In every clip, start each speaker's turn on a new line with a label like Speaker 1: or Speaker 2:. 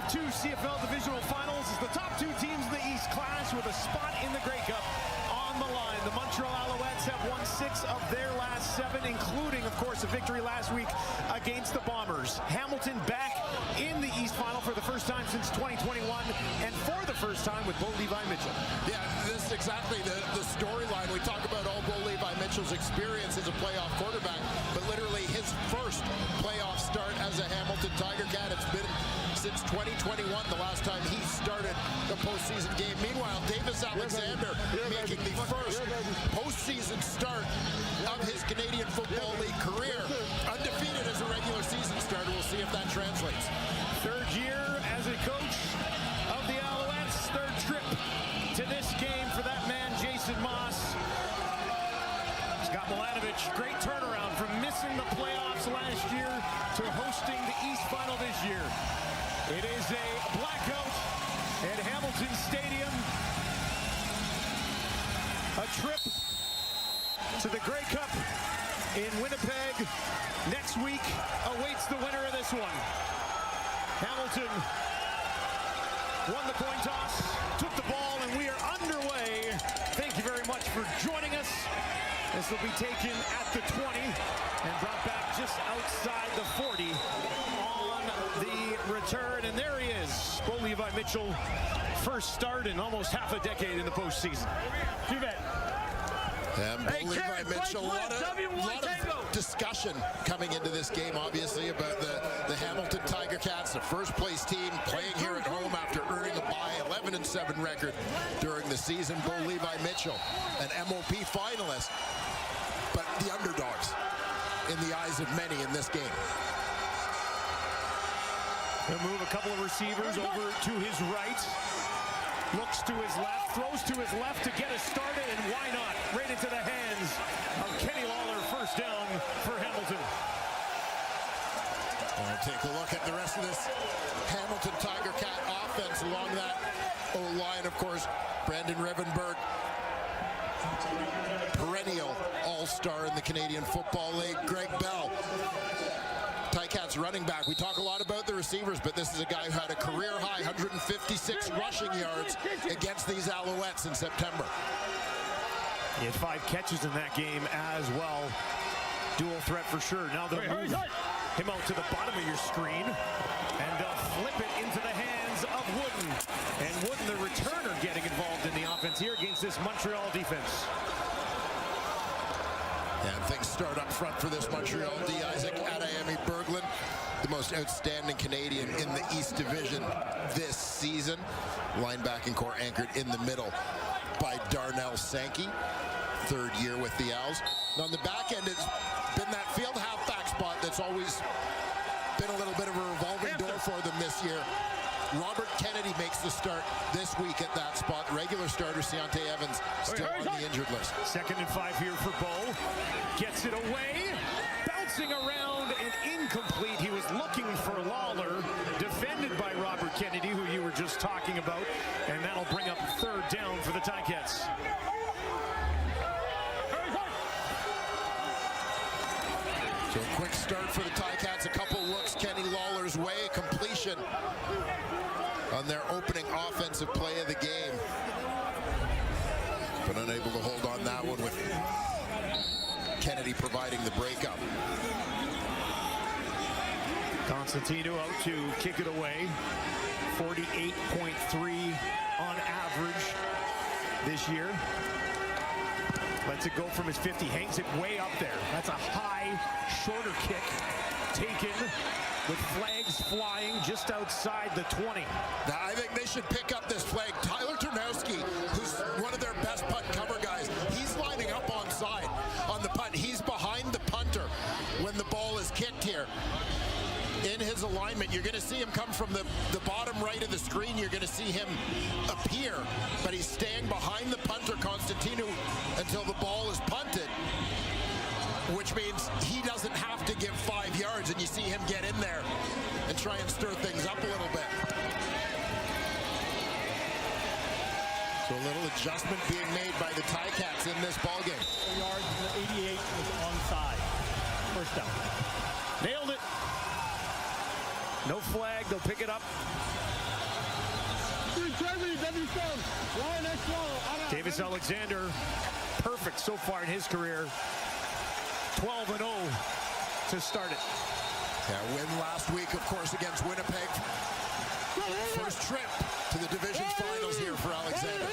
Speaker 1: 2 CFL Divisional Finals as the top 2 teams in the East clash with a spot in the Grey Cup on the line. The Montreal Alouettes have won 6 of their last 7, including, of course, a victory last week against the Bombers. Hamilton back in the East Final for the first time since 2021, and for the first time with Bo Levi Mitchell.
Speaker 2: Yeah, this is exactly the storyline. We talk about all Bo Levi Mitchell's experience as a playoff quarterback, but literally his first playoff start as a Hamilton Tiger Cat. It's been since 2021, the last time he started the postseason game. Meanwhile, Davis Alexander making the first postseason start of his Canadian Football League career. Undefeated as a regular season starter. We'll see if that translates.
Speaker 1: Third year as a coach of the Alouettes. Third trip to this game for that man, Jason Moss. Scott Milanovich, great turnaround from missing the playoffs last year to hosting the East Final this year. It is a blackout at Hamilton Stadium. A trip to the Grey Cup in Winnipeg next week awaits the winner of this one. Hamilton won the coin toss, took the ball, and we are underway. Thank you very much for joining us. This will be taken at the 20 and brought back just outside the 40 on the return. And there he is, Bo Levi Mitchell, first start in almost half a decade in the postseason. You bet.
Speaker 2: And Bo Levi Mitchell, a lot of discussion coming into this game, obviously, about the Hamilton Tiger Cats, the first place team playing here at home after earning a bye, 11-7 record during the season. Bo Levi Mitchell, an MOP finalist, but the underdogs in the eyes of many in this game.
Speaker 1: He'll move a couple of receivers over to his right. Looks to his left, throws to his left to get us started, and why not? Right into the hands of Kenny Lawler, first down for Hamilton.
Speaker 2: We'll take a look at the rest of this Hamilton Tiger Cat offense along that O-line, of course. Brandon Rivenberg, perennial all-star in the Canadian Football League. Greg Bell, Ticats running back. We talk a lot about the receivers, but this is a guy who had a career-high 156 rushing yards against these Alouettes in September.
Speaker 1: He had 5 catches in that game as well. Dual threat for sure. Now they'll move him out to the bottom of your screen, and they'll flip it into the hands of Wooden. And Wooden, the returner, getting involved in the offense here against this Montreal defense.
Speaker 2: And things start up front for this Montreal D. Isaac Adayemi Berglund, the most outstanding Canadian in the East Division this season. Linebacking core anchored in the middle by Darnell Sankey, third year with the Owls. And on the back end, it's been that field halfback spot that's always been a little bit of a revolving door for them this year. Robert Kennedy makes the start this week at that spot. Regular starter Seontae Evans still on the injured list.
Speaker 1: 2nd and 5 here for Bo. Gets it away. Bouncing around and incomplete. He was looking for Lawler. Defended by Robert Kennedy, who you were just talking about. And that'll bring up 3rd down for the Ticats.
Speaker 2: So a quick start for the Ticats. A couple looks Kenny Lawler's way. Completion on their opening offensive play of the game. But unable to hold on that one with Kennedy providing the breakup.
Speaker 1: Constantino out to kick it away. 48.3 on average this year. Lets it go from his 50, hangs it way up there. That's a high, shorter kick taken with flags flying just outside the 20.
Speaker 2: Now, I think they should pick up this flag. Tyler Ternowski, who's one of their best punt cover guys, he's lining up on side on the punt. He's behind the punter when the ball is kicked here. In his alignment, you're going to see him come from the bottom right of the screen. You're going to see him appear, but he's staying behind the punter, Constantino, until the ball is punted, which means he doesn't have to give 5 yards, and you see him get in there and try and stir things up a little bit. So a little adjustment being made by the Ticats in this ballgame.
Speaker 3: 4 yards, 88 was onside. First down.
Speaker 1: Nailed it. No flag, they'll pick it up Davis Alexander, perfect so far in his career. 12-0 to start it.
Speaker 2: Yeah, win last week, of course, against Winnipeg. First trip to the division finals here for Alexander.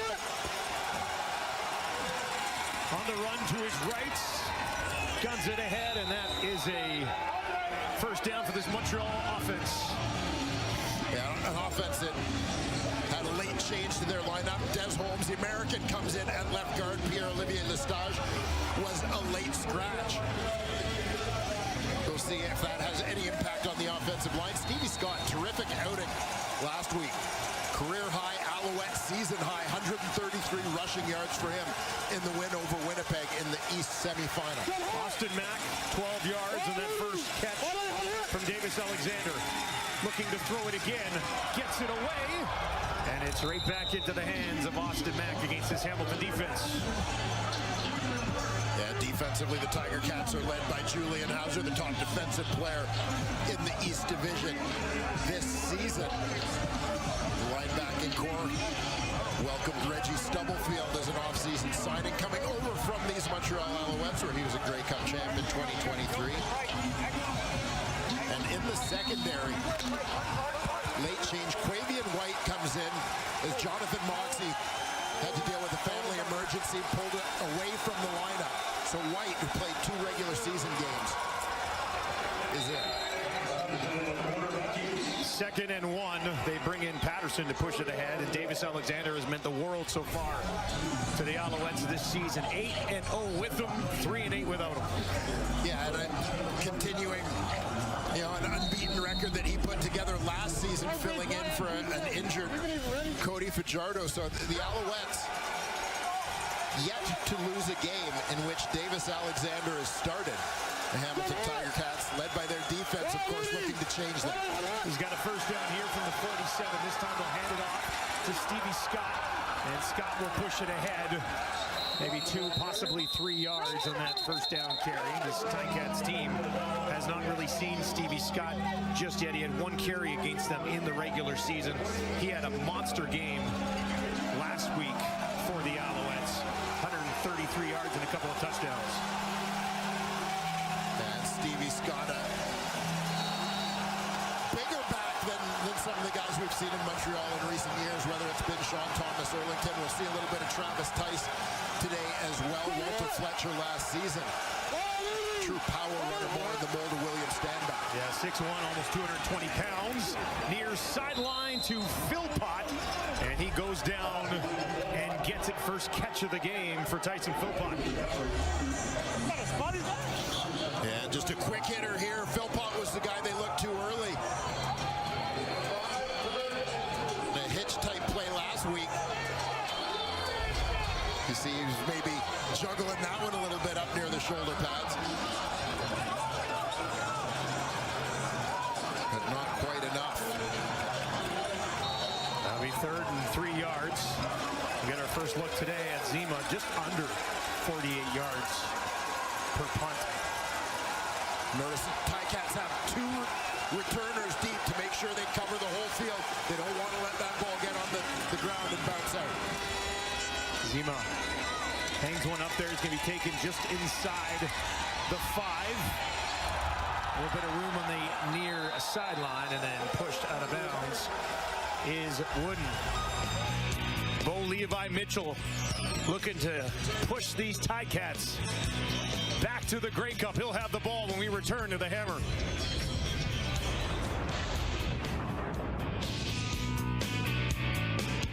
Speaker 1: On the run to his right, guns it ahead, and that is a first down for this Montreal offense.
Speaker 2: Yeah, an offense that had a late change to their lineup. Des Holmes, the American, comes in at left guard. Pierre-Olivier Lestage was a late scratch. We'll see if that has any impact on the offensive line. Stevie Scott, terrific outing last week. Career high, Alouettes season high, 133 rushing yards for him in the win over Winnipeg in the East semifinal.
Speaker 1: Austin Mack, 12 yards on that first catch from Davis Alexander. Looking to throw it again, gets it away, and it's right back into the hands of Austin Mack against this Hamilton defense.
Speaker 2: Yeah, defensively, the Tiger Cats are led by Julian Hauser, the top defensive player in the East Division this season. The linebacking core welcomed Reggie Stubblefield as an offseason signing, coming over from these Montreal Alouettes, where he was a Grey Cup champ in 2023. And in the secondary, late change, Quavian White comes in as Jonathan Moxey had to deal with a family emergency, pulled it away from the lineup. So White, who played 2 regular season games, is in.
Speaker 1: 2nd and 1. They bring in Patterson to push it ahead, and Davis Alexander has meant the world so far to the Alouettes this season. 8-0 with them, 3-8 without them.
Speaker 2: Yeah, and continuing, an unbeaten record that he put together last season, filling in for an injured Cody Fajardo. So the Alouettes yet to lose a game in which Davis Alexander has started. The Hamilton Tiger Cats, led by their defense, of course, looking to change that.
Speaker 1: He's got a first down here from the 47. This time they'll hand it off to Stevie Scott, and Scott will push it ahead. Maybe 2, possibly 3 yards on that first down carry. This Ticats team has not really seen Stevie Scott just yet. He had 1 carry against them in the regular season. He had a monster game last week for the Alouettes. 133 yards and a couple of touchdowns.
Speaker 2: And Stevie Scott, bigger back than some of the guys we've seen in Montreal in recent years, whether it's been Sean Thomas Erlington. We'll see a little bit of Travis Tice today as well. Walter Fletcher last season. True power runner, more in the mold of William Standback.
Speaker 1: Yeah, 6'1", almost 220 pounds. Near sideline to Philpott, and he goes down and gets it. First catch of the game for Tyson Philpott.
Speaker 2: And just a quick hitter here. Philpott was the guy they looked to early. A hitch-type play last week. You see, he was maybe juggling that one a little bit up near the shoulder pads. But not quite enough.
Speaker 1: That'll be 3rd and 3 yards. We got our first look today at Zima, just under 48 yards per punt.
Speaker 2: Notice the Ticats have 2 returners deep to make sure they cover the whole field. They don't want to let that ball get on the ground and bounce out.
Speaker 1: Zima hangs one up there. He's going to be taken just inside the 5. A little bit of room on the near sideline, and then pushed out of bounds is Wooden. Bo Levi Mitchell looking to push these Ticats back to the Grey Cup. He'll have the ball when we return to the Hammer.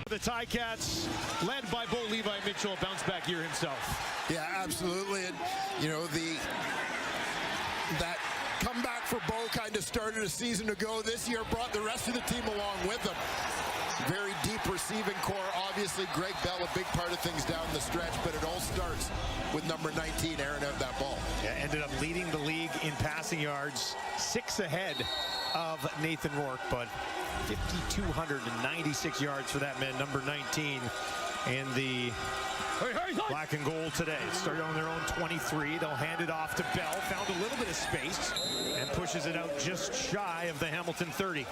Speaker 1: The Ticats, led by Bo Levi Mitchell, bounce back year himself.
Speaker 2: Yeah, absolutely. And, that comeback for Bo kind of started a season ago. This year brought the rest of the team along with him. Very deep receiving core. Obviously, Greg Bell, a big part of things down the stretch, but it all starts with number 19 airing out that ball.
Speaker 1: Yeah, ended up leading the league in passing yards, 6 ahead of Nathan Rourke, but 5,296 yards for that man, number 19, and the black and gold today. Started on their own 23. They'll hand it off to Bell. Found a little bit of space and pushes it out just shy of the Hamilton 30.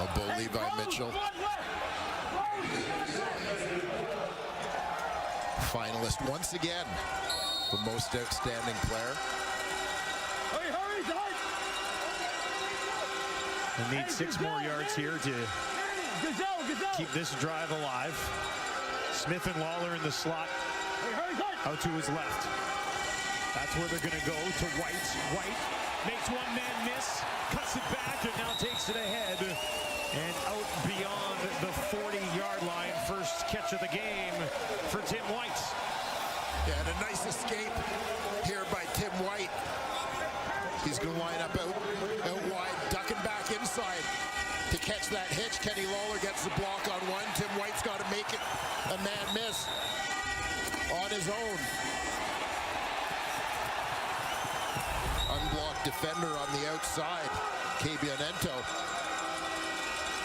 Speaker 2: Elbow Levi Mitchell. Finalist once again for most outstanding player.
Speaker 1: They need 6 more yards here to keep this drive alive. Smith and Lawler in the slot, out to his left. That's where they're going to go, to White. White makes one man miss, cuts it back, and now takes it ahead and out beyond the 40-yard line. First catch of the game for Tim White.
Speaker 2: Yeah, and a nice escape here by Tim White. He's going to line up out wide, ducking back inside to catch that hitch. Kenny Lawler gets the block on one. Tim White's got to make it a man miss on his own. Unblocked defender on the outside, Cabianento.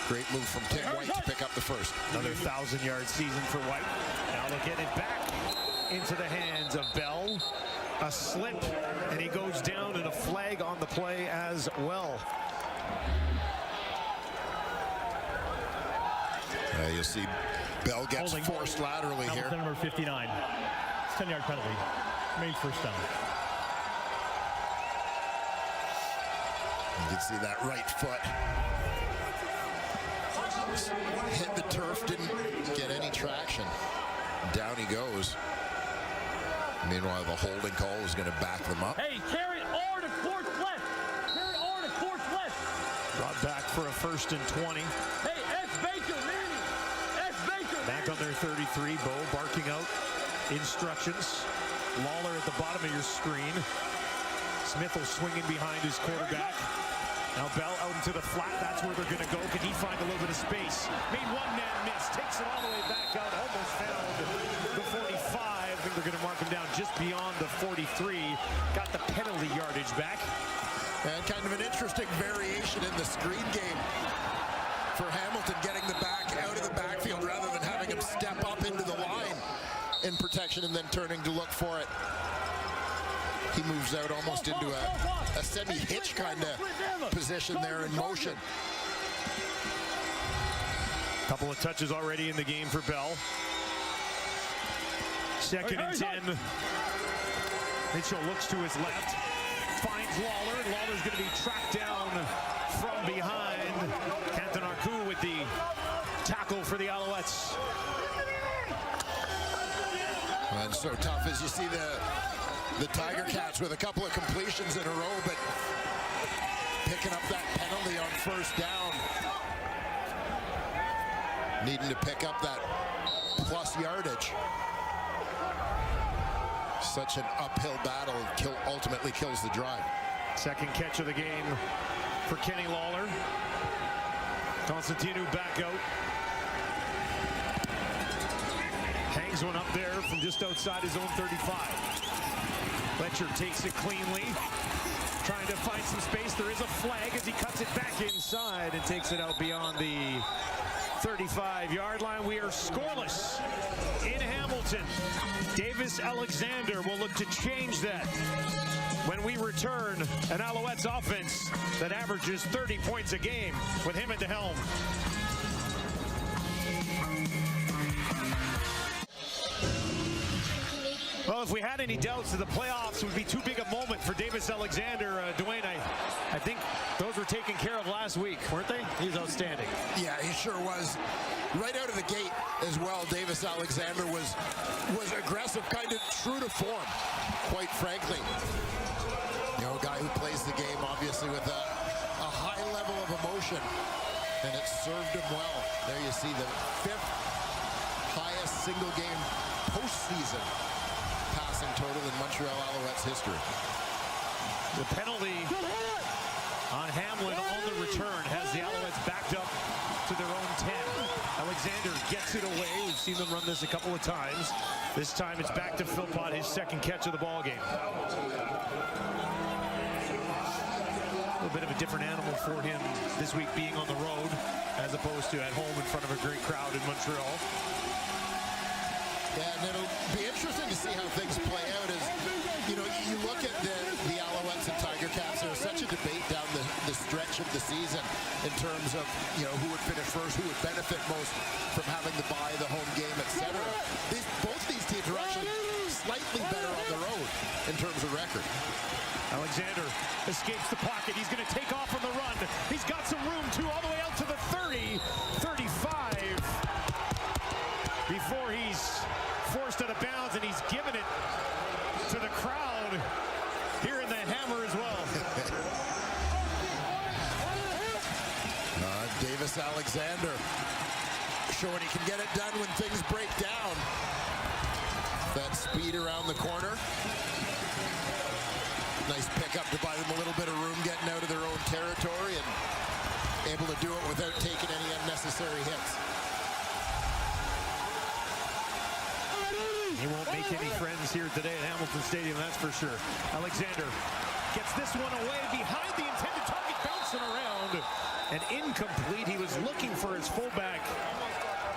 Speaker 2: Great move from Tim White to pick up the first.
Speaker 1: Another 1,000-yard season for White. Now they'll get it back into the hands of Bell. A slip, and he goes down, and a flag on the play as well.
Speaker 2: You'll see Bell gets forced laterally here.
Speaker 3: Number 59. It's 10-yard penalty. Made first down.
Speaker 2: You can see that right foot hit the turf, didn't get any traction. Down he goes. Meanwhile, the holding call is going to back them up.
Speaker 3: Hey, carry over to court left. Carry over to court left.
Speaker 1: Brought back for a 1st and 20.
Speaker 3: Hey, S. Baker, Manny. S. Baker.
Speaker 1: Back on their 33. Bo barking out instructions. Lawler at the bottom of your screen. Smith will swing in behind his quarterback. Now Bell out into the flat. That's where they're going to go. Can he find a little bit of space? Made one man miss. Takes it all the way back out. Almost found the 45. I think they're going to mark him down just beyond the 43. Got the penalty yardage back.
Speaker 2: And kind of an interesting variation in the screen game for Hamilton, getting the back out of the backfield rather than having him step up into the line in protection and then turning to look for it. He moves out almost into a semi-hitch kind of position there in motion.
Speaker 1: Couple of touches already in the game for Bell. 2nd and 10. Mitchell looks to his left, finds Lawler. Lawler's going to be tracked down from behind. Canton Arcou with the tackle for the Alouettes.
Speaker 2: And so tough as you see the Tiger Cats with a couple of completions in a row, but picking up that penalty on 1st down. Needing to pick up that plus yardage. Such an uphill battle, ultimately kills the drive.
Speaker 1: 2nd catch of the game for Kenny Lawler. Constantinu back out. Hangs one up there from just outside his own 35. Fletcher takes it cleanly. Trying to find some space. There is a flag as he cuts it back inside and takes it out beyond the 35-yard line. We are scoreless in Hamilton. Davis Alexander will look to change that when we return. An Alouettes offense that averages 30 points a game with him at the helm. Well, if we had any doubts that the playoffs would be too big a moment for Davis Alexander, Dwayne, I think those were taken care of last week, weren't they? He's outstanding.
Speaker 2: Yeah, he sure was. Right out of the gate as well, Davis Alexander was aggressive, kind of true to form, quite frankly. You know, a guy who plays the game, obviously, with a high level of emotion, and it served him well. There you see the 5th highest single game postseason passing total in Montreal Alouettes history.
Speaker 1: The penalty on Hamlin on the return has the Alouettes backed up to their own 10. Alexander gets it away. We've seen them run this a couple of times. This time it's back to Philpott, his 2nd catch of the ball game. A little bit of a different animal for him this week, being on the road as opposed to at home in front of a great crowd in Montreal.
Speaker 2: Yeah, and it'll be interesting to see how things play out as, you know, you look at the Alouettes and Tiger Cats. There's such a debate down the stretch of the season in terms of, you know, who would prefers, who would benefit most from having to buy the home game, etc. Both these teams are actually slightly better on the road in terms of record.
Speaker 1: Alexander escapes the pocket. He's going to take off on the run. He's got some room, too, all the way out to the 30, 35. Before he's forced out of bounds, and he's given it to the crowd here in the Hammer as well.
Speaker 2: Davis Alexander showing he can get it done when things break down. That speed around the corner. Nice pickup to buy them a little bit of room getting out of their own territory and able to do it without taking any unnecessary hits.
Speaker 1: He won't make any friends here today at Hamilton Stadium, that's for sure. Alexander gets this one away behind the intended target, bouncing around. And incomplete. He was looking for his fullback,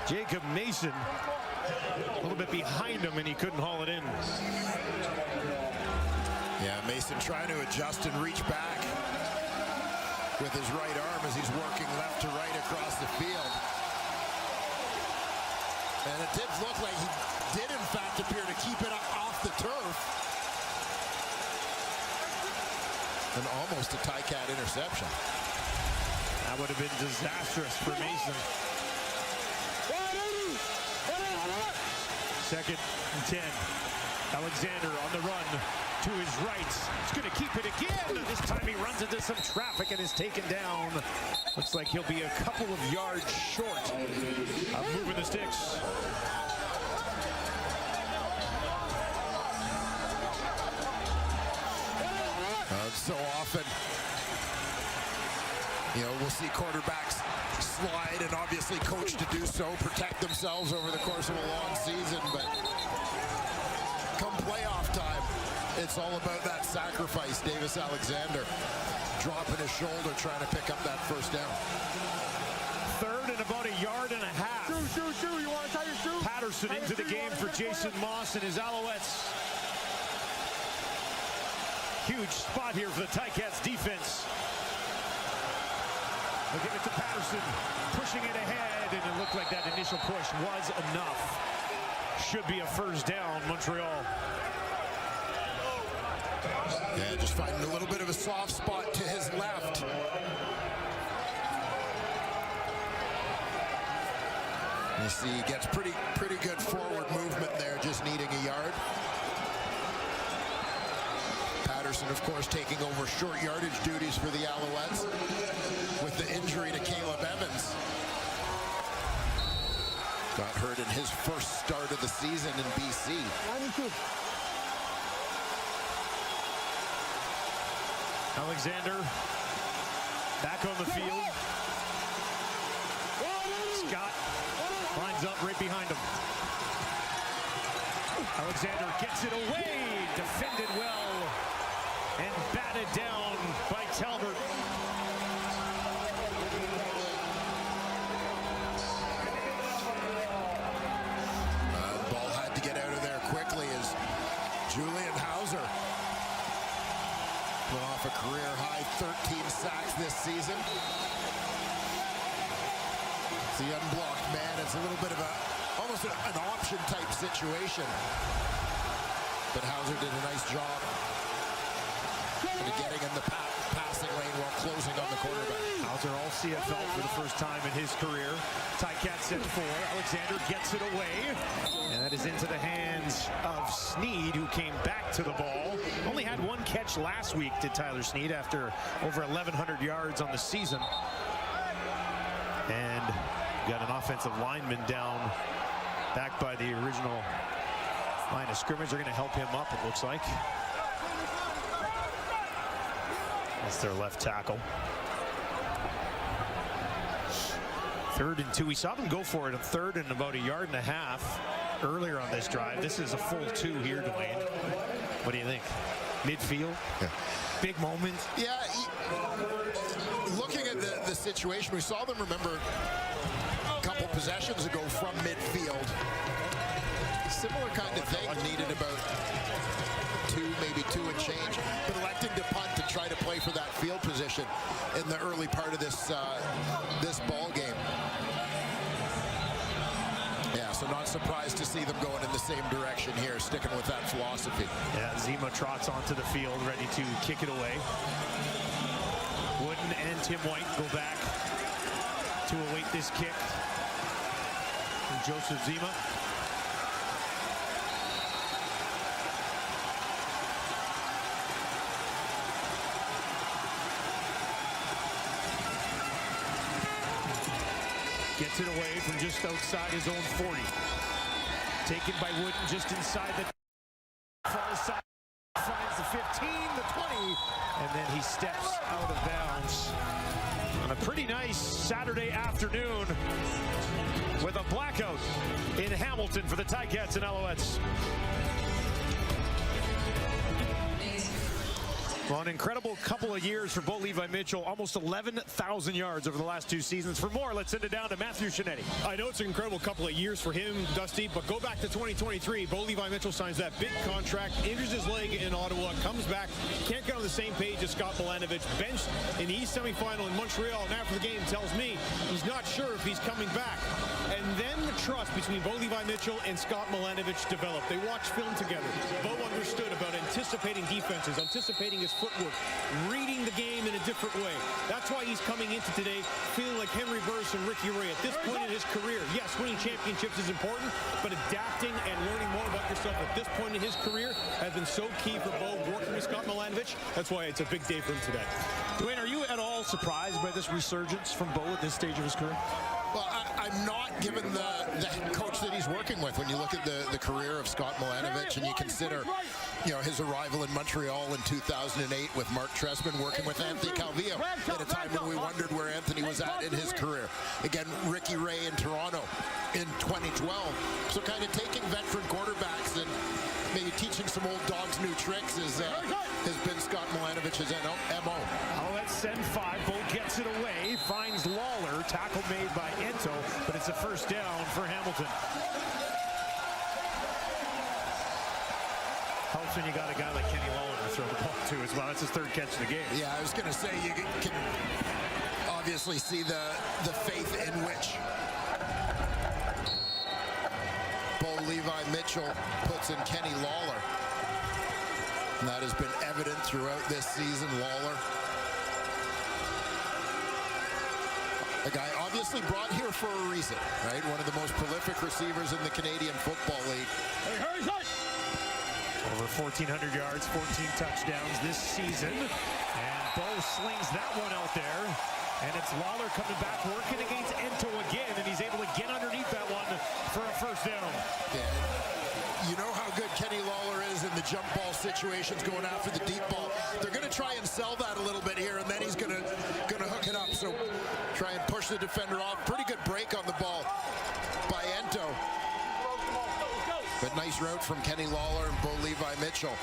Speaker 1: Jacob Mason. A little bit behind him, and he couldn't haul it in.
Speaker 2: Yeah, Mason trying to adjust and reach back with his right arm as he's working left to right across the field. And it did look like he did, in fact, appear to keep it off the turf. And almost a Ticat interception.
Speaker 1: That would have been disastrous for Mason. Second and 10. Alexander on the run to his right. He's going to keep it again. This time he runs into some traffic and is taken down. Looks like he'll be a couple of yards short of moving the sticks.
Speaker 2: So often, you know, we'll see quarterbacks slide and obviously coached to do so, protect themselves over the course of a long season, but come playoff time, it's all about that sacrifice. Davis Alexander dropping his shoulder, trying to pick up that first down.
Speaker 1: Third and about a yard and a half.
Speaker 4: Shoe, you want to tie your shoe?
Speaker 1: Patterson into the game for Jason Moss and his Alouettes. Huge spot here for the Ticats defense. They'll give it to Patterson, pushing it ahead, and it looked like that initial push was enough. Should be a first down, Montreal.
Speaker 2: Yeah, just finding a little bit of a soft spot to his left. You see, he gets pretty good forward movement there, just needing a yard. Patterson, of course, taking over short yardage duties for the Alouettes with the injury to Caleb Evans. Got hurt in his first start of the season in BC.
Speaker 1: Alexander back on the field. Scott lines up right behind him. Alexander gets it away, defended well, and batted down by Talbot.
Speaker 2: The ball had to get out of there quickly as Julian Hauser went off a career-high 13 sacks this season. It's the unblocked man. It's a little bit of almost an option type situation. But Hauser did a nice job of getting in the passing lane while closing on the quarterback.
Speaker 1: Hauser all CFL for the first time in his career. Ticats at 4. Alexander gets it away. And that is into the hands of Sneed, who came back to the ball. Only had one catch last week, did Tyler Sneed, after over 1,100 yards on the season. And got an offensive lineman down back by the original line of scrimmage. They're going to help him up, it looks like. That's their left tackle. 3rd and 2. We saw them go for it on 3rd and about a yard and a half earlier on this drive. This is a full 2 here, Dwayne. What do you think? Midfield?
Speaker 2: Yeah.
Speaker 1: Big moment?
Speaker 2: Yeah, looking at the situation, we saw them, remember, a couple possessions ago from midfield. Similar kind of thing, needed about 2, maybe 2 and change, but electing to punt to try to play for that field position in the early part of this ball game. surprised to see them going in the same direction here, sticking with that philosophy.
Speaker 1: Yeah, Zima trots onto the field, ready to kick it away. Wooden and Tim White go back to await this kick from Joseph Zima. Gets it away from just outside his own 40. Taken by Wooden just inside the far side. Finds the 15, the 20, and then he steps out of bounds on a pretty nice Saturday afternoon with a blackout in Hamilton for the Ticats and Alouettes. Well, an incredible couple of years for Bo Levi Mitchell, almost 11,000 yards over the last 2 seasons. For more, let's send it down to Matthew Shinetti.
Speaker 5: I know it's an incredible couple of years for him, Dusty, but go back to 2023. Bo Levi Mitchell signs that big contract, injures his leg in Ottawa, comes back, can't get on the same page as Scott Milanovic, benched in the East semifinal in Montreal, and after the game tells me he's not sure if he's coming back. And then the trust between Bo Levi Mitchell and Scott Milanovic developed. They watched film together. Bo understood about anticipating defenses, anticipating his footwork, reading the game in a different way. That's why he's coming into today feeling like Henry Burris and Ricky Ray. At this point in his career, yes, winning championships is important, but adapting and learning more about yourself at this point in his career has been so key for Bo, working with Scott Milanovic. That's why it's a big day for him today.
Speaker 1: Dwayne, are you at all surprised by this resurgence from Bo at this stage of his career?
Speaker 2: Well, I'm not, given the head coach that he's working with. When you look at the career of Scott Milanovic and you consider, his arrival in Montreal in 2008 with Mark Trestman, working with Anthony Calvillo at a time when we wondered where Anthony was at in his career. Again, Ricky Ray in Toronto in 2012. So kind of taking veteran quarterbacks and maybe teaching some old dogs new tricks has been Scott Milanovic's MO.
Speaker 1: Alouettes send 5. Bo gets it away, finds Lawler. Tackle made by Ento, but it's a first down for Hamilton. Helps when you got a guy like Kenny Lawler to throw the ball to as well. That's his 3rd catch of the game.
Speaker 2: Yeah, I was going to say, you can obviously see the faith in which Bo Levi Mitchell puts in Kenny Lawler. And that has been evident throughout this season. Lawler, a guy obviously brought here for a reason, right? One of the most prolific receivers in the Canadian Football League.
Speaker 1: Over 1,400 yards, 14 touchdowns this season. And Bo slings that one out there. And it's Lawler coming back, working against Ento again, and he's able to get underneath that one for a first down.
Speaker 2: Yeah. You know how good Kenny Lawler is in the jump ball situations, going after the deep ball. They're going to try and sell that a little bit here, and then he's going to hook it up. So try and push the defender off. Pretty good break on the ball by Ento. But nice route from Kenny Lawler and Bo Levi Mitchell.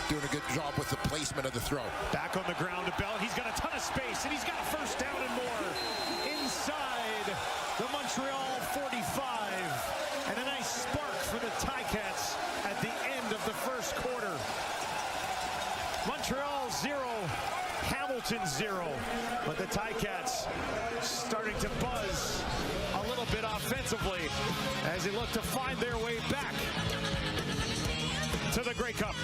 Speaker 2: Doing a good job with the placement of the throw.
Speaker 1: Back on the ground to Bell. He's got a ton of space, and he's got a first down and more. Inside the Montreal 45. And a nice spark for the Ticats at the end of the first quarter. Montreal 0, Hamilton 0. But the Ticats starting to buzz a little bit offensively as they look to find their way back to the Grey Cup.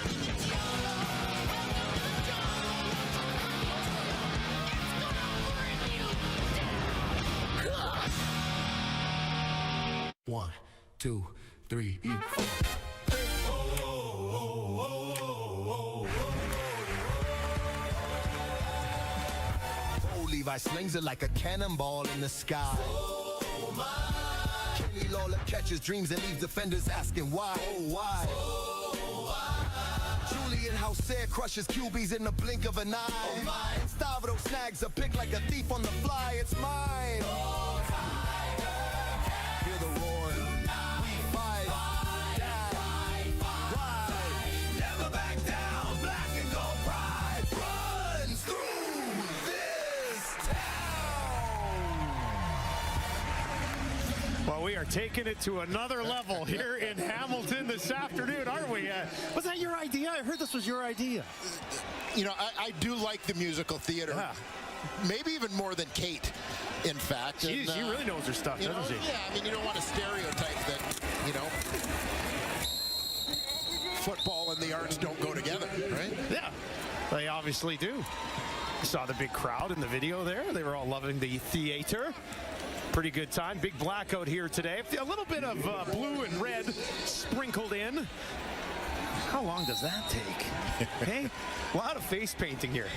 Speaker 6: One, 2, 3, 4. Levi slings it like a cannonball in the sky. Kenny Lawler catches dreams and leaves defenders asking why. Oh, why? Julian Hauser crushes QBs in the blink of an eye. Stavro snags a pick like a thief on the fly. It's mine. Hear the roar. We fight. Ride. Never back down. Black and gold pride runs through this town.
Speaker 1: Well, we are taking it to another level here in Hamilton this afternoon, aren't we? Was that your idea? I heard this was your idea.
Speaker 2: You know, I do like the musical theater.
Speaker 1: Yeah.
Speaker 2: Maybe even more than Kate. in fact.
Speaker 1: She really knows her stuff, doesn't she?
Speaker 2: Yeah, I mean, you don't want to stereotype that, football and the arts don't go together, right?
Speaker 1: Yeah, they obviously do. You saw the big crowd in the video there. They were all loving the theater. Pretty good time. Big blackout here today. A little bit of blue and red sprinkled in. How long does that take? Hey, a lot of face painting here.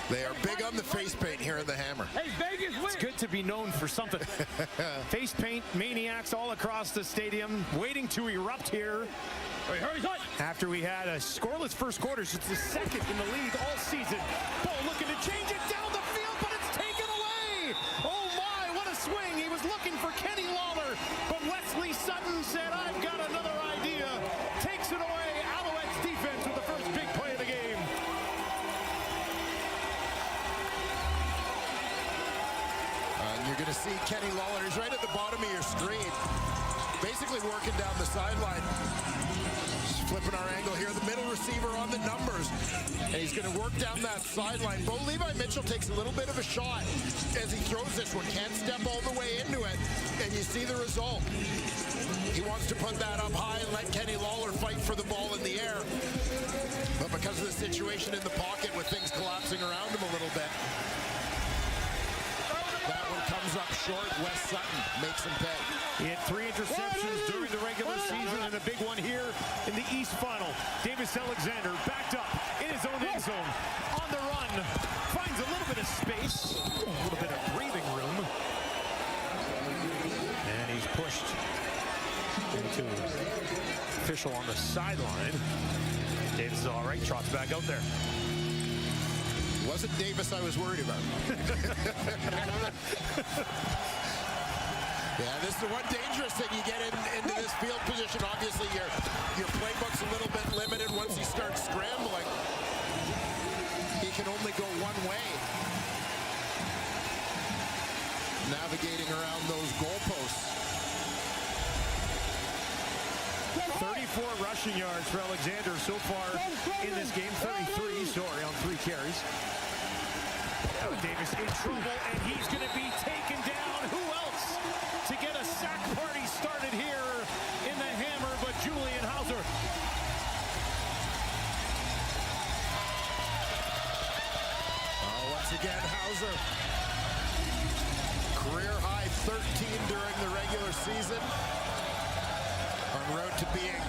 Speaker 2: They are big on the face paint here in the Hammer.
Speaker 4: Hey, Vegas win.
Speaker 1: It's good to be known for something. Face paint maniacs all across the stadium waiting to erupt here. After we had a scoreless first quarter, it's the second in the league all season. Bull looking to change it down the field, but it's taken away. Oh my, what a swing. He was looking for Kenny Lawler, but Wesley Sutton said, I've got another idea. Takes it away. Alouettes defense with the first big play of the game.
Speaker 2: You're going to see Kenny Lawler. He's right at the bottom of your screen, basically working down the sideline. Flipping our angle here, the middle receiver on the numbers, and he's going to work down that sideline. Bo Levi Mitchell takes a little bit of a shot as he throws this one, can't step all the way into it, and you see the result. He wants to put that up high and let Kenny Lawler fight for the ball in the air, but because of the situation in the pocket with things collapsing around him a little bit, that one comes up short. Wes Sutton makes him pay.
Speaker 1: He had 3 interceptions during the regular season and a big one here in the East Final. Davis Alexander backed up in his own end zone on the run. Finds a little bit of space, a little bit of breathing room. And he's pushed into official on the sideline. Davis is all right, trots back out there.
Speaker 2: Wasn't Davis I was worried about. Yeah, this is the one dangerous thing you get into this field position. Obviously, your playbook's a little bit limited. Once he starts scrambling, he can only go one way. Navigating around those goalposts.
Speaker 1: 34 rushing yards for Alexander so far in this game. 33, sorry, on 3 carries. Now Davis in trouble, and he's going to be taken down. Who else to get a sack party started here in the Hammer but Julian Hauser?
Speaker 2: Once again, Hauser. Career high 13 during the regular season. En route to being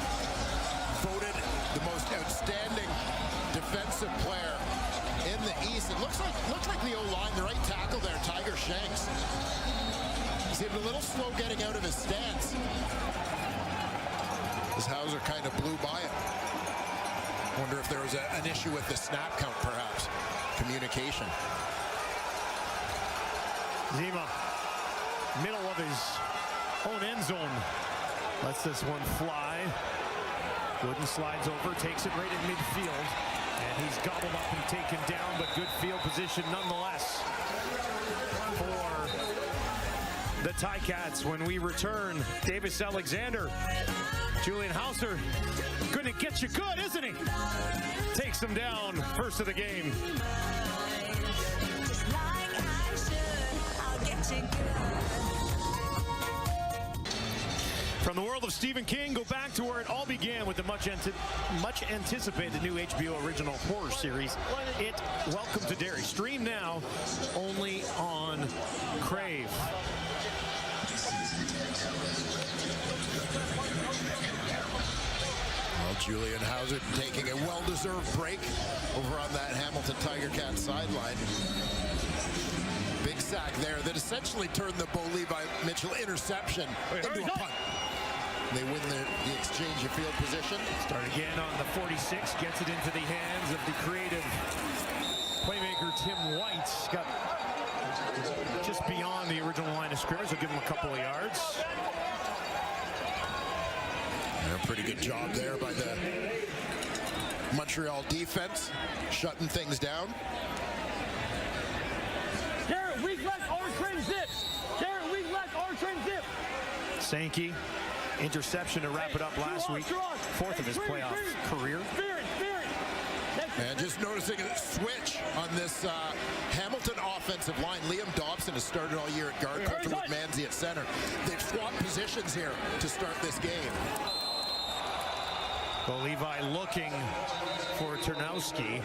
Speaker 2: voted the most outstanding defensive player in the East. It looks like the O-line, the right tackle there, Tiger Shanks, seemed a little slow getting out of his stance as Hauser kind of blew by him. Wonder if there was an issue with the snap count, perhaps. Communication.
Speaker 1: Zima, middle of his own end zone. Lets this one fly. Wooden slides over, takes it right at midfield. And he's gobbled up and taken down, but good field position nonetheless for the Ticats. When we return, Davis Alexander, Julian Hauser, going to get you good, isn't he? Takes him down, first of the game.
Speaker 7: Just like I should, I'll get you good.
Speaker 1: From the world of Stephen King, go back to where it all began with the much anticipated new HBO original horror series, It, Welcome to Derry. Stream now only on Crave.
Speaker 2: Well, Julian Hauser taking a well-deserved break over on that Hamilton Tiger Cat sideline. Big sack there that essentially turned the Bo Levi Mitchell interception into a punt. They win the exchange of field position.
Speaker 1: Start again on the 46, gets it into the hands of the creative playmaker Tim White. Got just beyond the original line of scrimmage. Will give him a couple of yards.
Speaker 2: And a pretty good job there by the Montreal defense, shutting things down.
Speaker 4: Garrett, weak left, orange trim zip. Garrett, weak left, orange trim zip.
Speaker 1: Sankey, interception to wrap it up last week. 4th of his playoff career.
Speaker 2: And just noticing a switch on this Hamilton offensive line. Liam Dobson has started all year at guard, Colton Woodmansey at center. They've swapped positions here to start this game.
Speaker 5: Well, Levi looking for Ternowski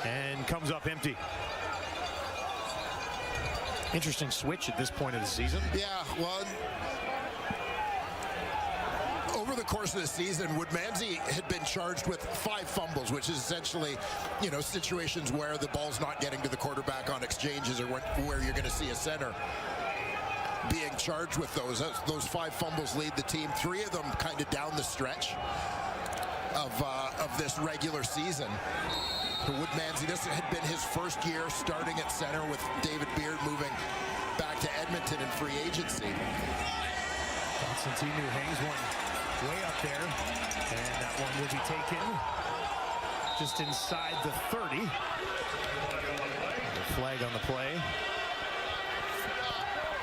Speaker 5: and comes up empty. Interesting switch at this point of the season.
Speaker 2: Yeah, well, over the course of the season, Woodmansey had been charged with 5 fumbles, which is essentially, situations where the ball's not getting to the quarterback on exchanges, or where you're going to see a center being charged with those. Those 5 fumbles lead the team. 3 of them kind of down the stretch of this regular season. For Woodmansey, this had been his first year starting at center, with David Beard moving back to Edmonton in free agency.
Speaker 5: Constantine hangs one way up there, and that one will be taken just inside the 30. The flag on the play.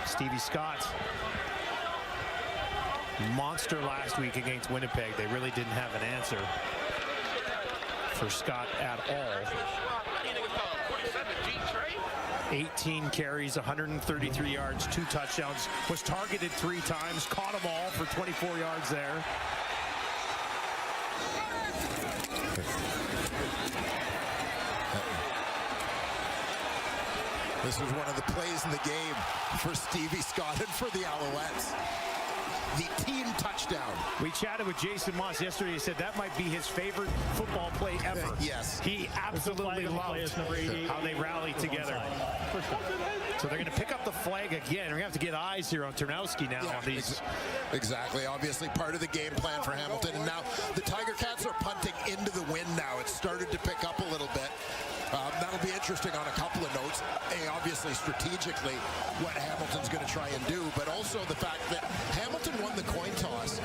Speaker 5: Stevie Scott, monster last week against Winnipeg. They really didn't have an answer for Scott at all. 18 carries, 133 yards, 2 touchdowns, was targeted 3 times, caught them all for 24 yards there.
Speaker 2: This was one of the plays in the game for Stevie Scott and for the Alouettes. The team touchdown.
Speaker 5: We chatted with Jason Moss yesterday. He said that might be his favorite football play ever.
Speaker 2: Yes.
Speaker 5: He absolutely loved how they rallied together. So they're going to pick up the flag again. We're going to have to get eyes here on Ternowski now.
Speaker 2: Yeah,
Speaker 5: on these.
Speaker 2: Exactly. Obviously part of the game plan for Hamilton. And now the Tiger Cats are punting into the wind now. It's started to pick up a little bit. That'll be interesting on a couple of notes. Obviously, strategically, what Hamilton's going to try and do, but also the fact that Hamilton won the coin toss.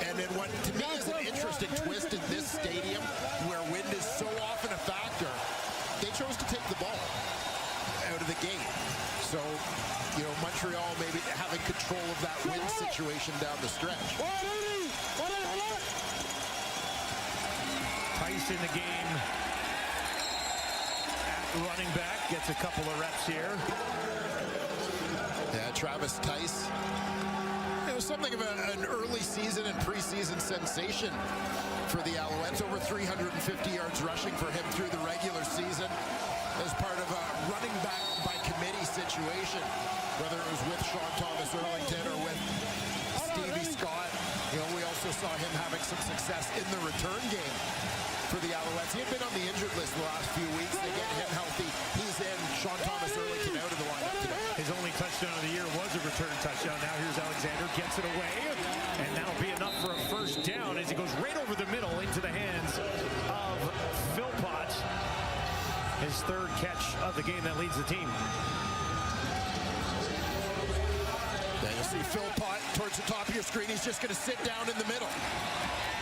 Speaker 2: And then what, to me, is an interesting twist in this stadium, where wind is so often a factor, they chose to take the ball out of the gate. So, Montreal maybe having control of that wind situation down the stretch.
Speaker 5: Tice in the game. Running back gets a couple of reps here.
Speaker 2: Yeah, Travis Tice. It was something of an early season and preseason sensation for the Alouettes. Over 350 yards rushing for him through the regular season as part of a running back by committee situation, whether it was with Sean Thomas Erlington or with Stevie Scott. We also saw him having some success in the return game for the Alouettes. He had been on the injured list the last few weeks. They get him healthy. He's in. Sean Thomas Erlington out of the lineup today.
Speaker 5: His only touchdown of the year was a return touchdown. Now here's Alexander, gets it away, and that'll be enough for a first down as he goes right over the middle into the hands of Philpott. His 3rd catch of the game that leads the team.
Speaker 2: Now you'll see Philpott towards the top of your screen. He's just going to sit down in the middle.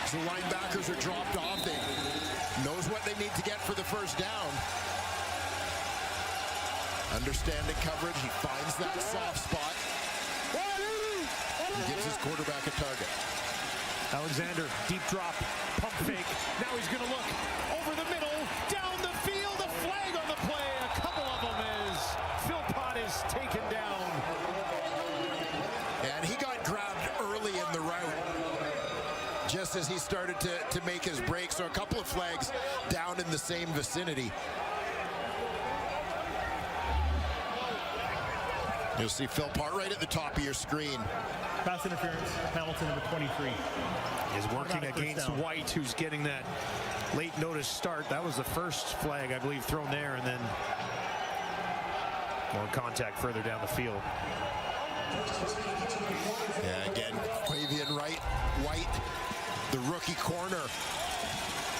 Speaker 2: So the linebackers are dropped off. They knows what they need to get for the first down. Understanding coverage. He finds that soft spot. He gives his quarterback a target.
Speaker 5: Alexander, deep drop, pump fake. Now he's going to look over the middle, down the field, a flag on the play. A couple of them as Philpott is taken down.
Speaker 2: And he got grabbed early in the route, just as he started to make his break. So a couple of flags down in the same vicinity. You'll see Philpott right at the top of your screen.
Speaker 3: Pass interference, Hamilton number 23.
Speaker 5: Is working against White, who's getting that late notice start. That was the first flag, I believe, thrown there, and then more contact further down the field.
Speaker 2: Yeah, again, Quavian White, the rookie corner,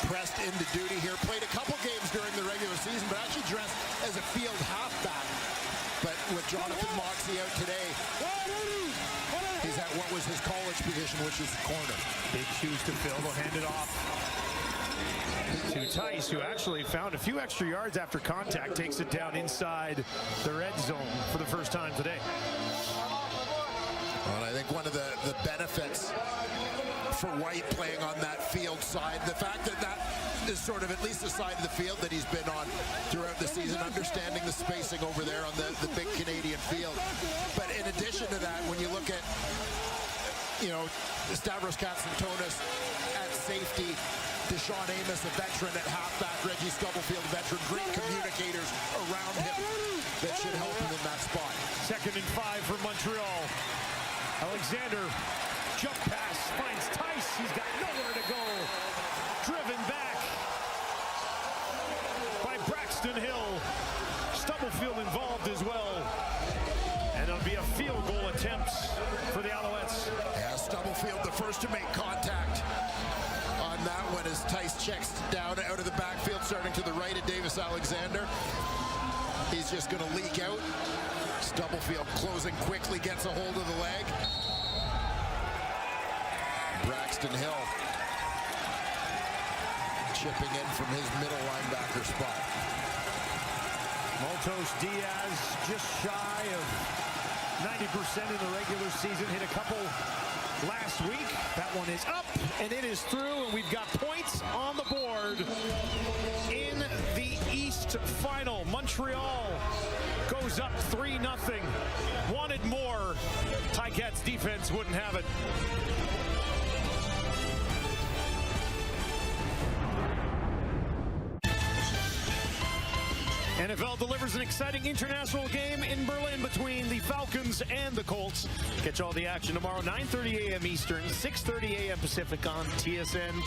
Speaker 2: pressed into duty here. Played a couple games during the regular season, but actually dressed as a field halfback. But with Jonathan Moxie out today, he's at what was his college position, which is corner.
Speaker 5: Big shoes to fill. They'll hand it off to Tice, who actually found a few extra yards after contact, takes it down inside the red zone for the first time today.
Speaker 2: Well, I think one of the benefits for White playing on that field side, the fact that is sort sort of at least the side of the field that he's been on throughout the season, understanding the spacing over there on the big Canadian field. But in addition to that, when you look at, you know, Stavros Katsantonis at safety, Deshaun Amos, a veteran at halfback, Reggie Stubblefield, a veteran, great communicators around him that should help him in that spot.
Speaker 1: 2nd and 5 for Montreal. Alexander, jump pass, finds Tice. He's got nowhere to go. Driven back by Braxton Hill. Stubblefield involved as well. And it'll be a field goal attempt for the Alouettes.
Speaker 2: Yeah, Stubblefield the first to make contact on that one as Tice checks down out of the backfield, starting to the right of Davis Alexander. He's just going to leak out. Stubblefield closing quickly, gets a hold of the leg. Braxton Hill chipping in from his middle linebacker spot.
Speaker 1: Maltos Diaz just shy of 90% in the regular season. Hit a couple last week. That one is up, and it is through, and we've got points on the board in the East Final. Montreal goes up 3-0. Wanted more. Ticats defense wouldn't have it. NFL delivers an exciting international game in Berlin between the Falcons and the Colts. Catch all the action tomorrow, 9:30 a.m. Eastern, 6:30 a.m. Pacific on TSN+.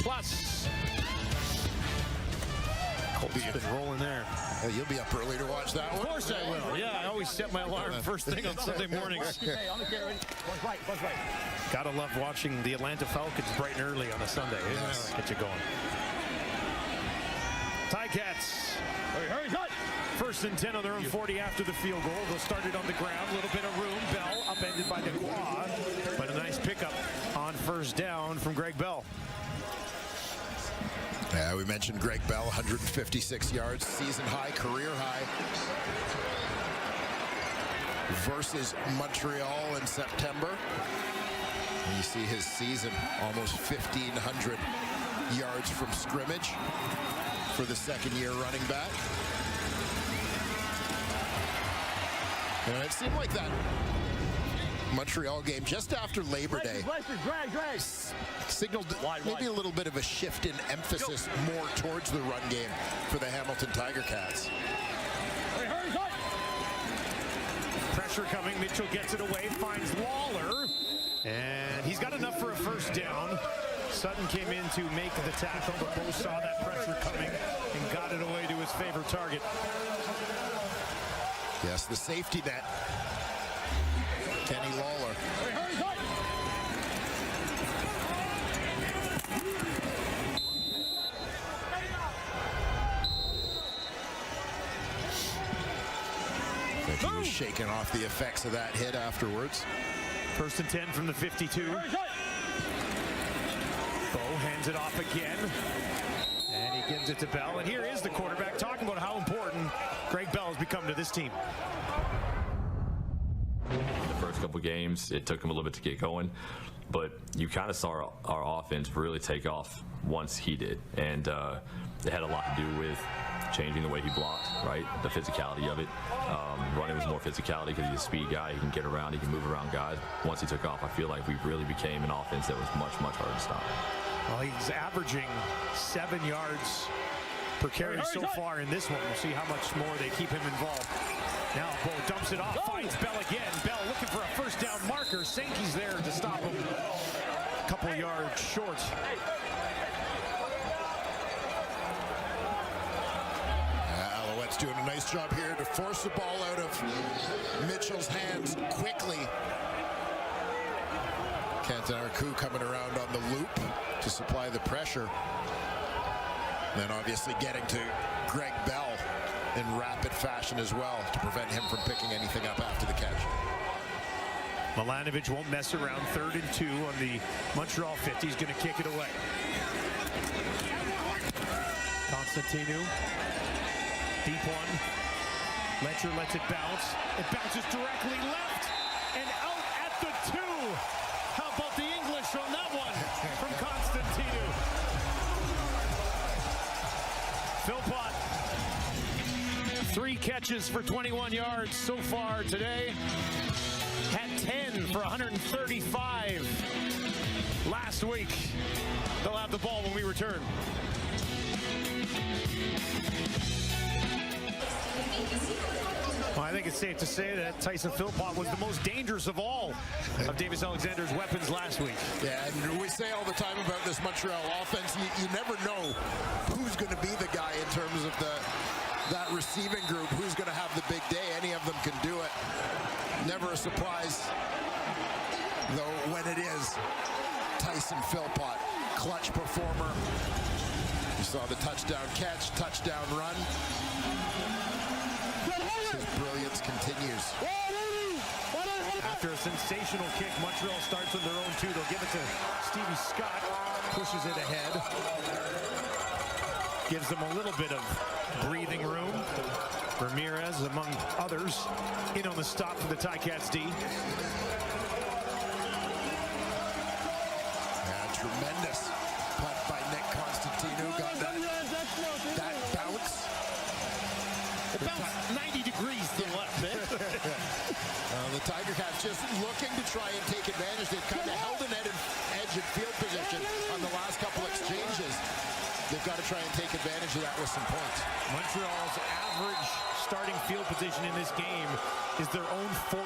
Speaker 1: Colts been rolling there.
Speaker 2: You'll be up early to watch that one.
Speaker 1: Of course I will. Yeah, I always set my alarm first thing on Sunday mornings. Gotta love watching the Atlanta Falcons bright and early on a Sunday.
Speaker 2: Yes.
Speaker 1: Get you going. Ticats.
Speaker 4: Hurry, cut!
Speaker 1: 1st and 10 on their own 40 after the field goal. They'll start it on the ground. A little bit of room. Bell upended by Dequoy. But a nice pickup on 1st down from Greg Bell.
Speaker 2: Yeah, we mentioned Greg Bell, 156 yards, season high, career high. Versus Montreal in September. And you see his season, almost 1,500 yards from scrimmage for the second-year running back. And it seemed like that Montreal game just after Labor Day signaled maybe a little bit of a shift in emphasis more towards the run game for the Hamilton Tiger Cats.
Speaker 1: Pressure coming. Mitchell gets it away, finds Lawler, and he's got enough for a 1st down. Sutton came in to make the tackle, but both saw that pressure coming and got it away to his favorite target.
Speaker 2: Yes, the safety net. Kenny Lawler. He was shaking off the effects of that hit afterwards.
Speaker 1: 1st and 10 from the 52. Bo hands it off again. And he gives it to Bell. And here is the quarterback talking about how important Greg Bell has become to this team.
Speaker 8: The first couple games, it took him a little bit to get going. But you kind of saw our offense really take off once he did. And it had a lot to do with changing the way he blocked, right? The physicality of it. Running was more physicality because he's a speed guy. He can get around. He can move around guys. Once he took off, I feel like we really became an offense that was much, much harder to stop.
Speaker 1: Well, he's averaging 7 yards per carry so far in this one. We'll see how much more they keep him involved. Now Bo dumps it off, finds Bell again. Bell looking for a 1st down marker. Sankey's there to stop him. A couple yards short.
Speaker 2: Alouettes doing a nice job here to force the ball out of Mitchell's hands quickly. Canton Arcou coming around on the loop to supply the pressure. Then obviously getting to Greg Bell in rapid fashion as well to prevent him from picking anything up after the catch.
Speaker 1: Milanovic won't mess around. 3rd and 2 on the Montreal 50. He's going to kick it away. Constantinu. Deep one. Letcher lets it bounce. It bounces directly left and out at the 2. How about the English on that one from Constantinu? Philpott, 3 catches for 21 yards so far today. Had 10 for 135 last week. They'll have the ball when we return. Well, I think it's safe to say that Tyson Philpott was the most dangerous of all of Davis Alexander's weapons last week.
Speaker 2: Yeah, and we say all the time about this Montreal offense, you never know who's going to be the guy in terms of that receiving group, who's going to have the big day. Any of them can do it. Never a surprise, though, when it is Tyson Philpott, clutch performer. You saw the touchdown catch, touchdown run. His brilliance continues.
Speaker 1: After a sensational kick, Montreal starts with their own 2. They'll give it to Stevie Scott, pushes it ahead. Gives them a little bit of breathing room. Ramirez, among others, in on the stop for the Ticats D.
Speaker 2: Yeah, tremendous punt by Nick Constantino. Got that bounce.
Speaker 1: It bounced 90 degrees to the left, man.
Speaker 2: The Tiger Cats just looking to try and take advantage. They've kind of held an edge in field position on the last couple exchanges. They've got to try and take advantage of that with some points.
Speaker 1: Montreal's average starting field position in this game is their own 14.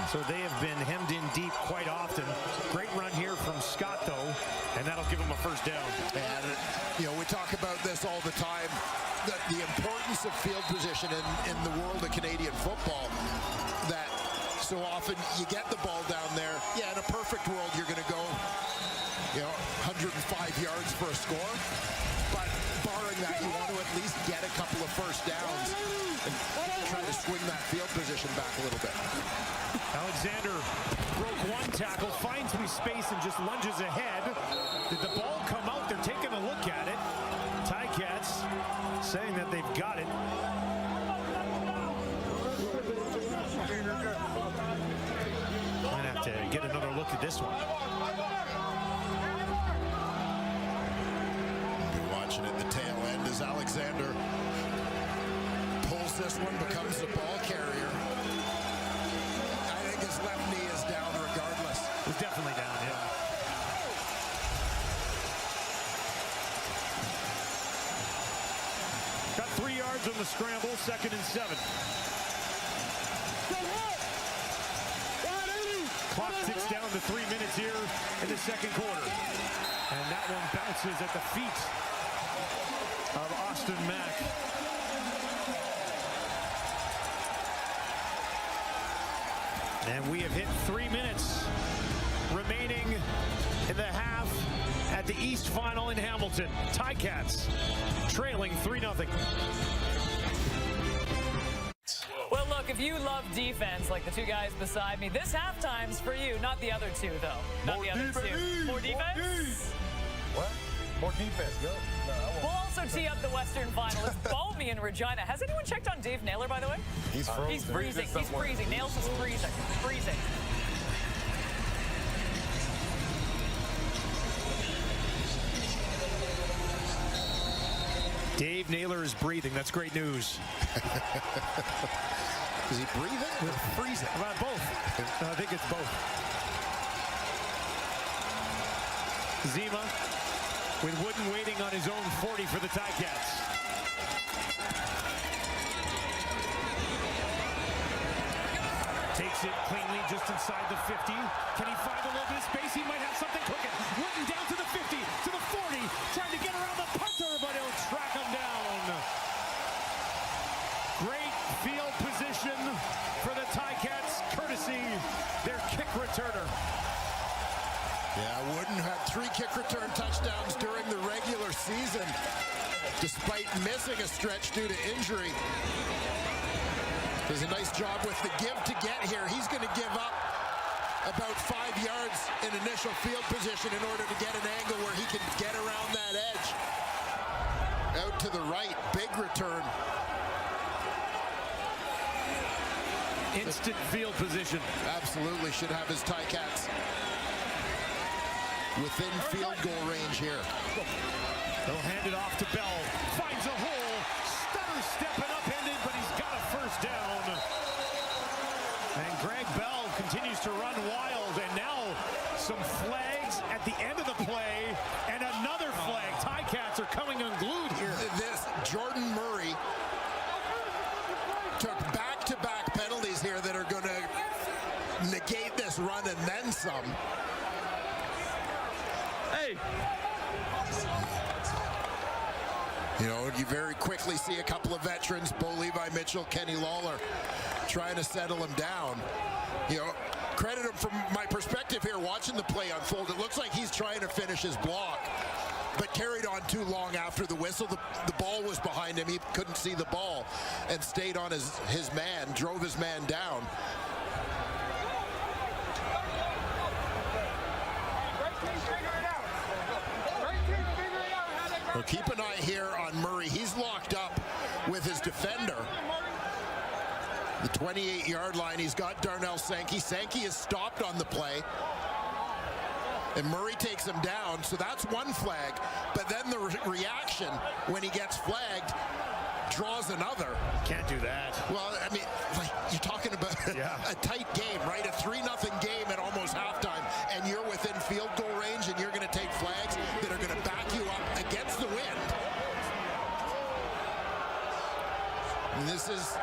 Speaker 1: So they have been hemmed in deep quite often. Great run here from Scott, though, and that'll give them a first down.
Speaker 2: And, you know, we talk about this all the time, the importance of field position in the world of Canadian football, that so often you get the ball down there. Yeah, in a perfect world, you're going to go, 105 yards for a score. But barring that, you want to at least get a couple of first downs and try to swing that field position back a little bit.
Speaker 1: Alexander broke 1 tackle, finds some space, and just lunges ahead. Did the ball come out? They're taking a look at it. Ticats saying that they've got it. Might have to get another look at this one.
Speaker 2: You're watching at the tail end as Alexander pulls this one, becomes the ball carrier. I think his left knee is down regardless.
Speaker 1: It's definitely down, yeah. Got 3 yards on the scramble, 2nd and 7. Clock ticks down to 3 minutes here in the 2nd quarter. And that one bounces at the feet of Austin Mack. And we have hit 3 minutes remaining in the half at the East Final in Hamilton. Ticats trailing 3-0.
Speaker 9: Well, look, if you love defense like the 2 guys beside me, this halftime's for you, not the other 2, though. Not the other 2. More defense?
Speaker 10: What? More defense, go. No,
Speaker 9: we'll also tee up the Western Final. It's balmy in Regina. Has anyone checked on Dave Naylor, by the way?
Speaker 10: He's frozen.
Speaker 9: He's freezing. He's freezing. Nails is freezing. Freezing.
Speaker 1: Dave Naylor is breathing. That's great news.
Speaker 2: Is he breathing or freezing?
Speaker 1: Both. I think it's both. Zima with Wooden waiting on his own 40 for the Ticats. Takes it cleanly just inside the 50. Can he find a little bit of space? He might have something cooking. Wooden down to the 50, to the 40, trying to get around the punter, but he'll track him down. Great field position for the Ticats, courtesy their kick returner.
Speaker 2: Yeah, Wooden had 3 kick return touchdowns during the regular season, despite missing a stretch due to injury. Does a nice job with the give to get here. He's going to give up about 5 yards in initial field position in order to get an angle where he can get around that edge. Out to the right, big return.
Speaker 1: Instant field position.
Speaker 2: Absolutely should have his Ticats within field goal range here.
Speaker 1: They'll hand it off to Bell. Finds a hole. Stutter stepping upended, but he's got a first down. And Greg Bell continues to run wild. And now some flags at the end of the play. And another flag. Ticats are coming unglued here.
Speaker 2: This Jordan Murray took back-to-back penalties here that are going to negate this run and then some.
Speaker 4: Hey!
Speaker 2: You know, you very quickly see a couple of veterans, Bo Levi Mitchell, Kenny Lawler, trying to settle him down. You know, credit him from my perspective here, watching the play unfold. It looks like he's trying to finish his block, but carried on too long after the whistle. The ball was behind him. He couldn't see the ball and stayed on his man, drove his man down. Well, keep an eye here on Murray. He's locked up with his defender. The 28-yard line. He's got Darnell Sankey. Sankey is stopped on the play. And Murray takes him down. So that's one flag. But then the reaction when he gets flagged draws another.
Speaker 1: Can't do that.
Speaker 2: Well, I mean, like, you're talking about a tight game, right? A 3-0 game at almost halftime, and you're within field goal range, and you're going to take flags that are going to back you up against the wind. And this is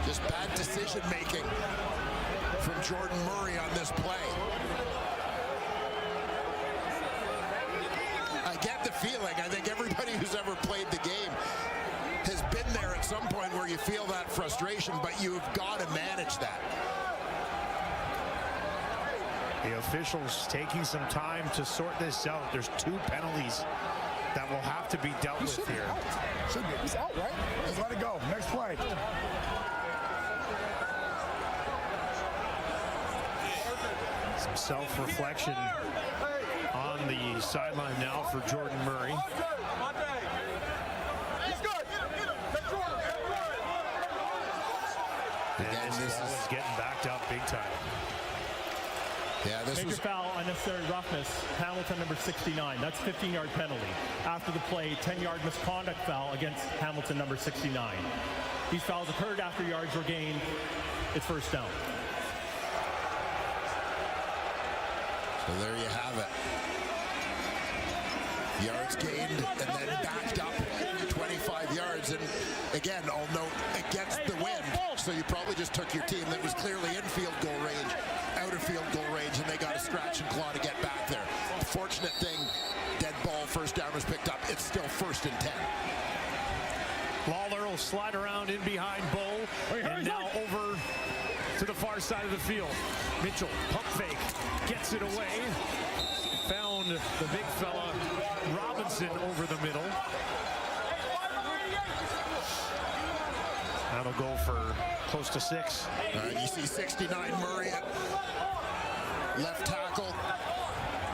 Speaker 2: just bad decision making from Jordan Murray on this play. I get the feeling, I think everybody who's ever played the game has been there at some point where you feel that frustration, but you've got to manage that.
Speaker 1: The officials taking some time to sort this out. There's 2 penalties that will have to be dealt with here.
Speaker 10: Should be. He's out, right? Let's let it go. Next play.
Speaker 1: Some self-reflection on the sideline now for Jordan Murray. And this is getting backed up big time.
Speaker 2: Yeah, this
Speaker 3: Major foul, unnecessary roughness, Hamilton number 69. That's 15-yard penalty. After the play, 10-yard misconduct foul against Hamilton number 69. These fouls occurred after yards were gained. It's first down.
Speaker 2: So there you have it. Yards gained and then backed up 25 yards. And again, I'll note, against the wind. So you probably just took your team that was clearly in field goal range, out of field goal range, and they got to scratch and claw to get back there. The fortunate thing, dead ball, first down was picked up. It's still 1st and 10.
Speaker 1: Lawler will slide around in behind Bo, and now over to the far side of the field. Mitchell, pump fake, gets it away. Found the big fella, Robinson, over the middle. That'll go for close to 6.
Speaker 2: You see 69 Murray at left tackle.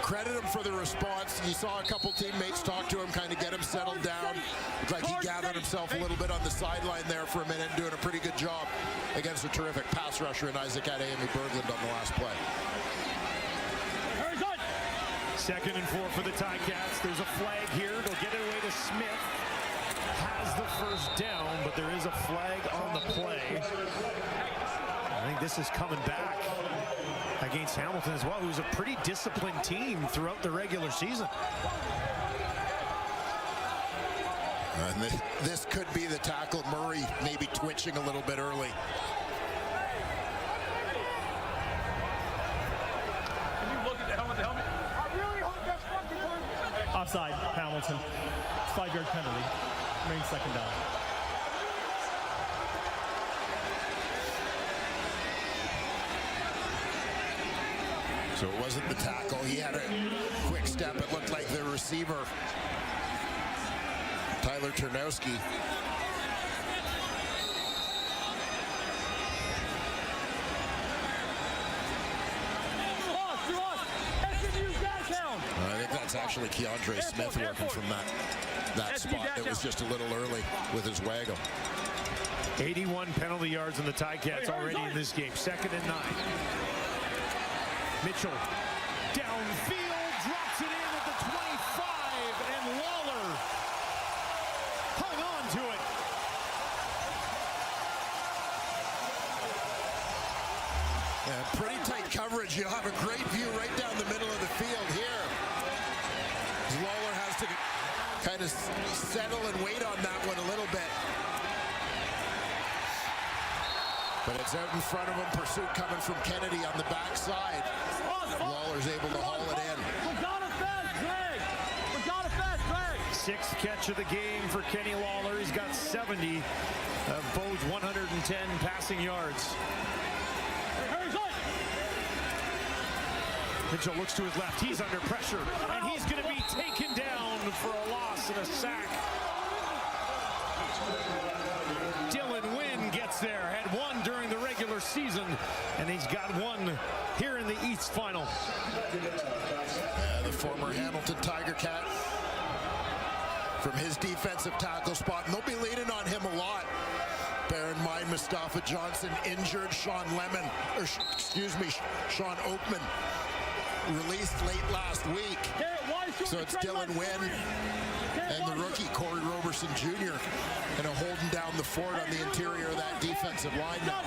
Speaker 2: Credit him for the response. You saw a couple teammates talk to him, kind of get him settled down. Looked like he gathered himself a little bit on the sideline there for a minute, doing a pretty good job against a terrific pass rusher in Isaac Adeyemi Berglund on the last play.
Speaker 1: 2nd and 4 for the Ticats. There's a flag here. They'll get it away to Smith. Has the first down, but there is a flag on the play. I think this is coming back against Hamilton as well, who's a pretty disciplined team throughout the regular season.
Speaker 2: And this could be the tackle. Murray maybe twitching a little bit early.
Speaker 4: Can you look at the helmet? I really hope that's fucking working.
Speaker 3: Offside, Hamilton. 5-yard penalty. Remains 2nd down.
Speaker 2: So it wasn't the tackle. He had a quick step. It looked like the receiver, Tyler Ternowski. I think that's actually Keandre Smith working from that spot. It was just a little early with his waggle.
Speaker 1: 81 penalty yards in the Ticats already in this game. 2nd and 9. Mitchell downfield.
Speaker 2: to settle and wait on that one a little bit. But it's out in front of him. Pursuit coming from Kennedy on the backside. Lawler's able to haul it in.
Speaker 4: We got a fast drag. We got a fast drag.
Speaker 1: Sixth catch of the game for Kenny Lawler. He's got 70 of Bo's 110 passing yards. Mitchell looks to his left. He's under pressure, and he's going to be taken down for a loss and a sack. Dylan Wynn gets there. Had one during the regular season, and he's got one here in the East Final.
Speaker 2: The former Hamilton Tiger Cat from his defensive tackle spot. And they'll be leaning on him a lot. Bear in mind, Mustafa Johnson injured. Sean Oakman released late last week. So it's Dylan Wynn and the rookie Corey Roberson Jr. and holding down the fort on the interior of that defensive line now.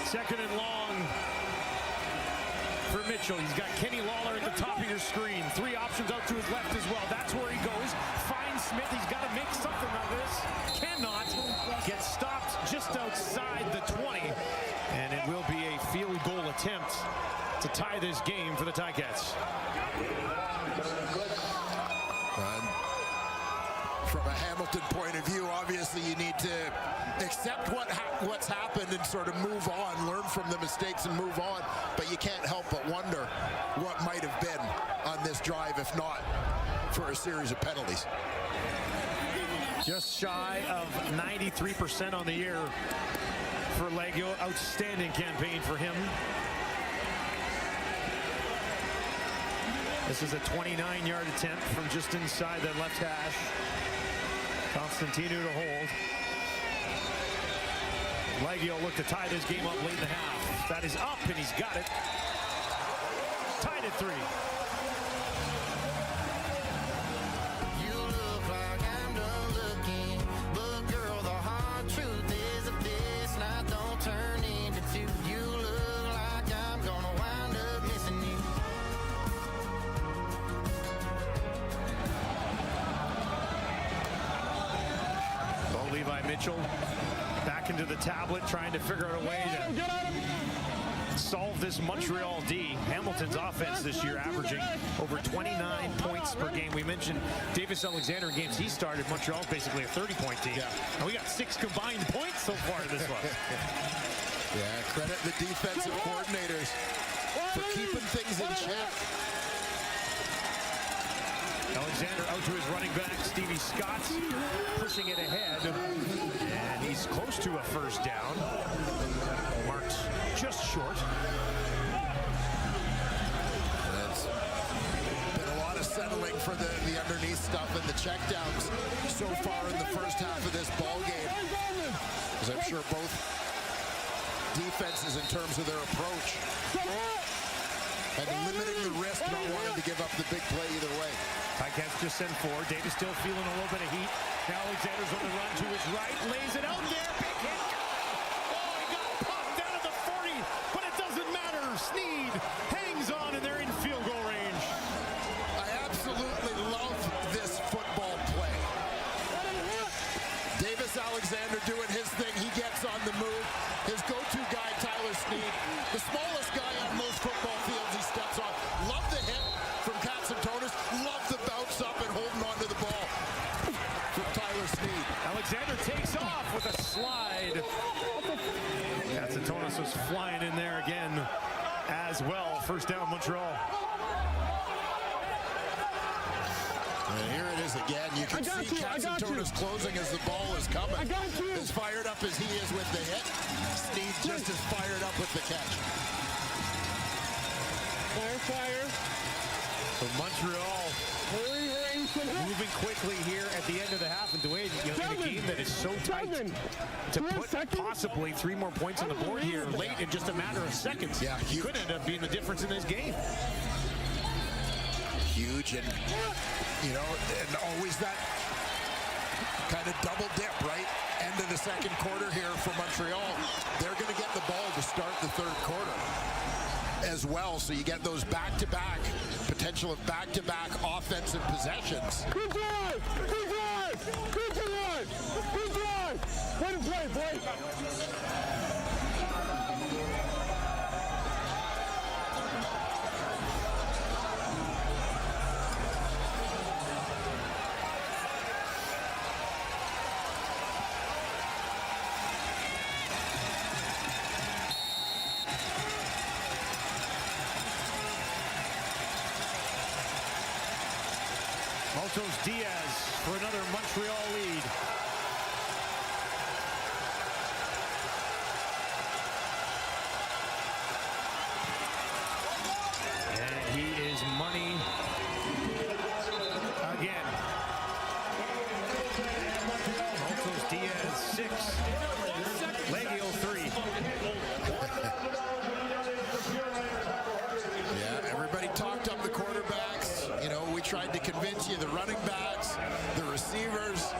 Speaker 1: Second and long for Mitchell. He's got Kenny Lawler at the top of your screen. Three options out to his left as well. That's where he goes. Finds Smith. He's got to make something of this. Cannot. Gets stopped just outside the 20. And it will be a field goal attempt to tie this game for the Ticats.
Speaker 2: From a Hamilton point of view, obviously you need to accept what's happened and sort of move on, learn from the mistakes and move on. But you can't help but wonder what might have been on this drive, if not for a series of penalties.
Speaker 1: Just shy of 93% on the year for Leggio. Outstanding campaign for him. This is a 29-yard attempt from just inside the left hash. Constantino to hold. Leggio looked to tie this game up late in the half. That is up, and he's got it. Tied at 3.
Speaker 11: You look like I'm done looking, but girl, the hard truth is that this night don't turn into two. You look like I'm gonna wind up missing you.
Speaker 1: Levi Mitchell back into the tablet, trying to figure out a way to solve this Montreal D. Hamilton's offense this year averaging over 29 points per game. We mentioned Davis Alexander in games he started. Montreal's basically a 30-point team.
Speaker 2: Yeah.
Speaker 1: And we got 6 combined points so far in this one.
Speaker 2: Yeah, credit the defensive coordinators for keeping things in check.
Speaker 1: Alexander out to his running back, Stevie Scott, pushing it ahead, and he's close to a first down. Marked just short.
Speaker 2: That's been a lot of settling for the underneath stuff and the checkdowns so far in the first half of this ball game. As I'm sure both defenses in terms of their approach and limiting the risk, not wanting to give up the big play either way.
Speaker 1: Ticats just send 4. Davis still feeling a little bit of heat. Now Alexander's on the run to his right, lays it out there. Big hit. Oh, he got popped out of the 40, but it doesn't matter. Sneed hangs on, and they're in field goal range.
Speaker 2: I absolutely love this football play. Davis Alexander doing his thing. He gets on the move. His go-to guy, Tyler Sneed, the smallest guy on most football fields, he steps on. Love the hit from Katsantonis. Love the bounce up and holding on to the ball from Tyler Sneed.
Speaker 1: Alexander takes off with a slide. Katsantonis was flying in there again as well. First down, Montreal.
Speaker 2: And here it is again. You can see Katsantonis closing as the ball is coming. As fired up as he is with the hit, Sneed just as fired up with the catch.
Speaker 4: Fire.
Speaker 1: So Montreal moving quickly here at the end of the half, and Dwayne, in a game that is so tight, to put possibly 3 more points on the board here late in just a matter of seconds.
Speaker 2: Yeah,
Speaker 1: could end up being the difference in this game.
Speaker 2: Huge, and and always that kind of double dip, right? End of the second quarter here for Montreal. They're going to get the ball to start the third quarter. as well, so you get those back-to-back, potential of back-to-back offensive possessions.
Speaker 10: Good drive! Good drive! Good drive! Good drive! Way to play, Blake!
Speaker 1: Maltos Diaz for another Montreal lead. And he is money again. Maltos Diaz 6, Legio 3.
Speaker 2: Yeah, everybody talked up the quarterbacks. You know, we tried to convince you the running backs, the receivers,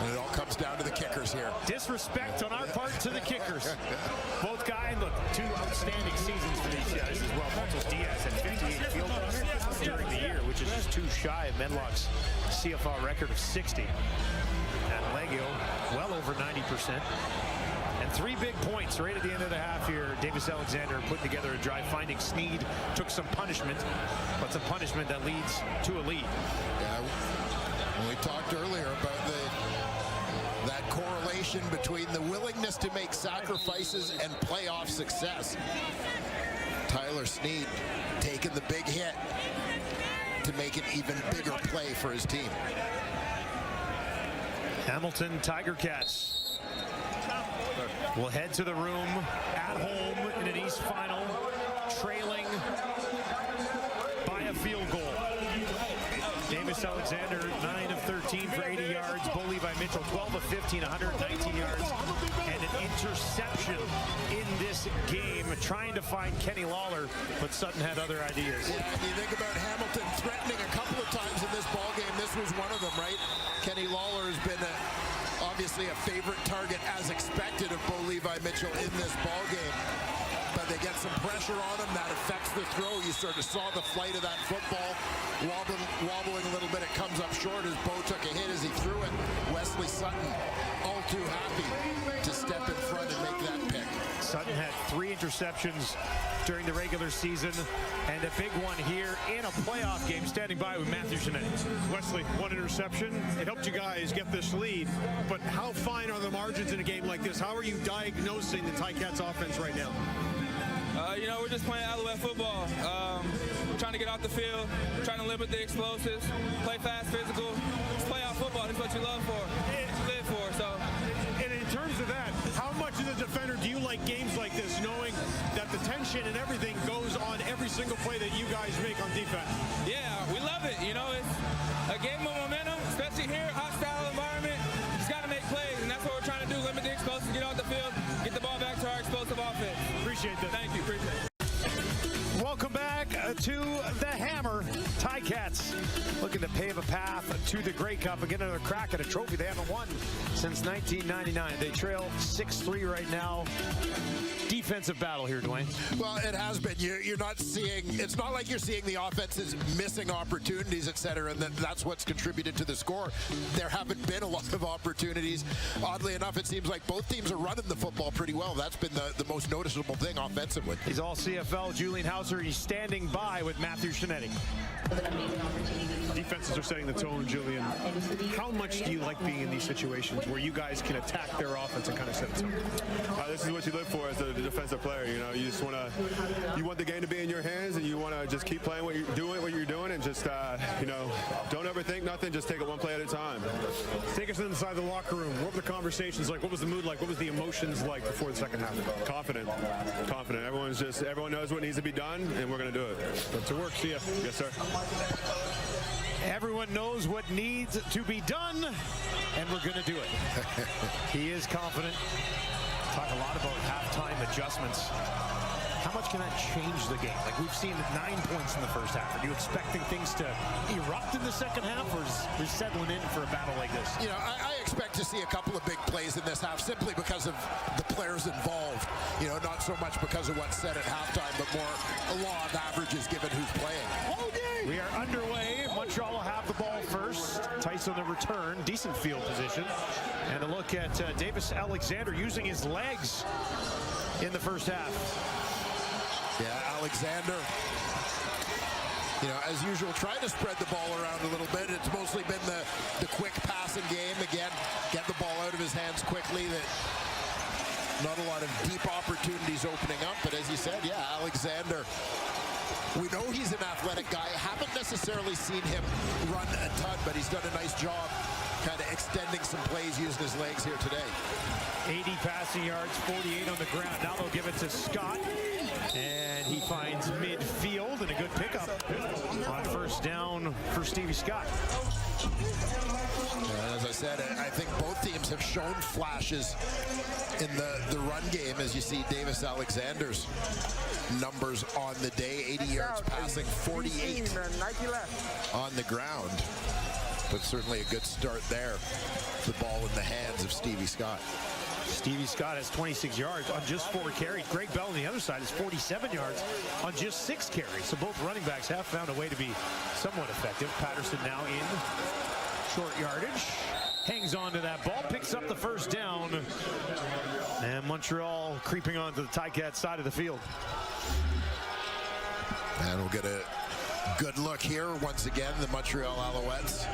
Speaker 2: and it all comes down to the kickers here.
Speaker 1: Disrespect on our part to the kickers. Both guys, look, 2 outstanding seasons for these guys as well. Maltos Diaz had 58 field goals during the year, which is just 2 shy of Medlock's CFL record of 60. And Legio, well over 90%. And 3 big points right at the end of the half here. Davis Alexander putting together a drive, finding Sneed, took some punishment, but some punishment that leads to a lead.
Speaker 2: Yeah, when we talked earlier about that correlation between the willingness to make sacrifices and playoff success. Tyler Sneed taking the big hit to make an even bigger play for his team.
Speaker 1: Hamilton Tiger Cats will head to the room at home in an East final, trailing by a field goal. Davis Alexander, 9 of 13 for 80 yards. Bo Levi Mitchell, 12 of 15, 119 yards. And an interception in this game, trying to find Kenny Lawler, but Sutton had other ideas.
Speaker 2: Yeah, and you think about Hamilton threatening a couple of times in this ball game. This was one of them, right? Kenny Lawler has been obviously a favorite target, as expected, of Bo Levi Mitchell in this ball game. But they get some pressure on him. That affects the throw. You sort of saw the flight of that football. Wobbling a little bit. It comes up short as Bo took a hit as he threw it. Wesley Sutton, all too happy to step in front and make that pick.
Speaker 1: Sutton had 3 interceptions during the regular season, and a big one here in a playoff game, standing by with Matthew Jeanette.
Speaker 5: Wesley, 1 interception. It helped you guys get this lead, but how fine are the margins in a game like this? How are you diagnosing the Ticats offense right now?
Speaker 12: You know, we're just playing Alouette football. Trying to get off the field, trying to limit the explosives, play fast, physical. It's playoff football. It's what you love for, live for. So,
Speaker 5: and in terms of that, how much as a defender do you like games like this, knowing that the tension and everything goes on every single play that you guys make on defense?
Speaker 12: Yeah, we love it. You know, it's a game of momentum, especially here, hostile environment. Just got to make plays, and that's what we're trying to do, limit the explosives, get off the field, get the ball back to our explosive offense.
Speaker 5: Appreciate that.
Speaker 12: Thank you. Appreciate it.
Speaker 1: Welcome back to the Hammer. Ticats looking to pave a path to the Grey Cup and get another crack at a trophy they haven't won since 1999. They trail 6-3 right now. Defensive battle here, Dwayne.
Speaker 2: Well, it has been. You're not seeing, it's not like you're seeing the offenses missing opportunities, et cetera, and that's what's contributed to the score. There haven't been a lot of opportunities. Oddly enough, it seems like both teams are running the football pretty well. That's been the most noticeable thing offensively.
Speaker 1: He's all CFL, Julian Hauser. He's standing by with Matthew Shinetti.
Speaker 5: Defenses are setting the tone, Julian. How much do you like being in these situations where you guys can attack their offense and kind of set the tone?
Speaker 13: This is what you live for as a defensive player. You know, you just want the game to be in your hands, and you want to just keep playing what you're doing, and just you know, don't overthink nothing. Just take it one play at a time.
Speaker 5: Take us inside the locker room. What were the conversations like? What was the mood like? What was the emotions like before the second half?
Speaker 13: Confident. Everyone knows what needs to be done, and we're going to do it.
Speaker 5: Put to work. See ya.
Speaker 13: Yes, sir.
Speaker 1: Everyone knows what needs to be done, and we're going to do it. He is confident. Talk a lot about halftime adjustments. how much can that change the game? Like, we've seen 9 points in the first half. Are you expecting things to erupt in the second half, or is we settling in for a battle like this?
Speaker 2: You know, I expect to see a couple of big plays in this half simply because of the players involved. You know, not so much because of what's said at halftime, but more a law of averages given who's playing.
Speaker 1: We are underway. Montreal will have the ball first. Tice on the return. Decent field position. And a look at Davis Alexander using his legs in the first half.
Speaker 2: Yeah, Alexander, you know, as usual, trying to spread the ball around a little bit. It's mostly been the quick passing game. Again, get the ball out of his hands quickly. Not a lot of deep opportunities opening up, but as you said, yeah, Alexander, we know he's an athletic guy. Haven't necessarily seen him run a ton, but he's done a nice job kind of extending some plays using his legs here today.
Speaker 1: 80 passing yards, 48 on the ground. Now they'll give it to Scott, and he finds midfield, and a good pickup on first down for Stevie Scott.
Speaker 2: As I said, I think both teams have shown flashes in the run game, as you see Davis Alexander's numbers on the day. 80 yards passing, 48 on the ground. But certainly a good start there. The ball in the hands of Stevie Scott.
Speaker 1: Stevie Scott has 26 yards on just 4 carries. Greg Bell on the other side is 47 yards on just 6 carries. So both running backs have found a way to be somewhat effective. Patterson now in short yardage. Hangs on to that ball, picks up the first down. And Montreal creeping onto the Ticats side of the field.
Speaker 2: And we'll get a good look here once again, the Montreal Alouettes.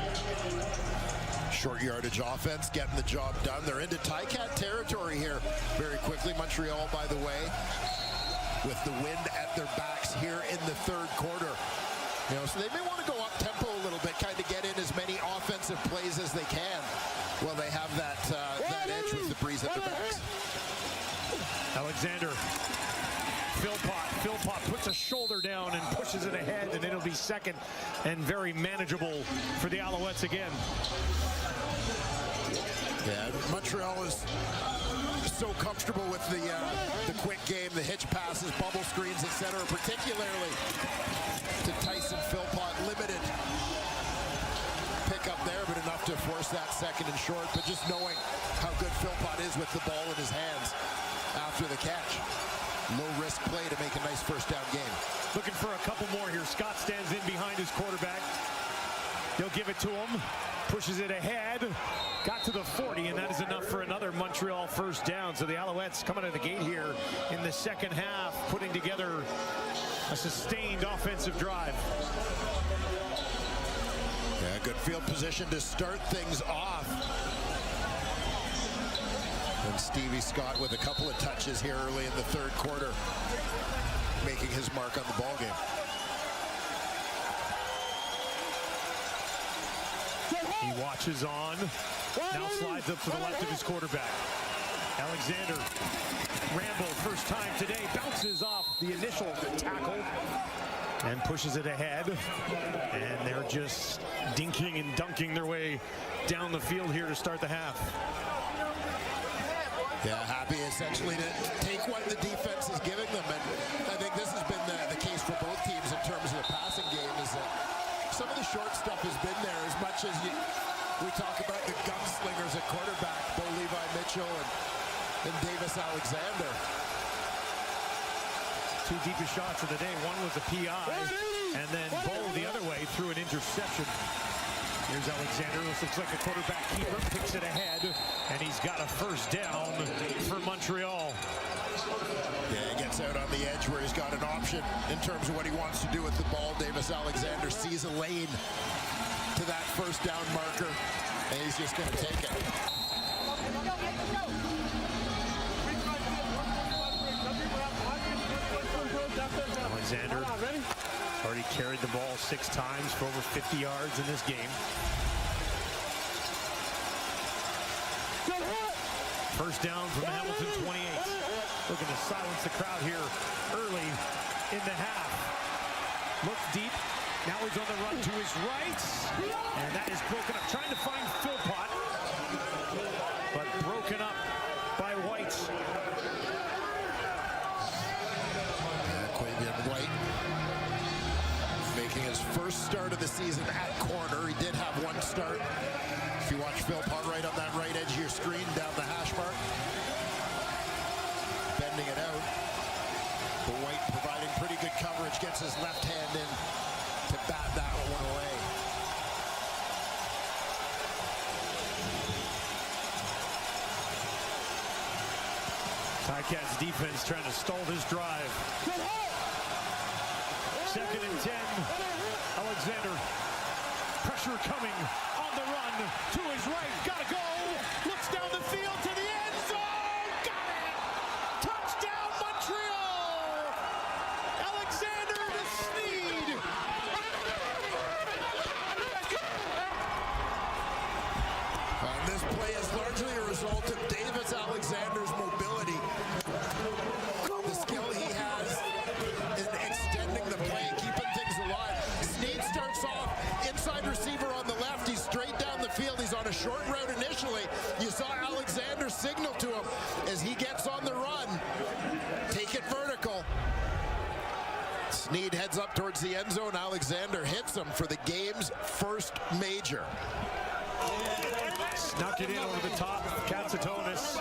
Speaker 2: Short yardage offense getting the job done. They're into Ticat territory here very quickly. Montreal, by the way, with the wind at their backs here in the third quarter. You know, so they may want to go up tempo a little bit, kind of get in as many offensive plays as they can. Well, they have that edge with the breeze at their backs.
Speaker 1: Alexander. Philpott puts a shoulder down and pushes it ahead, and it'll be second and very manageable for the Alouettes again.
Speaker 2: Yeah, Montreal is so comfortable with the quick game, the hitch passes, bubble screens, etc. Particularly to Tyson Philpott, limited pick up there, but enough to force that second and short. But just knowing how good Philpott is with the ball in his hands after the catch. Low-risk play to make a nice first down game.
Speaker 1: Looking for a couple more here. Scott stands in behind his quarterback. He'll give it to him. Pushes it ahead. Got to the 40, and that is enough for another Montreal first down. So the Alouettes coming out of the gate here in the second half, putting together a sustained offensive drive.
Speaker 2: Yeah, good field position to start things off. And Stevie Scott with a couple of touches here early in the third quarter, making his mark on the ball game.
Speaker 1: He watches on, now slides up to the left of his quarterback. Alexander, Rambo, first time today, bounces off the initial tackle and pushes it ahead. And they're just dinking and dunking their way down the field here to start the half.
Speaker 2: Yeah, happy essentially to take what the defense is giving them. And I think this has been the case for both teams in terms of the passing game, is that some of the short stuff has been there, as much as we talk about the gunslingers at quarterback, Bo Levi Mitchell and Davis Alexander.
Speaker 1: 2 deepest shots of the day. One was a PI, and then Bo the other way threw an interception. Here's Alexander. This looks like a quarterback keeper. Picks it ahead, and he's got a first down for Montreal.
Speaker 2: Yeah, he gets out on the edge where he's got an option in terms of what he wants to do with the ball. Davis Alexander sees a lane to that first down marker, and he's just going to take it.
Speaker 1: Alexander already carried the ball 6 times for over 50 yards in this game. First down from Hamilton 28. Looking to silence the crowd here early in the half. Looks deep. Now he's on the run to his right. And that is broken up. Trying to find Philpott. But broken up by White.
Speaker 2: making his first start of the season at corner. He did have one start. If you watch Philpott right on that right edge of your screen down the hash mark. Bending it out. But White providing pretty good coverage, gets his left hand in to bat that one away.
Speaker 1: Ticats defense trying to stall this drive. 2nd and 10. Alexander. Pressure coming on the run to his right. Gotta go. Looks down the field to the end zone. Got it. Touchdown Montreal. Alexander to Sneed.
Speaker 2: This play is largely a result of Davis Alexander's mobility. The skill he has in extending the play, keeping things alive. Sneed starts off inside receiver on the left. He's straight down the field. He's on a short route initially. You saw Alexander signal to him as he gets on the run. Take it vertical. Sneed heads up towards the end zone. Alexander hits him for the game's first major.
Speaker 1: Snuck it in over the top of Katsatonis.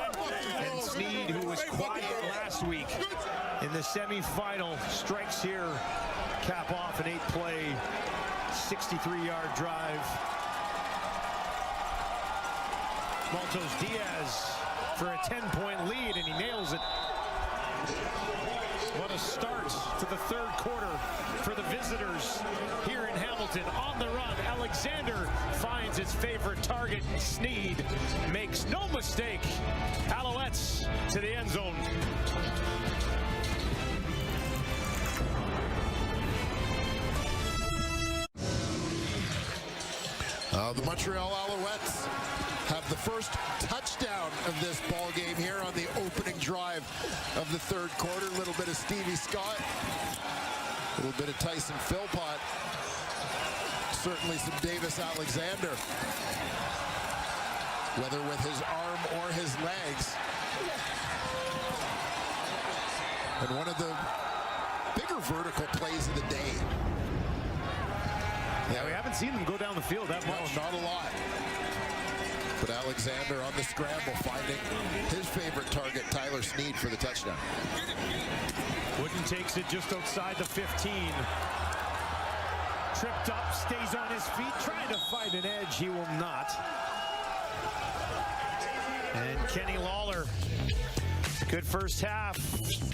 Speaker 1: And Sneed, who was quiet last week in the semifinal, strikes here. Cap off an 8-play, 63-yard drive. Maltos Diaz for a 10-point lead, and he nails it. What a start to the third quarter for the visitors here in Hamilton. On the run, Alexander finds his favorite target. Sneed makes no mistake. Alouettes to the end zone.
Speaker 2: The Montreal Alouettes have the first touchdown of this ball game here on the opening drive of the third quarter. A little bit of Stevie Scott, a little bit of Tyson Philpott, certainly some Davis Alexander, whether with his arm or his legs. And one of the bigger vertical plays of the day.
Speaker 1: Yeah, we haven't seen him go down the field that much.
Speaker 2: No, not a lot. But Alexander on the scramble, finding his favorite target, Tyler Sneed, for the touchdown.
Speaker 1: Wooden takes it just outside the 15. Tripped up, stays on his feet, trying to find an edge. He will not. And Kenny Lawler, good first half.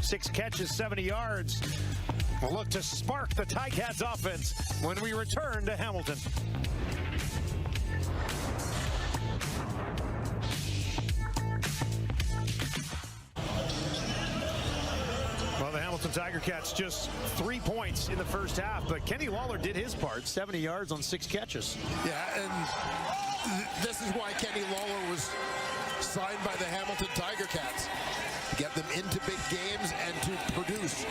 Speaker 1: 6 catches, 70 yards. We'll look to spark the Ticats offense when we return to Hamilton. Well, the Hamilton Tiger Cats just 3 points in the first half, but Kenny Lawler did his part, 70 yards on 6 catches.
Speaker 2: Yeah, and this is why Kenny Lawler was signed by the Hamilton Tiger Cats. To get them into big games and to produce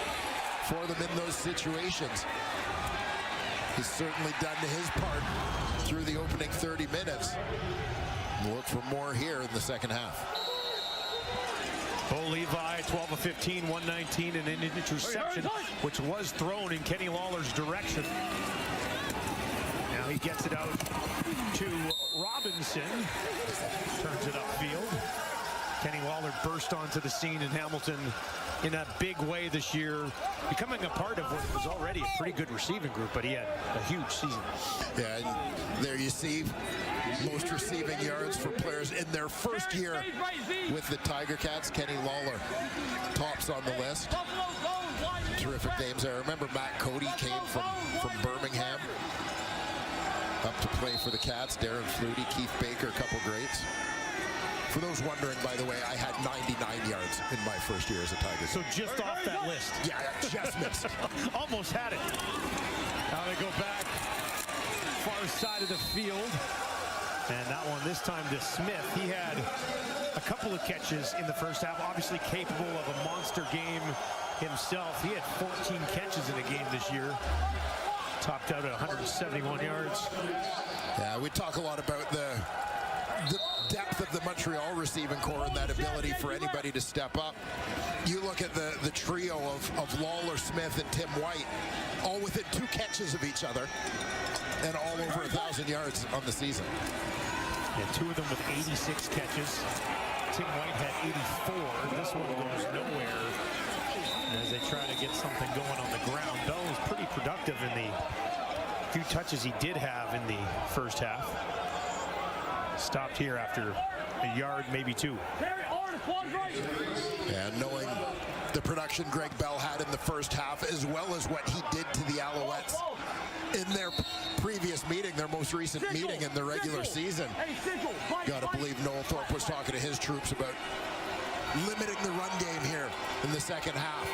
Speaker 2: for them in those situations. He's certainly done his part through the opening 30 minutes. We'll look for more here in the second half.
Speaker 1: Bo Levi, 12 of 15, 119, and an interception, which was thrown in Kenny Lawler's direction. Now he gets it out to Robinson. Turns it upfield. Kenny Lawler burst onto the scene in Hamilton in a big way this year, becoming a part of what was already a pretty good receiving group, but he had a huge season.
Speaker 2: Yeah, and there you see most receiving yards for players in their first year with the Tiger Cats. Kenny Lawler tops on the list. Terrific names. I remember Matt Cody came from Birmingham up to play for the Cats. Darren Flutie, Keith Baker, a couple greats. For those wondering, by the way, I had 99 yards in my first year as a Tiger.
Speaker 1: So just off that list.
Speaker 2: Yeah, just missed.
Speaker 1: Almost had it. Now they go back far side of the field. And that one this time to Smith. He had a couple of catches in the first half, obviously capable of a monster game himself. He had 14 catches in a game this year. Topped out at 171 yards.
Speaker 2: Yeah, we talk a lot about the depth of the Montreal receiving core and that ability for anybody to step up. You look at the trio of Lawler, Smith, and Tim White, all within 2 catches of each other, and all over 1,000 yards on the season.
Speaker 5: Yeah, 2 of them with 86 catches. Tim White had 84. This one goes nowhere as they try to get something going on the ground. Bell was pretty productive in the few touches he did have in the first half. Stopped here after a yard, maybe 2.
Speaker 2: And knowing the production Greg Bell had in the first half, as well as what he did to the Alouettes in their previous meeting, their most recent meeting in the regular season. Got to believe Noel Thorpe was talking to his troops about limiting the run game here in the second half,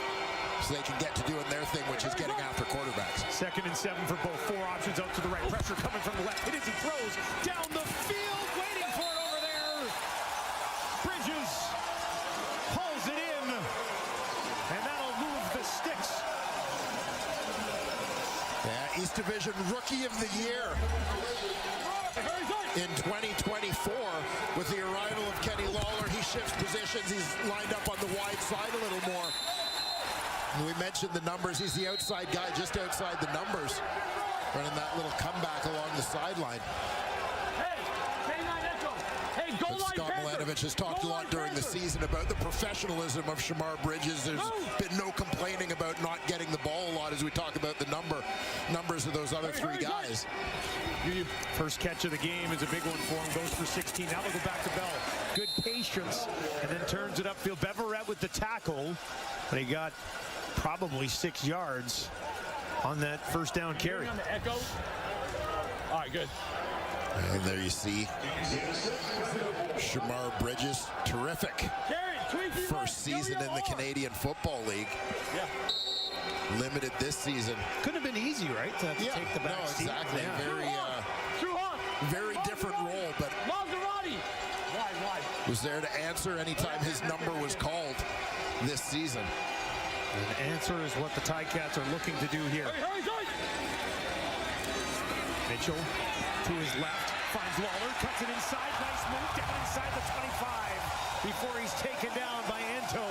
Speaker 2: so they can get to doing their thing, which is getting after quarterbacks.
Speaker 5: 2nd and 7 for both. 4 options out to the right. Pressure coming from the left. Hit as he throws down the field. Waiting for it over there. Bridges pulls it in. And that'll move the sticks.
Speaker 2: Yeah, East Division Rookie of the Year in 2024 with the arrival of Kenny Lawler. He shifts positions. He's lined up on the wide side a little more. We mentioned the numbers. He's the outside guy, just outside the numbers, running that little comeback along the sideline. But Scott Milanovich has talked a lot during the season about the professionalism of Shamar Bridges. There's been no complaining about not getting the ball a lot as we talk about the numbers of those other 3 guys.
Speaker 5: First catch of the game is a big one for him. Goes for 16. Now they'll go back to Bell. Good patience, and then turns it upfield. Beverett with the tackle, but he got probably 6 yards on that first down carry.
Speaker 4: All right, good.
Speaker 2: And there you see Shamar Bridges, terrific first season in the Canadian Football League.
Speaker 4: Yeah.
Speaker 2: Limited this season.
Speaker 5: Couldn't have been easy, right? To take the back seat.
Speaker 2: Exactly.
Speaker 5: Yeah.
Speaker 2: Very different role, but was there to answer anytime his number was called this season.
Speaker 5: And the answer is what the Ticats are looking to do here. Mitchell to his left, finds Lawler, cuts it inside, nice move, down inside the 25 before he's taken down by Anto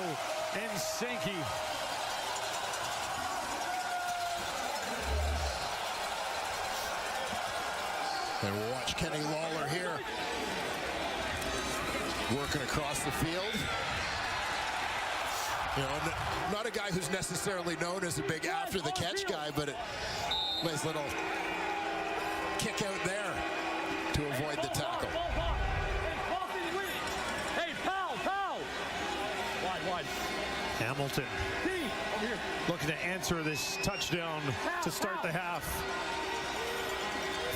Speaker 5: and Sankey.
Speaker 2: And we'll watch Kenny Lawler here, working across the field. You know, not a guy who's necessarily known as a big after-the-catch guy, but a nice little kick out there to avoid the tackle.
Speaker 4: Hey, pal! Wide.
Speaker 5: Hamilton looking to answer this touchdown to start the half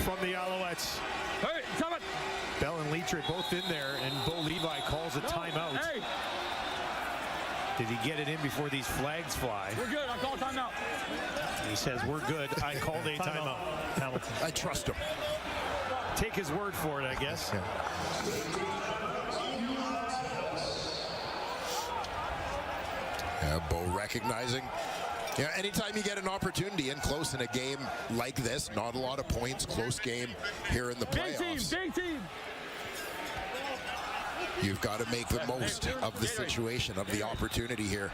Speaker 5: from the Alouettes.
Speaker 4: Hey, come on.
Speaker 5: Bell and Leatre both in there, and Bo Levi calls a timeout.
Speaker 4: Hey.
Speaker 5: Did he get it in before these flags fly?
Speaker 4: We're good. I call timeout.
Speaker 5: He says, we're good. I called a timeout. Hamilton.
Speaker 2: I trust him.
Speaker 5: Take his word for it, I guess.
Speaker 2: Yeah, Bo recognizing. Yeah, anytime you get an opportunity in close in a game like this, not a lot of points, close game here in the playoffs.
Speaker 4: Big team.
Speaker 2: You've got to make the most of the situation, of the opportunity here.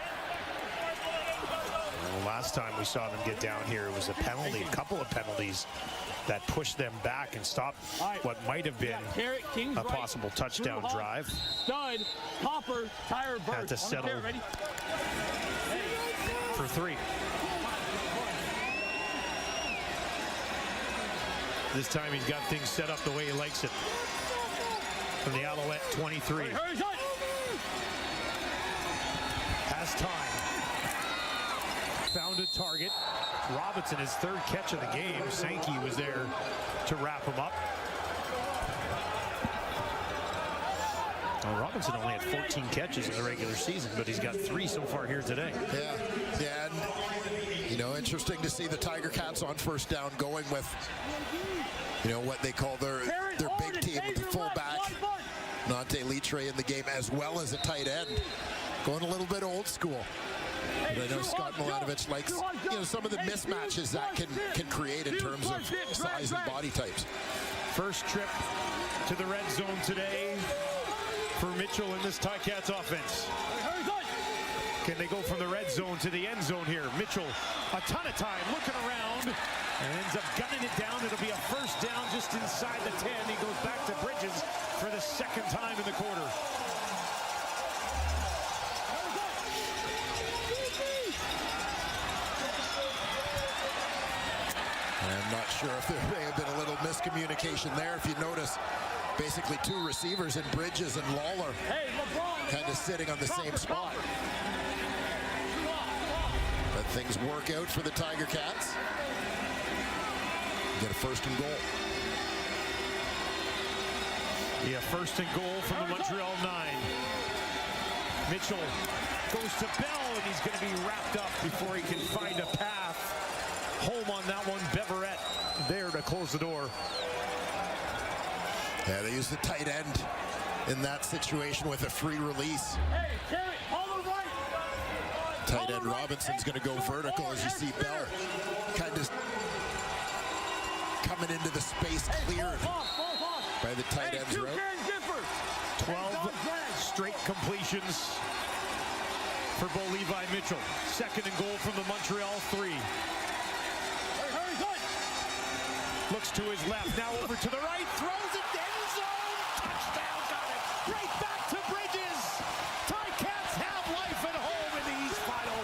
Speaker 5: Well, last time we saw them get down here, it was a penalty, a couple of penalties that pushed them back and stopped what might have been a possible touchdown drive.
Speaker 4: Stud, Hopper, Tyler Burke.
Speaker 5: Had to settle for 3. This time he's got things set up the way he likes it. From the Alouette 23. Has time. Found a target. Robinson, his 3rd catch of the game. Sankey was there to wrap him up. Well, Robinson only had 14 catches in the regular season, but he's got 3 so far here today.
Speaker 2: Yeah, and, you know, interesting to see the Tiger Cats on first down going with, you know, what they call their big team with the fullback, Nante Leatre in the game, as well as a tight end. Going a little bit old school. But I know Scott Milanovich likes, you know, some of the mismatches that can create in terms of size and body types.
Speaker 1: First trip to the red zone today for Mitchell in this Ticats offense. Can they go from the red zone to the end zone here? Mitchell, a ton of time looking around and ends up gunning it down. It'll be a first down just inside the 10. He goes back to Bridges for the second time in the quarter.
Speaker 2: I'm not sure if there may have been a little miscommunication there. If you notice, basically two receivers in Bridges and Lawler kind of sitting on the same spot. But things work out for the Tiger Cats. Get a first and goal.
Speaker 1: Yeah, first and goal from the Montreal 9. Mitchell goes to Bell, and he's going to be wrapped up before he can find a path home on that one. Beverett there to close the door.
Speaker 2: Yeah, they use the tight end in that situation with a free release. Tight end Robinson's going to go vertical as you see Bell kind of coming into the space cleared by the tight end's route.
Speaker 1: 12 straight completions for Bo Levi Mitchell. Second and goal from the Montreal 3. Looks to his left, now over to the right, throws it, end zone, touchdown, got it, right back to Bridges. Ticats have life at home in the East Final.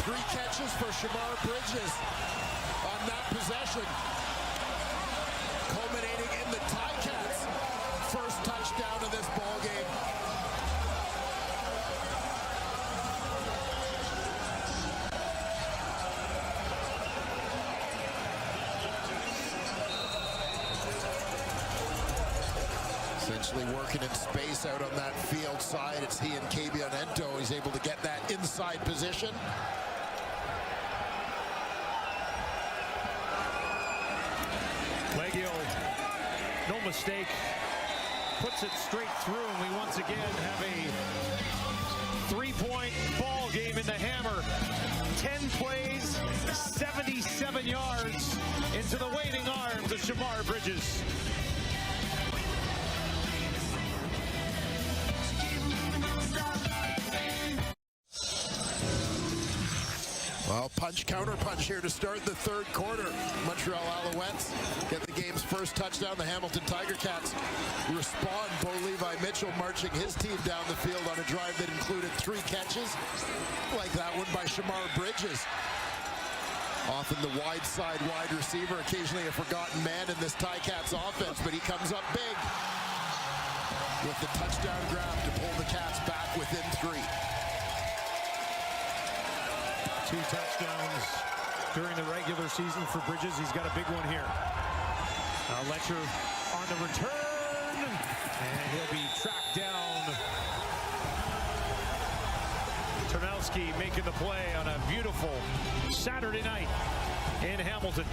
Speaker 2: Three catches for Shamar Bridges on that possession, culminating in the Ticats' first touchdown of this ball game. Essentially working in space out on that field side. It's he and Cabianento. He's able to get that inside position.
Speaker 1: Leggio, no mistake, puts it straight through, and we once again have a three-point ball game in the hammer. 10 plays, 77 yards into the waiting arms of Shamar Bridges.
Speaker 2: Well, counter punch here to start the third quarter. Montreal Alouettes get the game's first touchdown. The Hamilton Tiger Cats respond. Bo Levi Mitchell marching his team down the field on a drive that included 3 catches, like that one by Shamar Bridges. Often the wide side wide receiver, occasionally a forgotten man in this Ticats offense, but he comes up big with the touchdown grab to pull the Cats back within 3.
Speaker 1: 2 touchdowns during the regular season for Bridges. He's got a big one here. Letcher on the return, and he'll be tracked down. Tarnowski making the play on a beautiful Saturday night in Hamilton.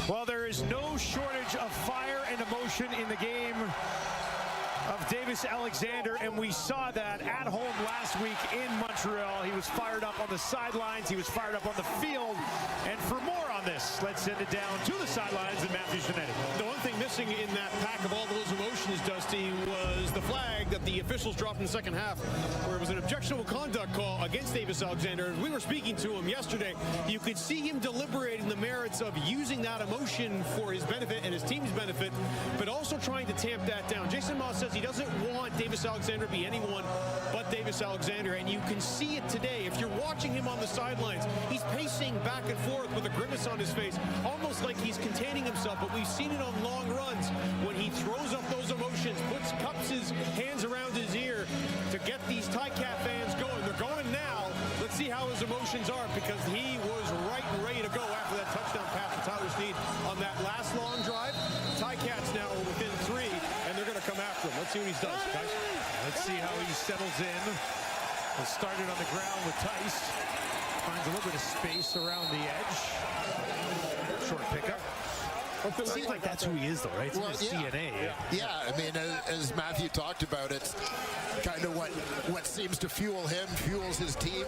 Speaker 1: Well, there is no shortage of fire and emotion in the game of Davis Alexander, and we saw that at home last week in Montreal. He was fired up on the sidelines, he was fired up on the field, and for more on this, let's send it down to the sidelines and Matthew Zanetti.
Speaker 5: The one thing missing in that pack of all those emotions, Dusty, was the flag that the officials dropped in the second half, where it was an objectionable conduct call against Davis Alexander. We were speaking to him yesterday. You could see him deliberating the merits of using that emotion for his benefit and his team's benefit, but also trying to tamp that down. Jason Moss says he doesn't want Davis Alexander to be anyone but Davis Alexander, and you can see it today. If you're watching him on the sidelines, he's pacing back and forth with a grimace on his face, almost like he's containing himself, but we've seen it on long runs when he throws up those emotions, cups his hands around his ear to get these Ticat fans going. They're going now. Let's see how his emotions are, because he was right and ready to go after that touchdown pass to Tyler Snead on that last long drive. Ticats now are within 3, and they're going to come after him. Let's see what he does, guys.
Speaker 1: Let's see how he settles in. He started on the ground with Tice. Finds a little bit of space around the edge. Short pickup. Seems like that's who he is, though, right? It's in his DNA.
Speaker 2: Yeah, I mean, as Matthew talked about, it's kind of what seems to fuel him, fuels his team.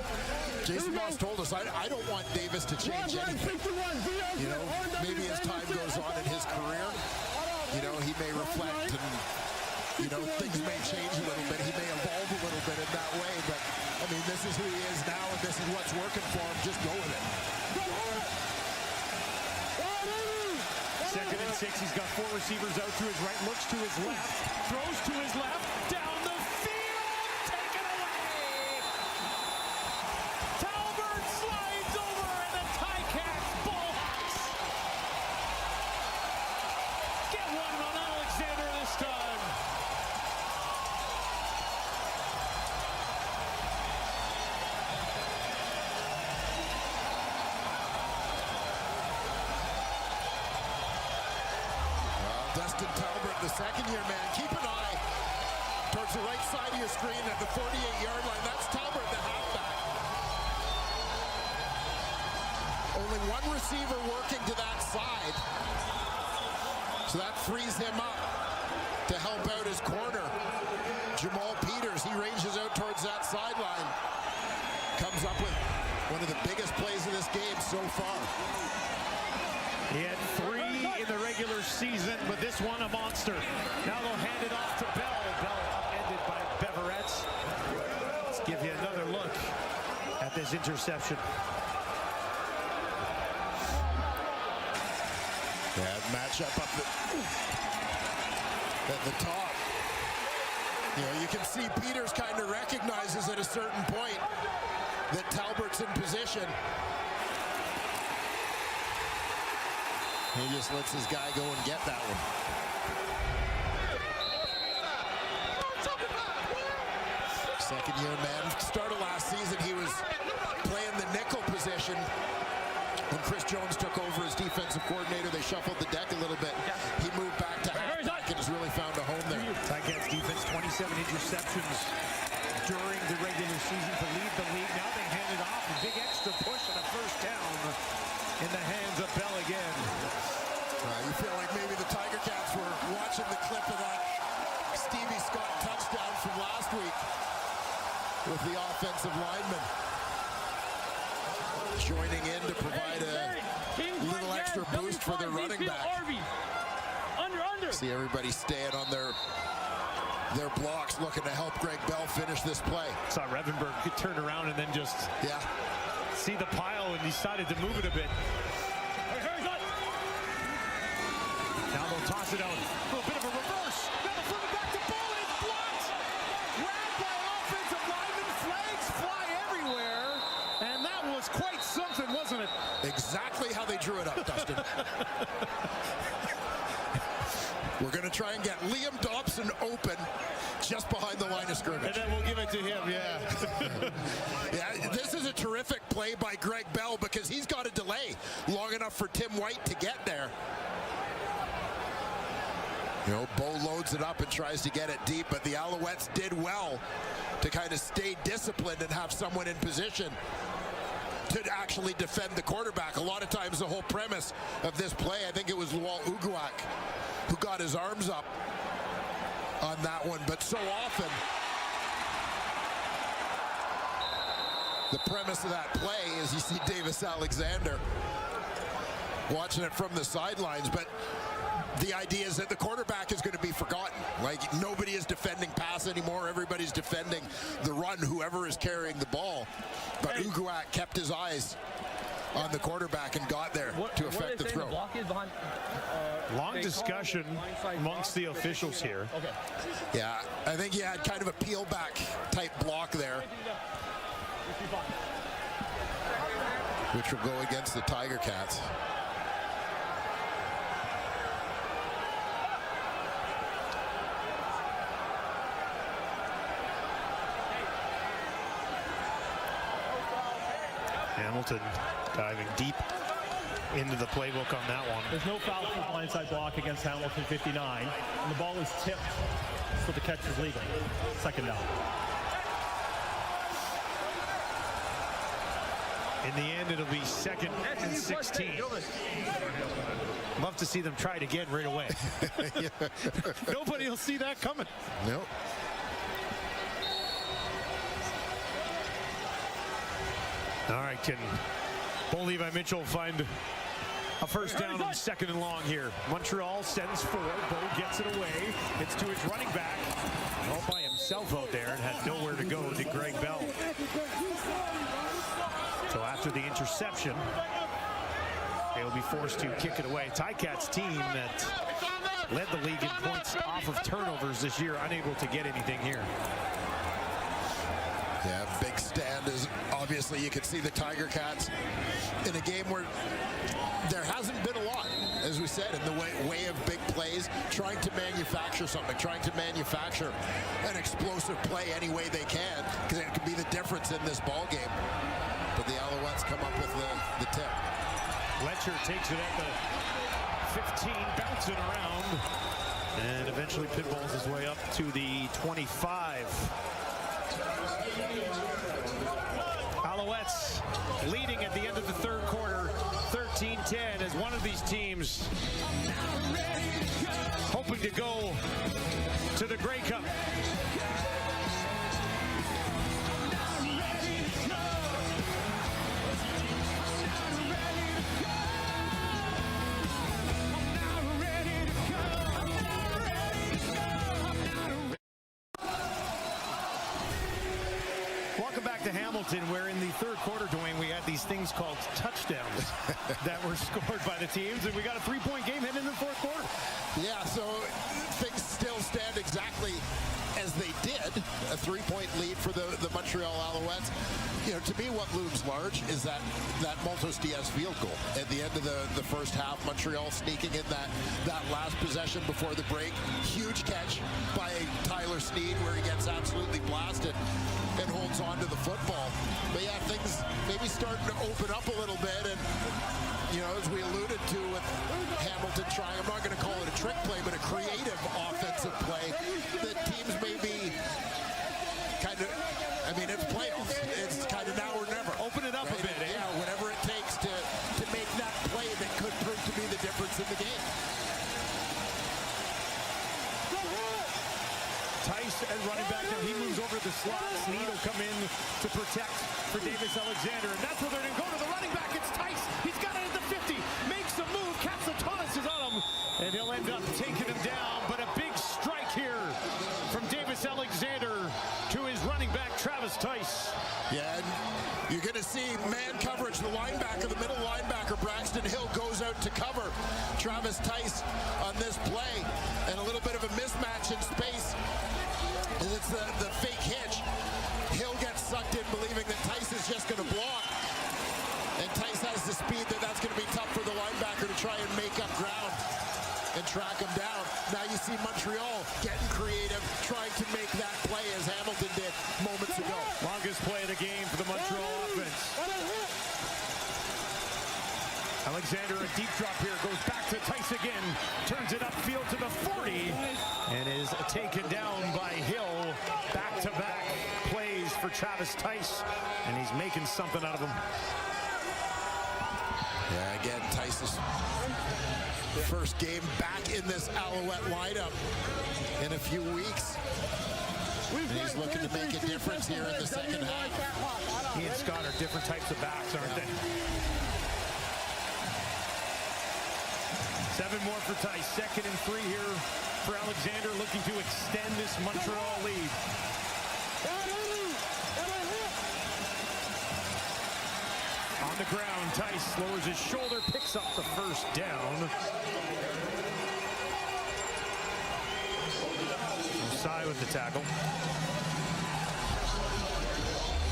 Speaker 2: Jason Moss told us, I don't want Davis to change anything. You know, maybe as time goes on in his career, you know, he may reflect and, you know, things may change a little bit. He may evolve a little bit in that way, but, I mean, this is who he is now, and this is what's working for him. Just go with it.
Speaker 1: 2nd and 6. He's got 4 receivers out to his right, looks to his left, throws to his left, down the field, taken away. Talbert slides over, and the Ticats Bullhawks get one on Alexander this time.
Speaker 2: Dustin Talbert, the second-year man. Keep an eye towards the right side of your screen at the 48-yard line. That's Talbert, the halfback. Only one receiver working to that side. So that frees him up to help out his corner. Jamal Peters, he ranges out towards that sideline. Comes up with one of the biggest plays of this game so far.
Speaker 1: He had 3 in the regular season, but this one a monster. Now they'll hand it off to Bell. Bell upended by Beveretz. Let's give you another look at this interception.
Speaker 2: Yeah, matchup up at the top. You know, you can see Peters kind of recognizes at a certain point that Talbert's in position. He just lets his guy go and get that one. Second-year man. Start of last season, he was playing the nickel position. When Chris Jones took over as defensive coordinator, they shuffled the deck a little bit. He moved back to halfback and has really found a home there.
Speaker 1: Ticats defense, 27 interceptions during the regular season to lead the league. Now they hand it off. A big extra push and a first down in the hands of Bell again.
Speaker 2: You feel like maybe the Tiger Cats were watching the clip of that Stevie Scott touchdown from last week with the offensive lineman joining in to provide a little extra boost for their running back. See everybody staying on their blocks, looking to help Greg Bell finish this play.
Speaker 1: Saw Revenberg could turn around and then just see the pile and decided to move it a bit. Now they'll toss it out. A little bit of a reverse. Now they'll flip it back to Ball. It's blocked. Grabbed by offensive lineman. Flags fly everywhere. And that was quite something, wasn't it?
Speaker 2: Exactly how they drew it up, Dustin. We're going to try and get Liam Dobson open just behind the line of scrimmage.
Speaker 1: And then we'll give it to him, yeah.
Speaker 2: Yeah, this is a terrific play by Greg Bell because he's got a delay long enough for Tim White to get there. You know, Bo loads it up and tries to get it deep, but the Alouettes did well to kind of stay disciplined and have someone in position to actually defend the quarterback. A lot of times the whole premise of this play, I think it was Lual Uguak who got his arms up on that one, but so often the premise of that play is you see Davis Alexander watching it from the sidelines, but the idea is that the quarterback is going to be forgotten. Like, nobody is defending pass anymore. Everybody's defending the run, whoever is carrying the ball. But Uguak kept his eyes on the quarterback and got there to affect the throw.
Speaker 1: Long discussion amongst the officials here.
Speaker 2: Yeah, I think he had kind of a peel back type block there, which will go against the Tiger Cats.
Speaker 1: Hamilton diving deep into the playbook on that one.
Speaker 3: There's no foul for blindside block against Hamilton 59. And the ball is tipped, so the catch is legal. Second down.
Speaker 1: In the end, it'll be 2nd and 16. Love to see them try it again right away. Nobody will see that coming.
Speaker 2: Nope.
Speaker 1: All right, can Bo Levi Mitchell find a first down on 2nd and long here? Montreal sends 4. Bo gets it away. It's to his running back. All by himself out there and had nowhere to go to Greg Bell. So after the interception, they will be forced to kick it away. Ticats team that led the league in points off of turnovers this year, unable to get anything here.
Speaker 2: Yeah, big stand is obviously you can see the Tiger Cats in a game where there hasn't been a lot, as we said, in the way of big plays, trying to manufacture something, trying to manufacture an explosive play any way they can, because it could be the difference in this ball game. But the Alouettes come up with the tip.
Speaker 1: Letcher takes it at the 15, bouncing around, and eventually pinballs his way up to the 25. Alouettes leading at the end of the 3rd quarter, 13-10, as one of these teams hoping to go to the Grey Cup. Welcome back to Hamilton, where in the 3rd quarter, Dwayne, we had these things called touchdowns that were scored by the teams, and we got a 3-point game heading into the 4th quarter.
Speaker 2: Yeah, so things still stand exactly as they did. A 3-point lead for the Montreal Alouettes. You know, to me, what looms large is that Maltos Diaz field goal at the end of the first half. Montreal sneaking in that last possession before the break. Huge catch by Tyler Sneed, where he gets absolutely blasted and holds on to the football. But yeah, things maybe starting to open up a little bit, and you know, as we alluded to with Hamilton trying, I'm not going to call it a trick play, but a creative offensive play that teams may be kind of, I mean, it's playoffs. It's kind of now or never.
Speaker 1: Open it up a bit, eh?
Speaker 2: Yeah, whatever it takes to make that play that could prove to be the difference in the game.
Speaker 1: Tice and running back now. He moves over the slot. Sneed will come in to protect for Davis Alexander. And that's where they're going to go to the running back. It's Tice. He's got it at the 50. Makes a move. Katsatonis is on him. And he'll end up taking him down. But a big strike here from Davis Alexander to his running back, Travis Tice.
Speaker 2: Yeah, and you're going to see man coverage. The linebacker, the middle linebacker, Braxton Hill, goes out to cover Travis Tice on this play. And a little bit of a mismatch in space. And it's the fake hitch. Hill gets sucked in believing that Tice is just going to block. And Tice has the speed that's going to be tough for the linebacker to try and make up ground and track him down. Now you see Montreal getting creative, trying to make that play as Hamilton did moments ago.
Speaker 1: Longest play of the game for the Montreal offense. Alexander, a deep drop here, goes back to Tice again, turns it upfield to the 40, and is taken down by Hill. Back-to-back plays for Travis Tice, and he's making something out of him.
Speaker 2: Yeah, again, Tice's first game back in this Alouette lineup in a few weeks. And he's looking to make a difference here in the second half.
Speaker 1: He and Scott are different types of backs, aren't they? 7 more for Tice. 2nd and 3 here for Alexander, looking to extend this Montreal lead. On the ground, Tice lowers his shoulder, picks up the first down. Osai with the tackle.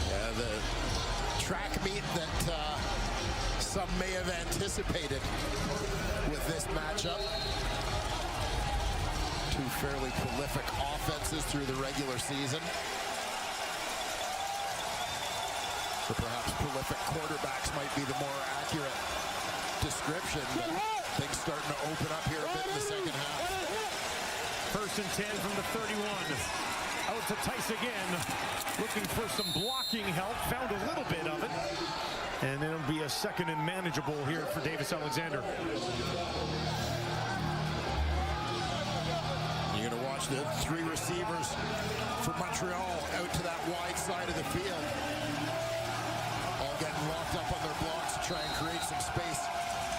Speaker 2: Yeah, the track meet that some may have anticipated with this matchup. Two fairly prolific offenses through the regular season. Or perhaps prolific quarterbacks might be the more accurate description, but things starting to open up here a bit in the second half.
Speaker 1: 1st and 10 from the 31. Out to Tice again, looking for some blocking help. Found a little bit of it. And it'll be a second and manageable here for Davis Alexander.
Speaker 2: You're going to watch the three receivers for Montreal out to that wide side of the field. All getting locked up on their blocks to try and create some space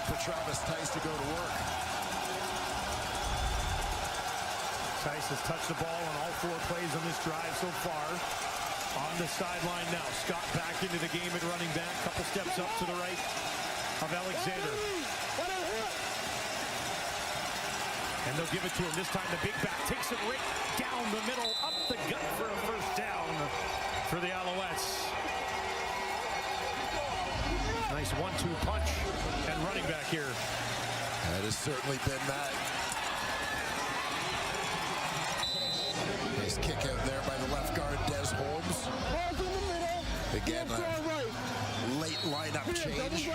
Speaker 2: for Travis Tice to go to work.
Speaker 1: Tice has touched the ball on all 4 plays on this drive so far. On the sideline now. Scott back into the game at running back. Couple steps up to the right of Alexander. And they'll give it to him. This time the big back takes it right down the middle, up the gut for a first down for the Alouettes. Nice 1-2 punch and running back here.
Speaker 2: That has certainly been that. Nice kick out there by the left guard, Des Holmes. Again, a late lineup change.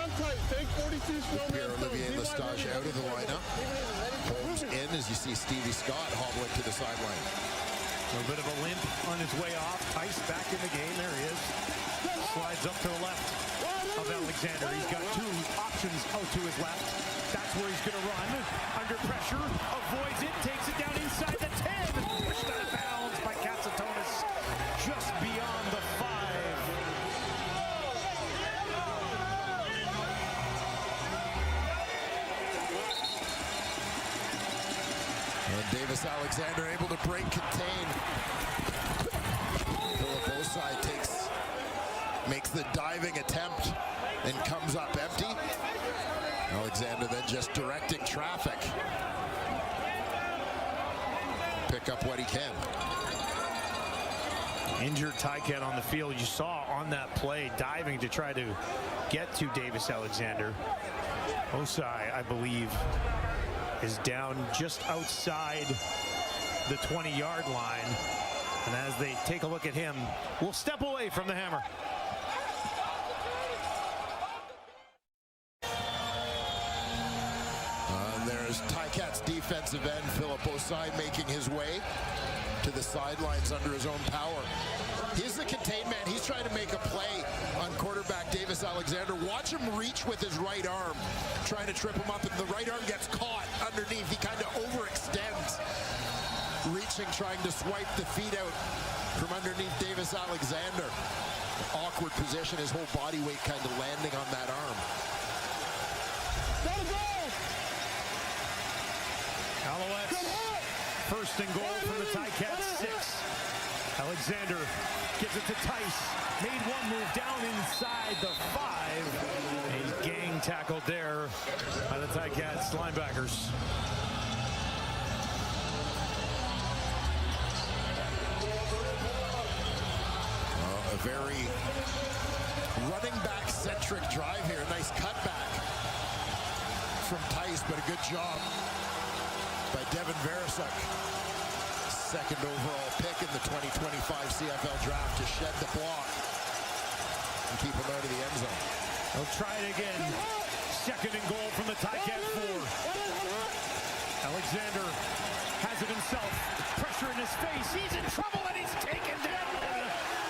Speaker 2: Pierre-Olivier Lestage out of the lineup. Holmes in as you see Stevie Scott hobbling to the sideline.
Speaker 1: A little bit of a limp on his way off. Tice back in the game. There he is. Slides up to the left of Alexander. He's got 2 options out to his left. That's where he's going to run. Under pressure. Avoids it. Takes it down inside the 10. Pushed out of bounds by Katsatonis. Just beyond the 5.
Speaker 2: And Davis Alexander able to break contain. Philip Osai makes the diving attempt and comes up empty. Alexander then just directing traffic. Pick up what he can.
Speaker 1: Injured Tyket on the field. You saw on that play diving to try to get to Davis Alexander. Osai, I believe, is down just outside the 20-yard line. And as they take a look at him, we'll step away from the hammer.
Speaker 2: There's Ticats defensive end, Philip Osai, making his way to the sidelines under his own power. He's the contained man. He's trying to make a play on quarterback Davis Alexander. Watch him reach with his right arm, trying to trip him up, and the right arm gets caught underneath. He kind of overextends, reaching, trying to swipe the feet out from underneath Davis Alexander. Awkward position, his whole body weight kind of landing on that arm.
Speaker 1: Alouettes, first and goal from the Ticats, 6. Alexander gives it to Tice. Made one move down inside the 5. A gang tackled there by the Ticats linebackers.
Speaker 2: A very running back-centric drive here. Nice cutback from Tice, but a good job by Devin Veresuk. Second overall pick in the 2025 CFL draft to shed the block and keep him out of the end zone.
Speaker 1: They'll try it again. Second and goal from the Ticat 4. Alexander has it himself. Pressure in his face. He's in trouble and he's taken down.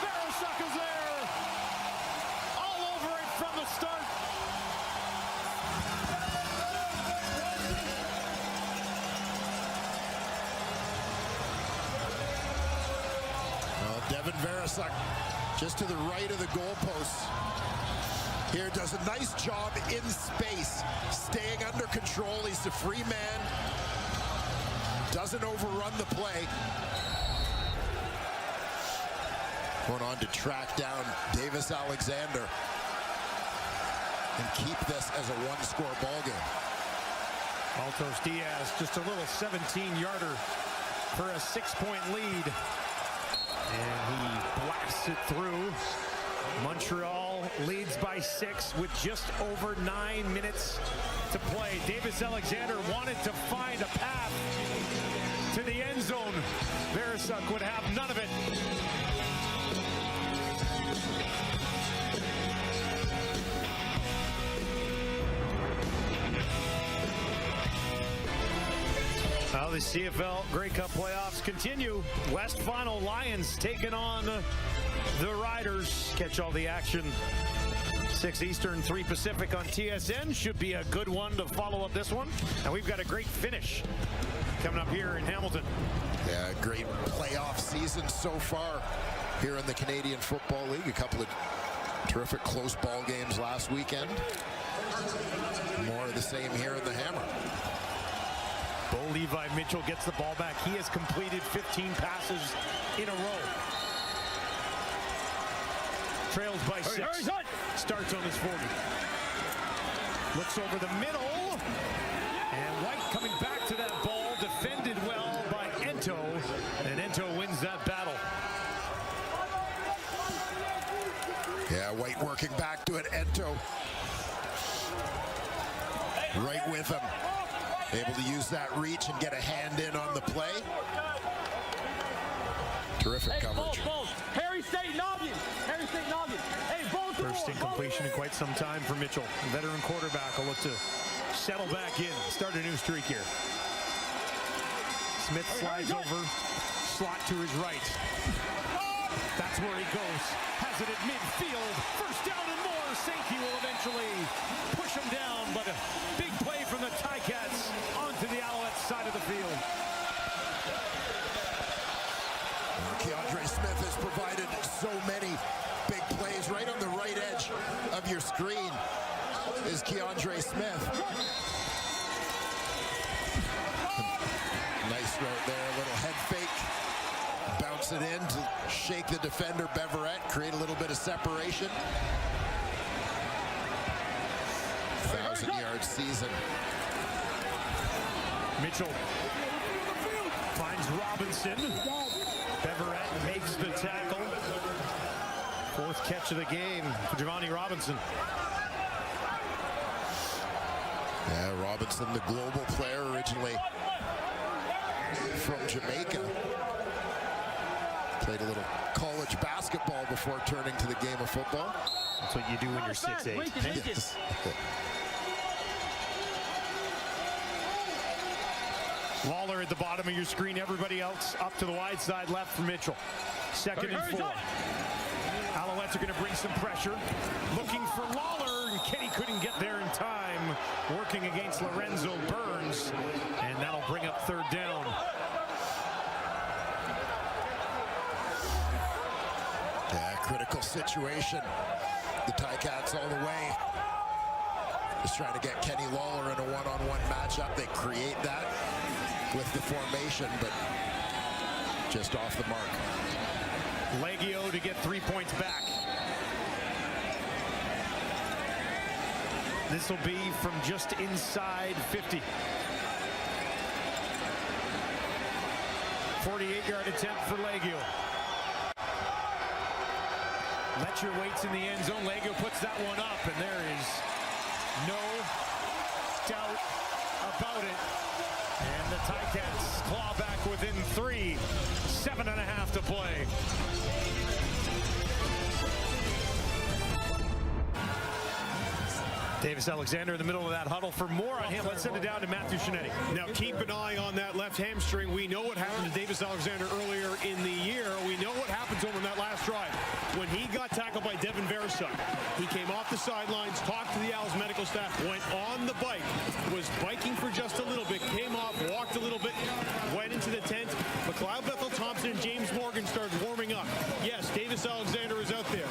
Speaker 1: Veresuk is there. All over it from the start.
Speaker 2: Devin Veresuk just to the right of the goalposts. Here does a nice job in space, staying under control. He's the free man. Doesn't overrun the play. Going on to track down Davis Alexander and keep this as a one-score ball game.
Speaker 1: Altos Diaz, just a little 17-yarder for a 6-point lead. And he blasts it through. Montreal leads by 6 with just over 9 minutes to play. Davis Alexander wanted to find a path to the end zone. Veresuk would have none of it. Now the CFL Grey Cup playoffs continue. West Final Lions taking on the Riders. Catch all the action 6 Eastern, 3 Pacific on TSN. Should be a good one to follow up this one. And we've got a great finish coming up here in Hamilton.
Speaker 2: Yeah, great playoff season so far here in the Canadian Football League. A couple of terrific close ball games last weekend. More of the same here in the Hammer.
Speaker 1: Bo Levi Mitchell gets the ball back. He has completed 15 passes in a row. Trails by 6. Starts on his 40. Looks over the middle. And White coming back to that ball. Defended well by Ento. And Ento wins that battle.
Speaker 2: Yeah, White working back to it. Ento right with him. Able to use that reach and get a hand in on the play. Terrific coverage.
Speaker 4: Harry State Noggin. Harry State Noggin. Hey,
Speaker 1: First incompletion in quite some time for Mitchell. Veteran quarterback will look to settle back in. Start a new streak here. Smith slides over. Slot to his right. That's where he goes. Has it at midfield. First down and more. Sankey will eventually push him down, but a big play from the Ticats onto the Alouettes side of the field.
Speaker 2: Keandre Smith has provided so many big plays. Right on the right edge of your screen is Keandre Smith. Nice route there, a little head fake. Bounce it in to shake the defender, Beverett, create a little bit of separation. 1,000-yard season.
Speaker 1: Mitchell finds Robinson. Beverett makes the tackle. 4th catch of the game for Giovanni Robinson.
Speaker 2: Yeah, Robinson, the global player, originally from Jamaica. Played a little college basketball before turning to the game of football.
Speaker 1: That's what you do when you're 6'8".
Speaker 2: Yes.
Speaker 1: Lawler at the bottom of your screen. Everybody else up to the wide side left for Mitchell. 2nd and 4. Alouettes are going to bring some pressure. Looking for Lawler, and Kenny couldn't get there in time. Working against Lorenzo Burns, and that'll bring up 3rd down.
Speaker 2: Yeah, critical situation. The Ticats all the way. Just trying to get Kenny Lawler in a one-on-one matchup. They create that with the formation, but just off the mark.
Speaker 1: Leggio to get 3 points back. This will be from just inside 50. 48-yard attempt for Leggio. Letcher waits in the end zone. Leggio puts that one up, and there is no doubt about it. And the Ticats claw back within 3. 7.5 to play. Davis Alexander in the middle of that huddle. For more on him, let's send it down to Matthew Shinetti.
Speaker 5: Now keep an eye on that left hamstring. We know what happened to Davis Alexander earlier in the year. We know what happened to him on that last drive. When he got tackled by Devin Verasuk, he came off the sidelines, talked to the Owls medical staff, went on the bike, was biking for just a little bit, came off, walked a little bit, went into the tent. McLeod Bethel Thompson and James Morgan started warming up. Yes, Davis Alexander is out there.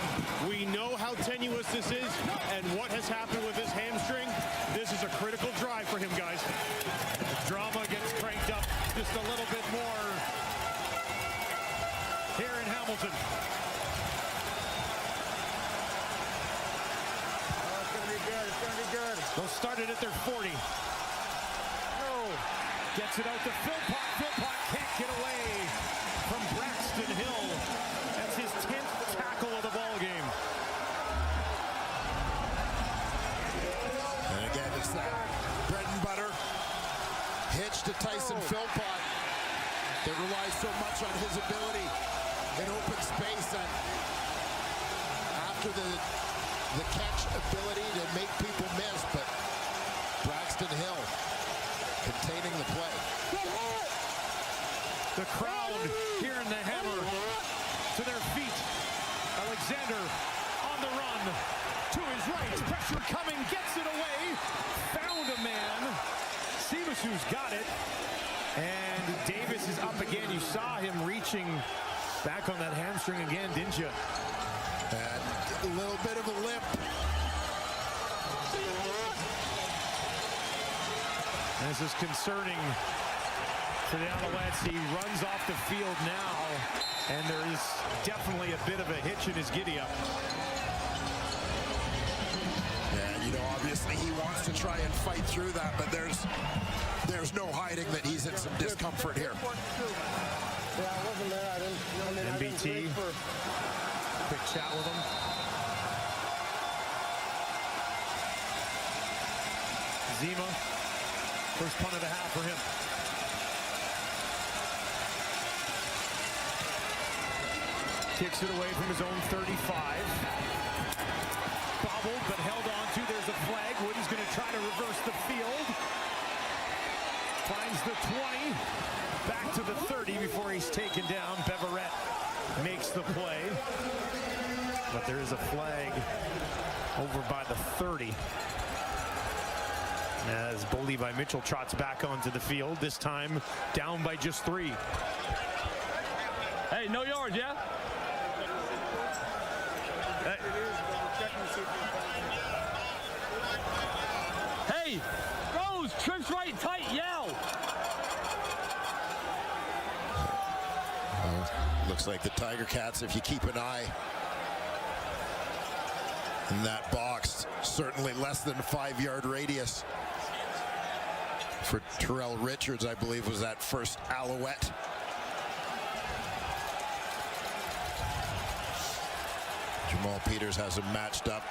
Speaker 5: We know how tenuous this is and what has happened with his hamstring. This is a critical drive for him, guys.
Speaker 1: The drama gets cranked up just a little bit more here in Hamilton.
Speaker 10: Oh, it's gonna be good. It's gonna be good.
Speaker 1: They'll start it at their 40. Gets it out to Philpott. Philpott can't get away from Braxton Hill. That's his 10th tackle of the ball game.
Speaker 2: And again, it's that bread and butter hitch to Tyson Philpott that relies so much on his ability in open space, and after the catch ability to make people miss, but Braxton Hill containing the play.
Speaker 1: The crowd here in the Hammer to their feet. Alexander on the run. to his right. Pressure coming, gets it away. Found a man. Sivasu's got it. And Davis is up again. You saw him reaching back on that hamstring again, didn't you?
Speaker 2: And a little bit of a limp.
Speaker 1: This is concerning for the Alouettes. He runs off the field now, and there is definitely a bit of a hitch in his giddy-up.
Speaker 2: And, obviously he wants to try and fight through that, but there's no hiding that he's in some discomfort here.
Speaker 10: Yeah, I wasn't there. I didn't
Speaker 1: MBT, quick chat with him. Zima, first punt of the half for him. Kicks it away from his own 35. Bobbled, but held on to. There's a flag. Woody's going to try to reverse the field. Finds the 20. Back to the 30 before he's taken down. Beverette makes the play. But there is a flag over by the 30. As Bo Levi Mitchell trots back onto the field, this time down by just 3.
Speaker 4: Hey, no yards, yeah? Hey, Rose, trips right tight, yell.
Speaker 2: Looks like the Tiger Cats, if you keep an eye in that box, certainly less than a 5-yard radius. For Terrell Richards, I believe, was that first Alouette. Jamal Peters has him matched up.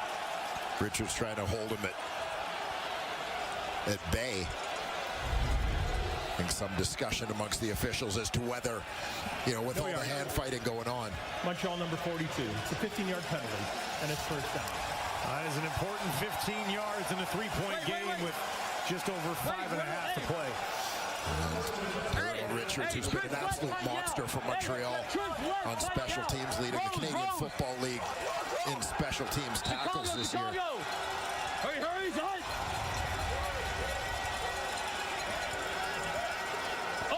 Speaker 2: Richards trying to hold him at bay. I think some discussion amongst the officials as to whether, with all the hand fighting going on.
Speaker 3: Montreal number 42. It's a 15-yard penalty, and it's first down.
Speaker 1: That is an important 15 yards in a 3-point game with just over 5.5 to play.
Speaker 2: Terrell Richards, who's been an absolute monster for Montreal on special teams, leading the Canadian Football League in special teams tackles this year.
Speaker 4: Hurry, hurry, son!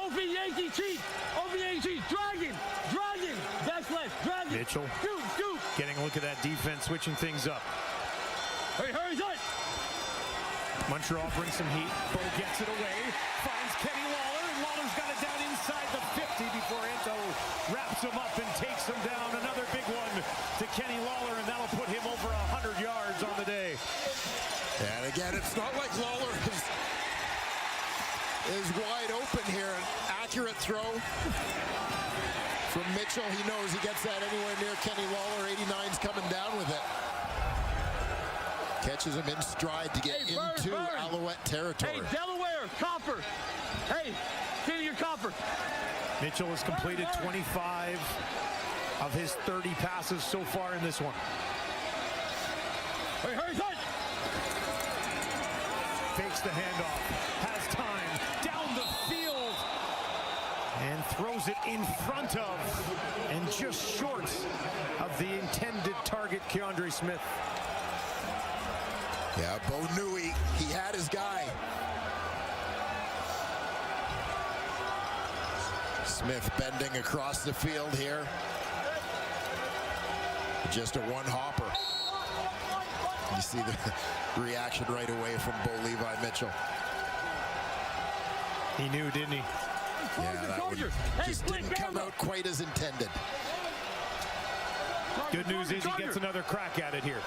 Speaker 4: Over Yankee Chief! Over Yankee Chief! Dragon! That's left! Dragon!
Speaker 1: Mitchell
Speaker 4: Scoop!
Speaker 1: getting a look at that defense, switching things up.
Speaker 4: Hurry, son!
Speaker 1: Montreal brings some heat. Bo gets it away, finds Kenny Lawler, and Lawler's got it down inside the 50 before Ento wraps him up and takes him down. Another big one to Kenny Lawler, and that'll put him over 100 yards on the day.
Speaker 2: And again, it's not like Lawler is wide open here. An accurate throw from Mitchell. He knows he gets that anywhere near Kenny Lawler. 89's coming down with it. Catches him in stride to get into Alouette territory.
Speaker 4: Hey, Delaware, Copper. Hey, give me your Copper.
Speaker 1: Mitchell has completed 25 of his 30 passes so far in this one.
Speaker 4: Hurry, son!
Speaker 1: Fakes the handoff, has time, down the field, and throws it in front of, and just short of the intended target, Keandre Smith.
Speaker 2: Yeah, Bo knew he had his guy. Smith bending across the field here. Just a one-hopper. You see the reaction right away from Bo Levi Mitchell.
Speaker 1: He knew, didn't he?
Speaker 2: Yeah, that one just didn't come out quite as intended.
Speaker 1: Good news is he gets another crack at it here.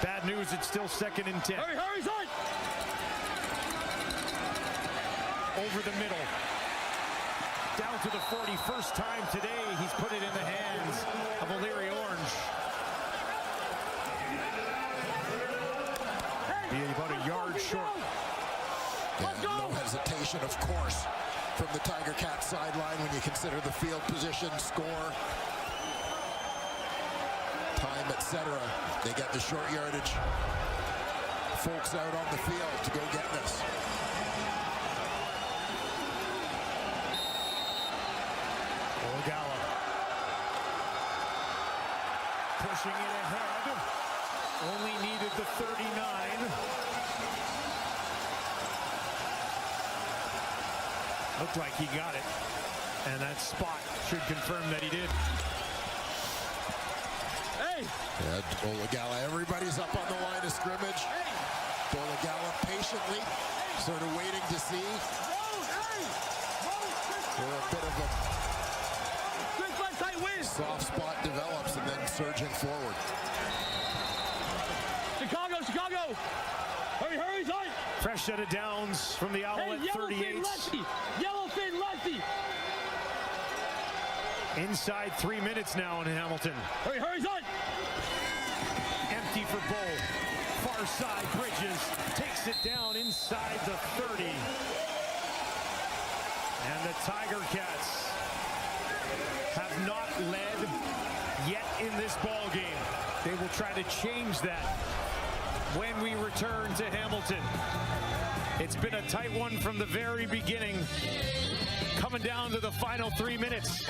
Speaker 1: Bad news, it's still 2nd and 10.
Speaker 4: Hurry, son!
Speaker 1: Over the middle. Down to the 40. First time today he's put it in the hands of O'Leary Orange. Be about a yard short.
Speaker 2: Yeah, no hesitation, of course, from the Tiger Cat sideline when you consider the field position, score, time, etc. They get the short yardage folks out on the field to go get this.
Speaker 1: Ogala pushing it ahead. Only needed the 39. Looked like he got it. And that spot should confirm that he did.
Speaker 4: Hey!
Speaker 2: Yeah, Bolagala, everybody's up on the line of scrimmage. Bolagala patiently, sort of waiting to see where a bit of a soft spot develops and then surging forward.
Speaker 4: Chicago! Hurry, son!
Speaker 1: Fresh set of downs from the Alouette 38.
Speaker 4: Yellowfin lefty!
Speaker 1: Inside 3 minutes now in Hamilton.
Speaker 4: Hurry, son!
Speaker 1: Empty for Bull. Far side, Bridges takes it down inside the 30. And the Tiger Cats have not led yet in this ball game. They will try to change that when we return to Hamilton. It's been a tight one from the very beginning, coming down to the final 3 minutes.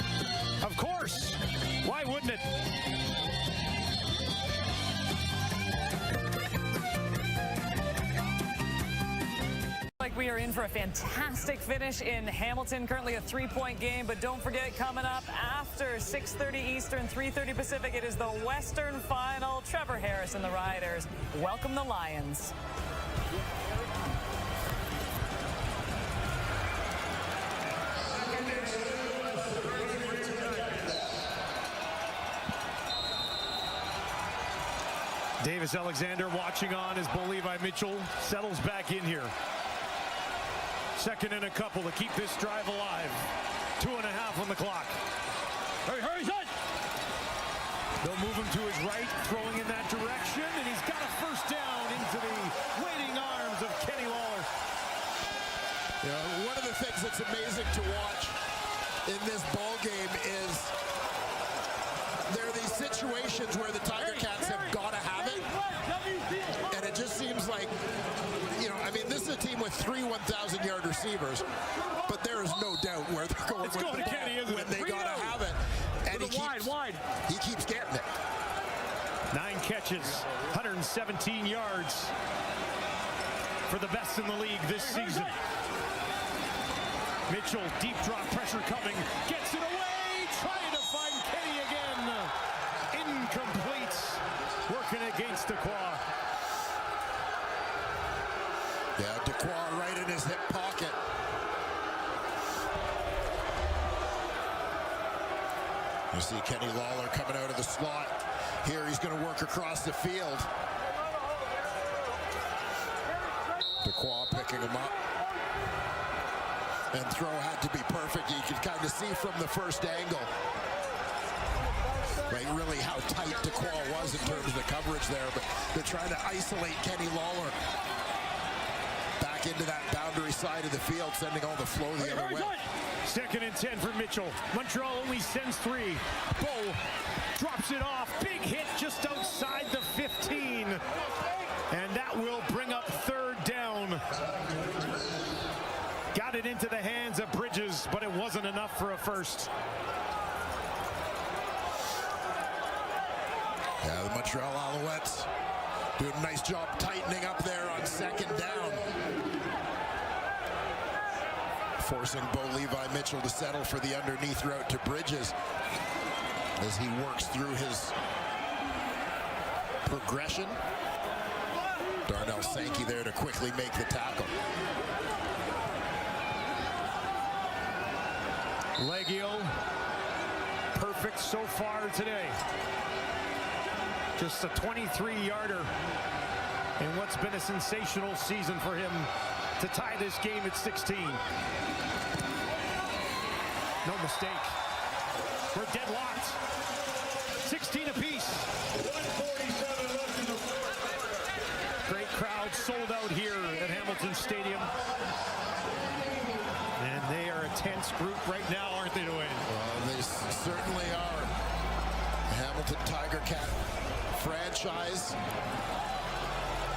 Speaker 1: Of course, why wouldn't it?
Speaker 9: Like we are in for a fantastic finish in Hamilton, currently a 3-point game, but don't forget, coming up after 6:30 Eastern, 3:30 Pacific, it is the Western Final. Trevor Harris and the Riders welcome the Lions.
Speaker 1: Davis Alexander watching on as Bo Levi Mitchell settles back in here. Second and a couple to keep this drive alive. 2.5 on the clock.
Speaker 4: Hurry, son!
Speaker 1: They'll move him to his right, throwing in that direction, and he's got a first down into the waiting arms of Kenny Lawler.
Speaker 2: You know, one of the things that's amazing to watch in this ball game is there are these situations where the Tiger Cats have got to have it, and it just seems like, you know, I mean, this is a team with 3 1,000-yard receivers, but there is no doubt where they're going with the ball when they got to have it, and he keeps getting it.
Speaker 1: 9 catches, 117 yards for the best in the league this season. Mitchell, deep drop pressure coming, gets it away, trying to find Kenny again. Incomplete, working against Dequoy.
Speaker 2: Yeah, Dequoy right in his hip pocket. You see Kenny Lawler coming out of the slot. Here he's going to work across the field. Dequoy picking him up. And throw had to be perfect. You could kind of see from the first angle, like really how tight Dequoy was in terms of the coverage there. But they're trying to isolate Kenny Lawler back into that boundary side of the field, sending all the flow the other way.
Speaker 1: Second and 10 for Mitchell. Montreal only sends 3. Bo drops it off. Big hit just outside the 15. And that will bring up third down. Got it into the hands of Bridges, but it wasn't enough for a first.
Speaker 2: Yeah, the Montreal Alouettes doing a nice job tightening up there on second down. Forcing Bo Levi Mitchell to settle for the underneath route to Bridges as he works through his progression. Darnell Sankey there to quickly make the tackle.
Speaker 1: Leggio, perfect so far today. Just a 23-yarder in what's been a sensational season for him to tie this game at 16. No mistake. We're deadlocked. 16 apiece. Great crowd sold out here at Hamilton Stadium. And they are a tense group right now, aren't they, to win?
Speaker 2: Well, they certainly are. Hamilton Tiger Cat franchise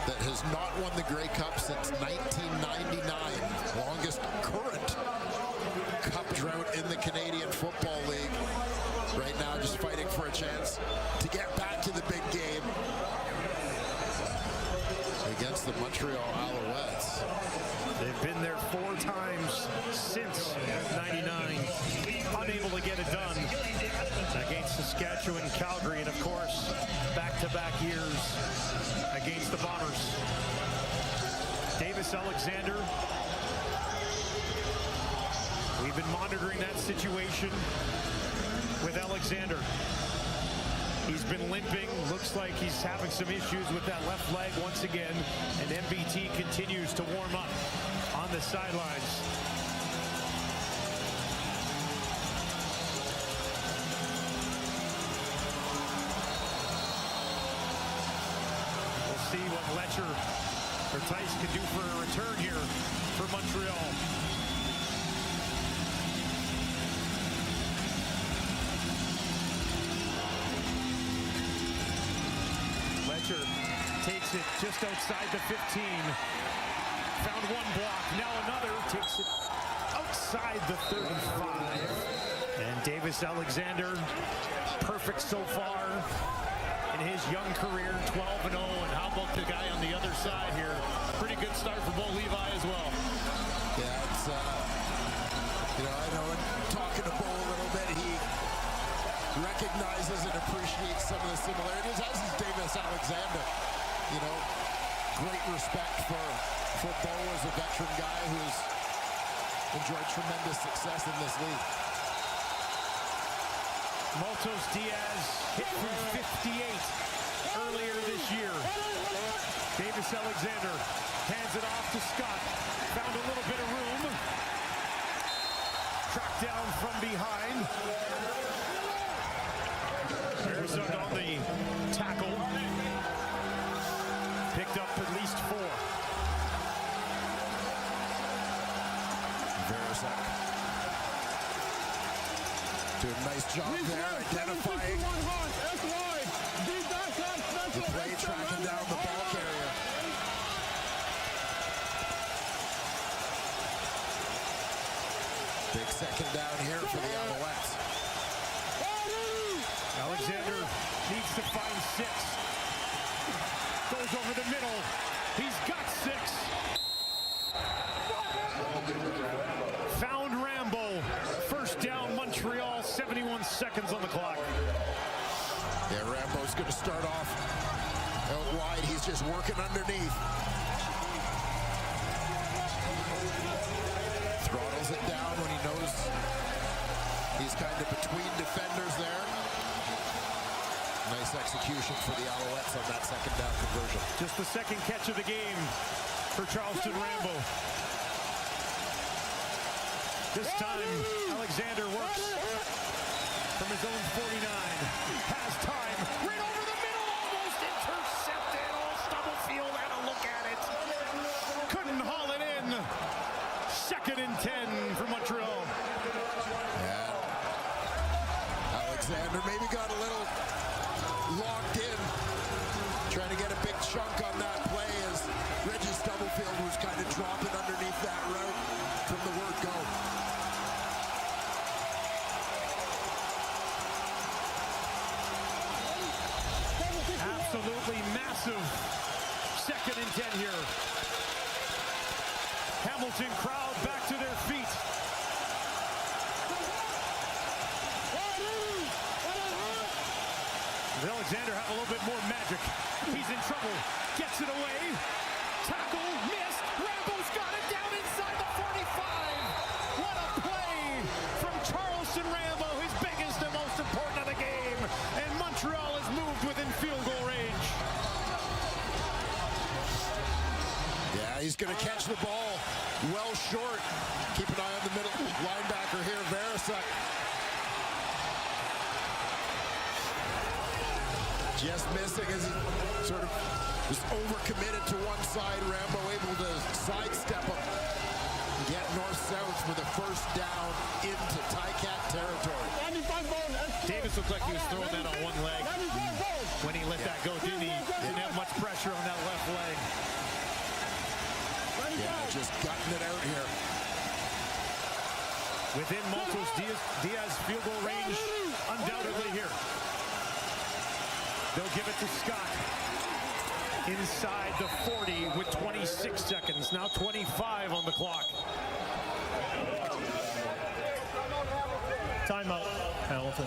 Speaker 2: that has not won the Grey Cup since 1999. Longest current cup drought in the Canadian Football League. Right now just fighting for a chance to get back to the big game. against the Montreal Alouettes.
Speaker 1: They've been there 4 times since '99, unable to get it done against Saskatchewan, Calgary, and of course, back-to-back years against the Bombers. Davis Alexander. We've been monitoring that situation with Alexander. He's been limping. Looks like he's having some issues with that left leg once again. And MBT continues to warm up on the sidelines. We'll see what Letcher or Tice can do for a return here for Montreal. Takes it just outside the 15. Found one block. Now another. Takes it outside the 35. And Davis Alexander, perfect so far in his young career, 12-0. And how about the guy on the other side here? Pretty good start for Bo Levi as well.
Speaker 2: Yeah, it's, I know talking to Bo a little bit, he recognizes and appreciates some of the similarities, as is Davis Alexander. Great respect for Bo as a veteran guy who's enjoyed tremendous success in this league.
Speaker 1: Maltos Diaz hit through 58 earlier this year. Davis Alexander hands it off to Scott. Found a little bit of room. Tracked down from behind. Arizona on the tackle. Picked up at least 4.
Speaker 2: Verisak doing a nice job there, identifying the play, tracking down the ball carrier. Big second down here for the Alouettes.
Speaker 1: Alexander needs to find 6. Goes over the middle. He's got 6. Found Rambo. First down, Montreal. 71 seconds on the clock.
Speaker 2: Yeah, Rambo's going to start off out wide. He's just working underneath. Throttles it down when he knows he's kind of between defenders there. Nice execution for the Alouettes on that second down conversion.
Speaker 1: Just the second catch of the game for Charleston Rambo. This time, Alexander works from his own 49. Has time. Right over the middle. Almost intercepted. Oh, Stubblefield had a look at it. Couldn't haul it in. 2nd and 10 for Montreal.
Speaker 2: Yeah. Alexander maybe got a little locked in, trying to get a big chunk on that play as Reggie Stubblefield was kind of dropping underneath that route from the word go.
Speaker 1: Absolutely massive 2nd and 10 here. Hamilton crowd back to their feet. Alexander have a little bit more magic. He's in trouble. Gets it away. Tackle missed. Rambo's got it down inside the 45. What a play from Charleston Rambo, his biggest and most important of the game. And Montreal has moved within field goal range.
Speaker 2: Yeah, he's going to catch the ball well short. Keep an eye on the middle linebacker here, Verisak. Just missing as he sort of was overcommitted to one side. Rambo able to sidestep him. Get north-south for the first down into Ticat territory.
Speaker 1: Davis looked like he was throwing that on one leg when he let that go, didn't he? Didn't have much pressure on that left leg.
Speaker 2: Yeah, just gutting it out here.
Speaker 1: Within Maltos Diaz field goal range, undoubtedly here. They'll give it to Scott.
Speaker 5: inside the 40 with 26 seconds. Now 25 on the clock.
Speaker 3: Timeout, Hamilton.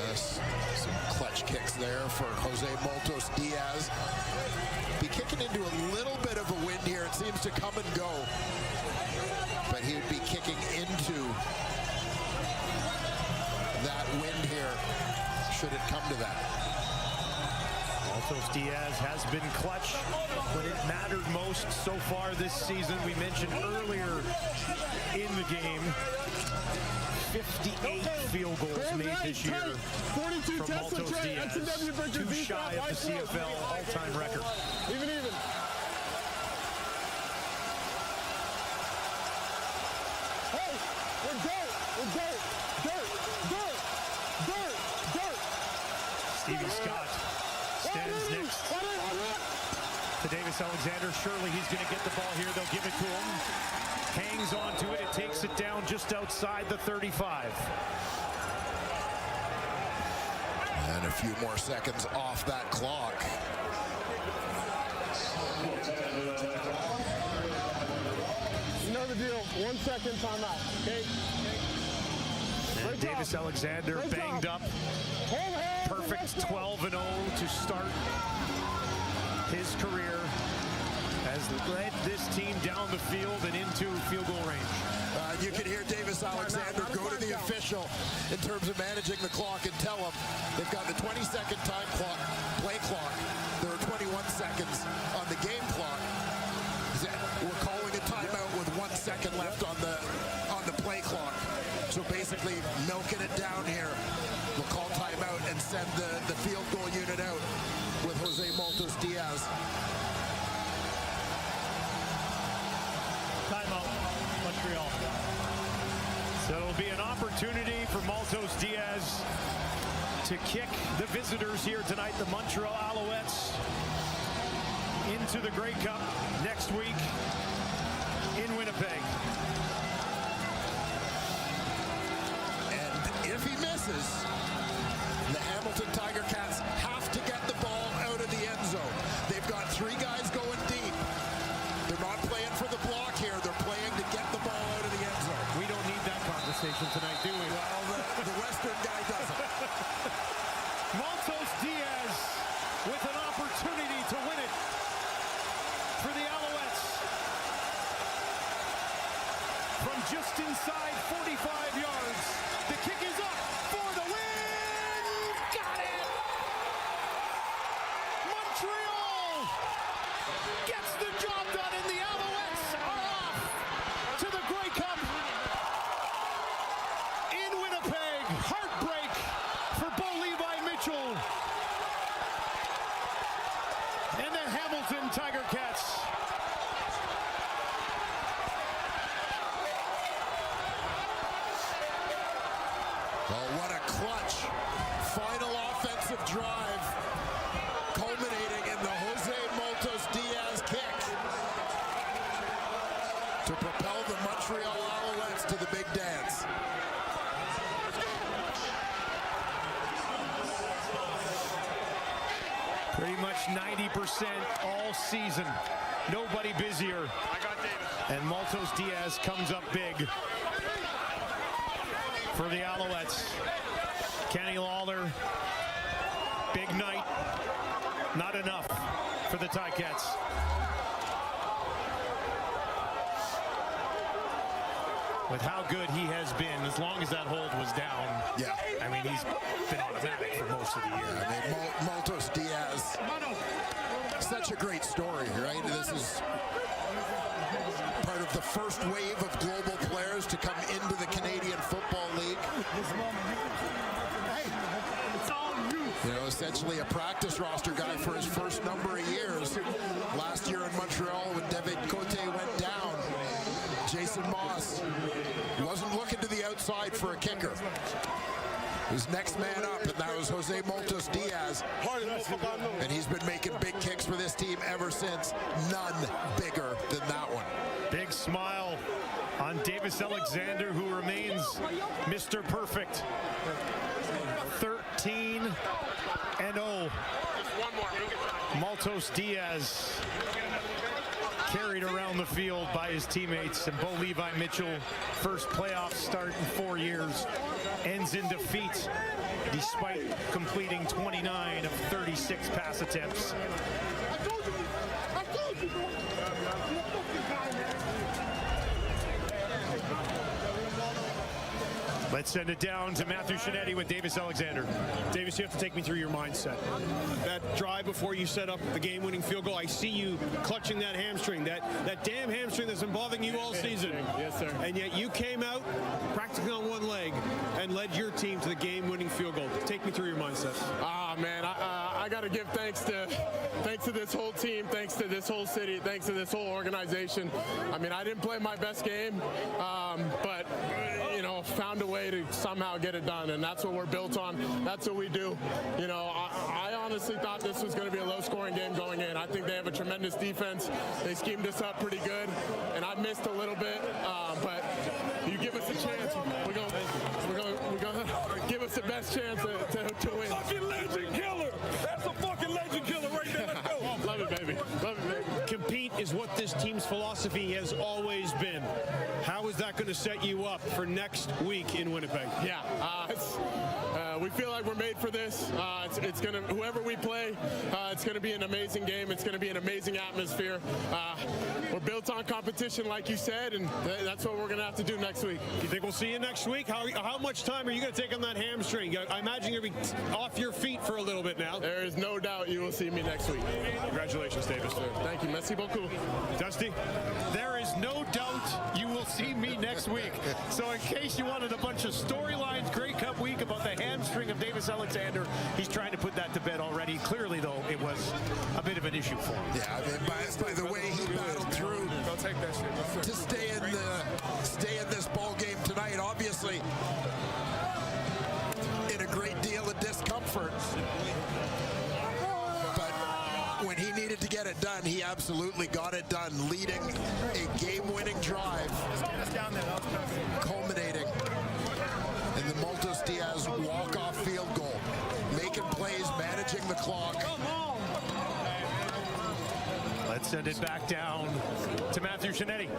Speaker 2: Yes, some clutch kicks there for Jose Moltos Diaz. Be kicking into a little bit of a wind here. It seems to come and go. But he would be kicking into that wind here, should it come to that.
Speaker 5: Moltos Diaz has been clutch when it mattered most so far this season. We mentioned earlier in the game, 58 field goals made this year from Moltos Diaz, too shy of the CFL all-time record.
Speaker 10: Even. Hey, we're dirt.
Speaker 5: Stevie Scott stands next to Davis Alexander. Surely he's going to get the ball here. They'll give it to him. Hangs on to it. It takes it down just outside the 35.
Speaker 2: And a few more seconds off that clock.
Speaker 10: You know the deal. 1 second timeout. Okay.
Speaker 5: And Davis Alexander banged up. Perfect 12-0 to start his career. Has led this team down the field and into field goal range.
Speaker 2: You can hear Davis Alexander go to the official in terms of managing the clock and tell him they've got the 20-second time clock, play clock. There are 21 seconds on the game clock. We're calling a timeout with 1 second left on the play clock. So basically milking it down here. We'll call timeout and send the field goal unit out with Jose Moltos Diaz.
Speaker 3: Timeout, Montreal.
Speaker 5: So it'll be an opportunity for Moltos Diaz to kick the visitors here tonight, the Montreal Alouettes, into the Grey Cup next week in Winnipeg.
Speaker 2: And if he misses, the Hamilton Tiger Cats have to get the ball out of the end zone. They've got 3 guys going deep. They're not playing for the block here. They're playing to get the ball out of the end zone.
Speaker 5: We don't need that conversation tonight, do we?
Speaker 2: Well, the Western guy doesn't.
Speaker 5: Moltos Diaz with an opportunity to win it for the Alouettes. From just inside 45 yards, the kick is up for the win! Got it! Montreal gets the job done, and the Alouettes are off to the Grey Cup in Winnipeg. Heartbreak for Bo Levi Mitchell and the Hamilton Tiger Cats.
Speaker 2: Oh, what a clutch final offensive drive, culminating in the Jose Moltos Diaz kick to propel the Montreal Alouettes to the big dance.
Speaker 5: Pretty much 90% all season. Nobody busier. And Moltos Diaz comes up big for the Alouettes. Kenny Lawler, big night. Not enough for the Ticats. With how good he has been, as long as that hold was down.
Speaker 2: Yeah.
Speaker 5: I mean, he's been automatic for most of the year.
Speaker 2: I mean, Moltos Diaz, such a great story, right? This is part of the first wave of global players to come into the Canadian Football League. You know, essentially a practice roster guy for his first number of years. Last year in Montreal when David Cote went down, Jason Moss wasn't looking to the outside for a kicker. His next man up, and that was Jose Moltos Diaz. And he's been making big kicks for this team ever since. None bigger than that one.
Speaker 5: Big smile on Davis Alexander, who remains Mr. Perfect. 13
Speaker 1: 13-0. Maltos Diaz carried around the field by his teammates, and Bo Levi Mitchell, first playoff start in 4 years, ends in defeat despite completing 29 of 36 pass attempts. Let's send it down to Matthew Shinetti with Davis Alexander.
Speaker 5: Davis, you have to take me through your mindset. That drive before you set up the game-winning field goal, I see you clutching that hamstring, that damn hamstring that's been bothering you all season.
Speaker 10: Yes, sir.
Speaker 5: And yet you came out practically on one leg and led your team to the game-winning field goal. Take me through your mindset.
Speaker 10: Man, I got to give thanks to this whole team, thanks to this whole city, thanks to this whole organization. I mean, I didn't play my best game, but you know, found a way to somehow get it done, and that's what we're built on. That's what we do. You know, I honestly thought this was going to be a low-scoring game going in. I think they have a tremendous defense. They schemed us up pretty good, and I missed a little bit, but you give us a chance, we're gonna give us the best chance to win.
Speaker 4: Fucking legend killer. That's a fucking legend killer right there. Let's go.
Speaker 10: Love it, baby. Love it, baby.
Speaker 5: Compete is what this team's philosophy has always been. How is that going to set you up for next week in Winnipeg?
Speaker 10: Yeah, we feel like we're made for this. It's gonna, whoever we play, it's gonna be an amazing game. It's gonna be an amazing atmosphere. We're built on competition, like you said, and that's what we're gonna have to do next week.
Speaker 5: You think we'll see you next week? How much time are you going to take on that hamstring? I imagine you're going to be off your feet for a little bit now.
Speaker 10: There is no doubt you will see me next week.
Speaker 5: Congratulations, Davis.
Speaker 10: Thank you. Merci beaucoup.
Speaker 5: Dusty?
Speaker 1: There is no doubt you will see me next week. So in case you wanted a bunch of storylines, Grey Cup week about the hamstring of Davis Alexander, he's trying to put that to bed already. Clearly, though, it was a bit of an issue for him.
Speaker 2: Yeah, I mean, by the way he battled through to stay in this ball game tonight, obviously in a great deal of discomfort. But when he needed to get it done, he absolutely got it done, leading a game-winning drive, culminating in the Maltos Diaz walk-off field goal, making plays, managing the clock.
Speaker 1: Let's send it back down to Matthew Shinetti.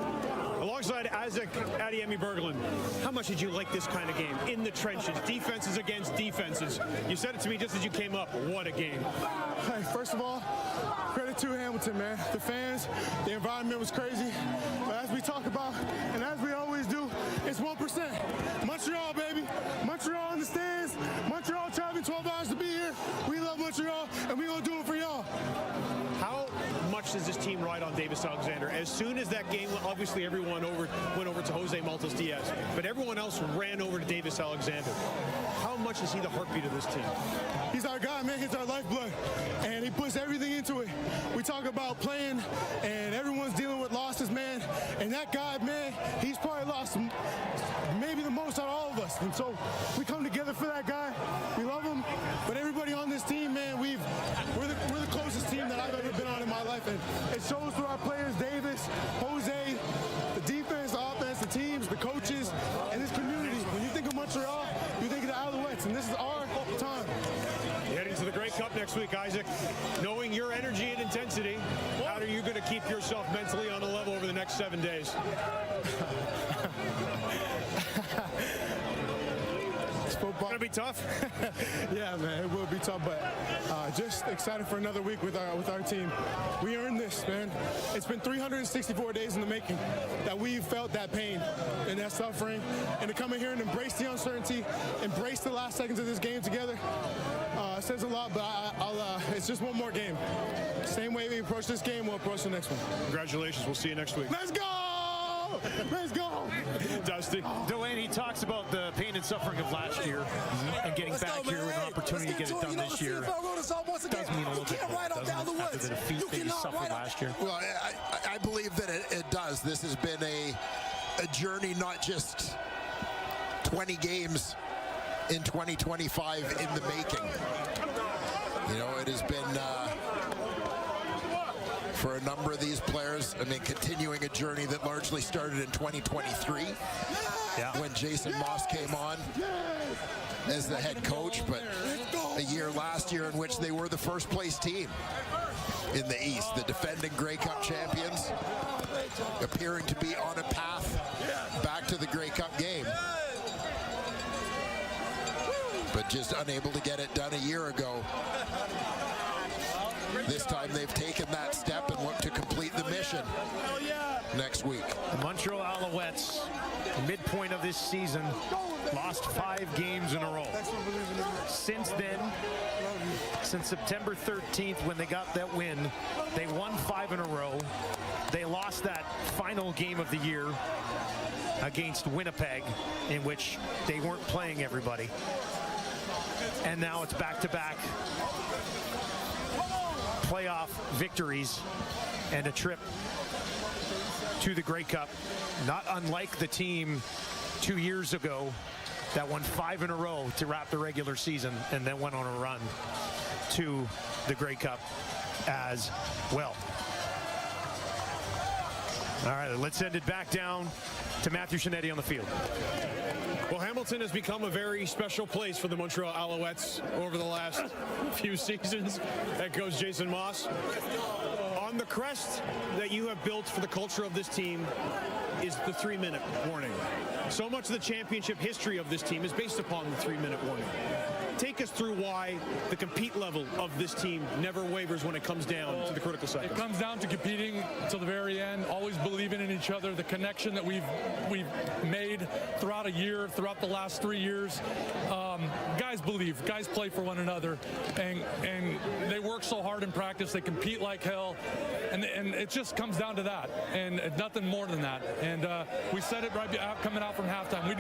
Speaker 5: Alongside Isaac Adiemi-Berglund, how much did you like this kind of game? In the trenches, defenses against defenses. You said it to me just as you came up. What a game.
Speaker 10: Hey, first of all, credit to Hamilton, man. The fans, the environment was crazy. But as we talk about, and as we always do, it's 1%. Montreal, baby. Montreal in the stands. Montreal traveling 12 hours to be here. We love Montreal, and we're going to do it for y'all.
Speaker 5: How much does this team ride on Davis Alexander? As soon as that game, obviously everyone went over to Jose Maltos Diaz, but everyone else ran over to Davis Alexander. How much is he the heartbeat of this team?
Speaker 10: He's our guy, man. He's our lifeblood, and he puts everything into it. We talk about playing, and everyone's dealing with losses, man. And that guy, man, he's probably lost maybe the most out of all of us. And so we come together for that guy. We love him, but everybody on this team, man, we're the closest team that I've ever been on in my life, and it shows through our players, Davis, Jose, the defense, the offense, the teams, the coaches, and this community. When you think of Montreal, you think of the Alouettes, and this is our time.
Speaker 5: Heading to the Grey Cup next week, Isaac. Knowing your energy and intensity, how are you going to keep yourself mentally on the level over the next 7 days?
Speaker 10: Football.
Speaker 5: Gonna be tough.
Speaker 10: Yeah, man, it will be tough, but just excited for another week with our team. We earned this, man. It's been 364 days in the making that we've felt that pain and that suffering, and to come in here and embrace the uncertainty, embrace the last seconds of this game together, says a lot. But it's just one more game. Same way we approach this game, we'll approach the next one.
Speaker 5: Congratulations. We'll see you next week.
Speaker 10: Let's go! Let's go!
Speaker 5: Dusty.
Speaker 1: Dwayne, he talks about the pain and suffering of last year and getting back here with an opportunity to get it done this year. Does mean a little bit more, doesn't it, after the defeat that you suffered last year?
Speaker 2: Well, I believe that it does. This has been a journey, not just 20 games in 2025 in the making. You know, it has been for a number of these players, I mean, continuing a journey that largely started in 2023 when Jason Moss came on as the head coach, but a year last year in which they were the first place team in the East, the defending Grey Cup champions, appearing to be on a path back to the Grey Cup game, but just unable to get it done a year ago. This time they've taken that step and look to complete the mission next week.
Speaker 1: The Montreal Alouettes, midpoint of this season, lost 5 games in a row. Since then, since September 13th when they got that win, they won 5 in a row. They lost that final game of the year against Winnipeg, in which they weren't playing everybody. And now it's back-to-back playoff victories and a trip to the Grey Cup, not unlike the team 2 years ago that won 5 in a row to wrap the regular season and then went on a run to the Grey Cup as well. All right, let's send it back down to Matthew Shinetti on the field.
Speaker 5: Well, Hamilton has become a very special place for the Montreal Alouettes over the last few seasons. That goes Jason Moss. On the crest that you have built for the culture of this team is the 3-minute warning. So much of the championship history of this team is based upon the 3-minute warning. Take us through why the compete level of this team never wavers when it comes down to the critical seconds.
Speaker 14: It comes down to competing to the very end, always believing in each other, the connection that we've made throughout a year, throughout the last 3 years. Guys believe, guys play for one another, and they work so hard in practice, they compete like hell, and it just comes down to that, and nothing more than that. And we said it right coming out from halftime. We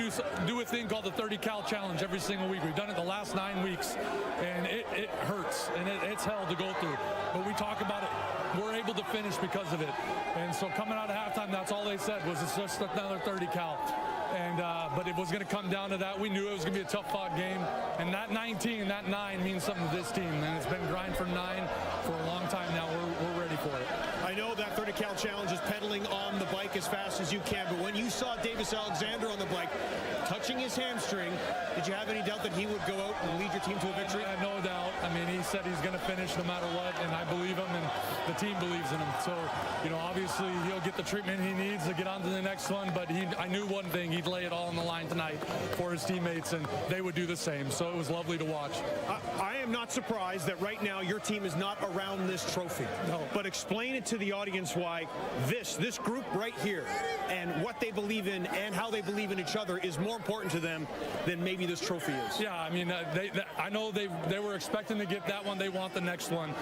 Speaker 14: do a thing called the 30 cal challenge every single week. We've done it the last 9 weeks, and it hurts, and it's hell to go through. But we talk about it. We're able to finish because of it. And so coming out of halftime, that's all they said was it's just another 30 cal. And but it was going to come down to that. We knew it was going to be a tough-fought game. And that 19, that 9 means something to this team. And it's been grind for 9 for a long time now. We're ready for it.
Speaker 5: I know that 30 cal challenge is pedaling on the bike as fast as you can, but when you saw Davis Alexander on the bike touching his hamstring, did you have any doubt that he would go out and lead your team to a victory?
Speaker 14: I had no doubt. I mean, he said he's going to finish no matter what, and I believe him, and the team believes in him. So, you know, obviously he'll get the treatment he needs to get on to the next one, but I knew one thing, he'd lay it all on the line tonight for his teammates, and they would do the same. So it was lovely to watch.
Speaker 5: I am not surprised that right now your team is not around this trophy.
Speaker 14: No.
Speaker 5: But explain it to the audience why this group right here and what they believe in and how they believe in each other is more important to them than maybe this trophy is.
Speaker 14: Yeah, I mean, I know they were expecting to get that one. They want the next one.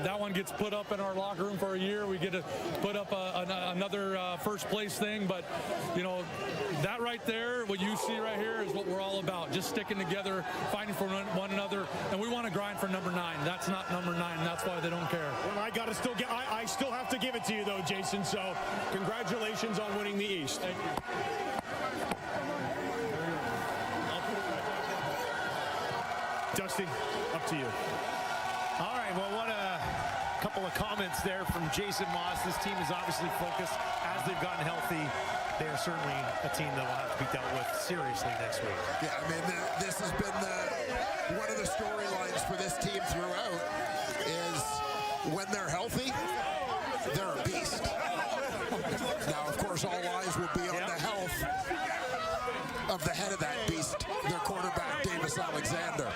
Speaker 14: That one gets put up in our locker room for a year. We get to put up another first place thing. But, you know, that right there, what you see right here is what we're all about. Just sticking together, fighting for one another. And we want to grind for number 9. That's not number 9. And that's why they don't care.
Speaker 5: Well, I still have to give it to you, though, Jason. So congratulations on winning the East.
Speaker 14: Thank you.
Speaker 5: Dusty, up to you.
Speaker 1: All right, well, what a couple of comments there from Jason Moss. This team is obviously focused as they've gotten healthy. They are certainly a team that will have to be dealt with seriously next week.
Speaker 2: Yeah, I mean, this has been one of the storylines for this team throughout is when they're healthy, they're a beast. Now, of course, all eyes will be on the health of the head of that beast, their quarterback, Davis Alexander,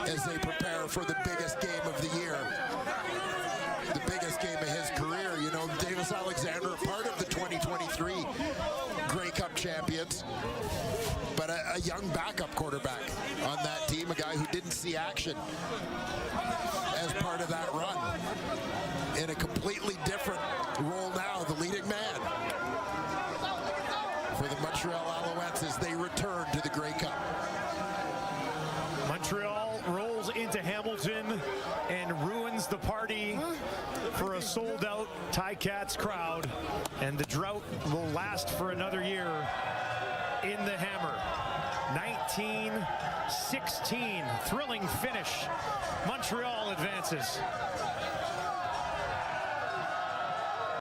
Speaker 2: as they prepare for the biggest game of the year, the biggest game of his career. You know, Davis Alexander, a part of the 2023 Grey Cup champions, but a young backup quarterback on that team, a guy who didn't see action as part of that run, in a completely different role now, the leading man for the Montreal Alouettes as they return to the Grey Cup.
Speaker 1: Montreal rolls into Hamilton and ruins the party for a sold-out Ticats crowd, and the drought will last for another year in the Hammer. 19-16, thrilling finish. Montreal advances.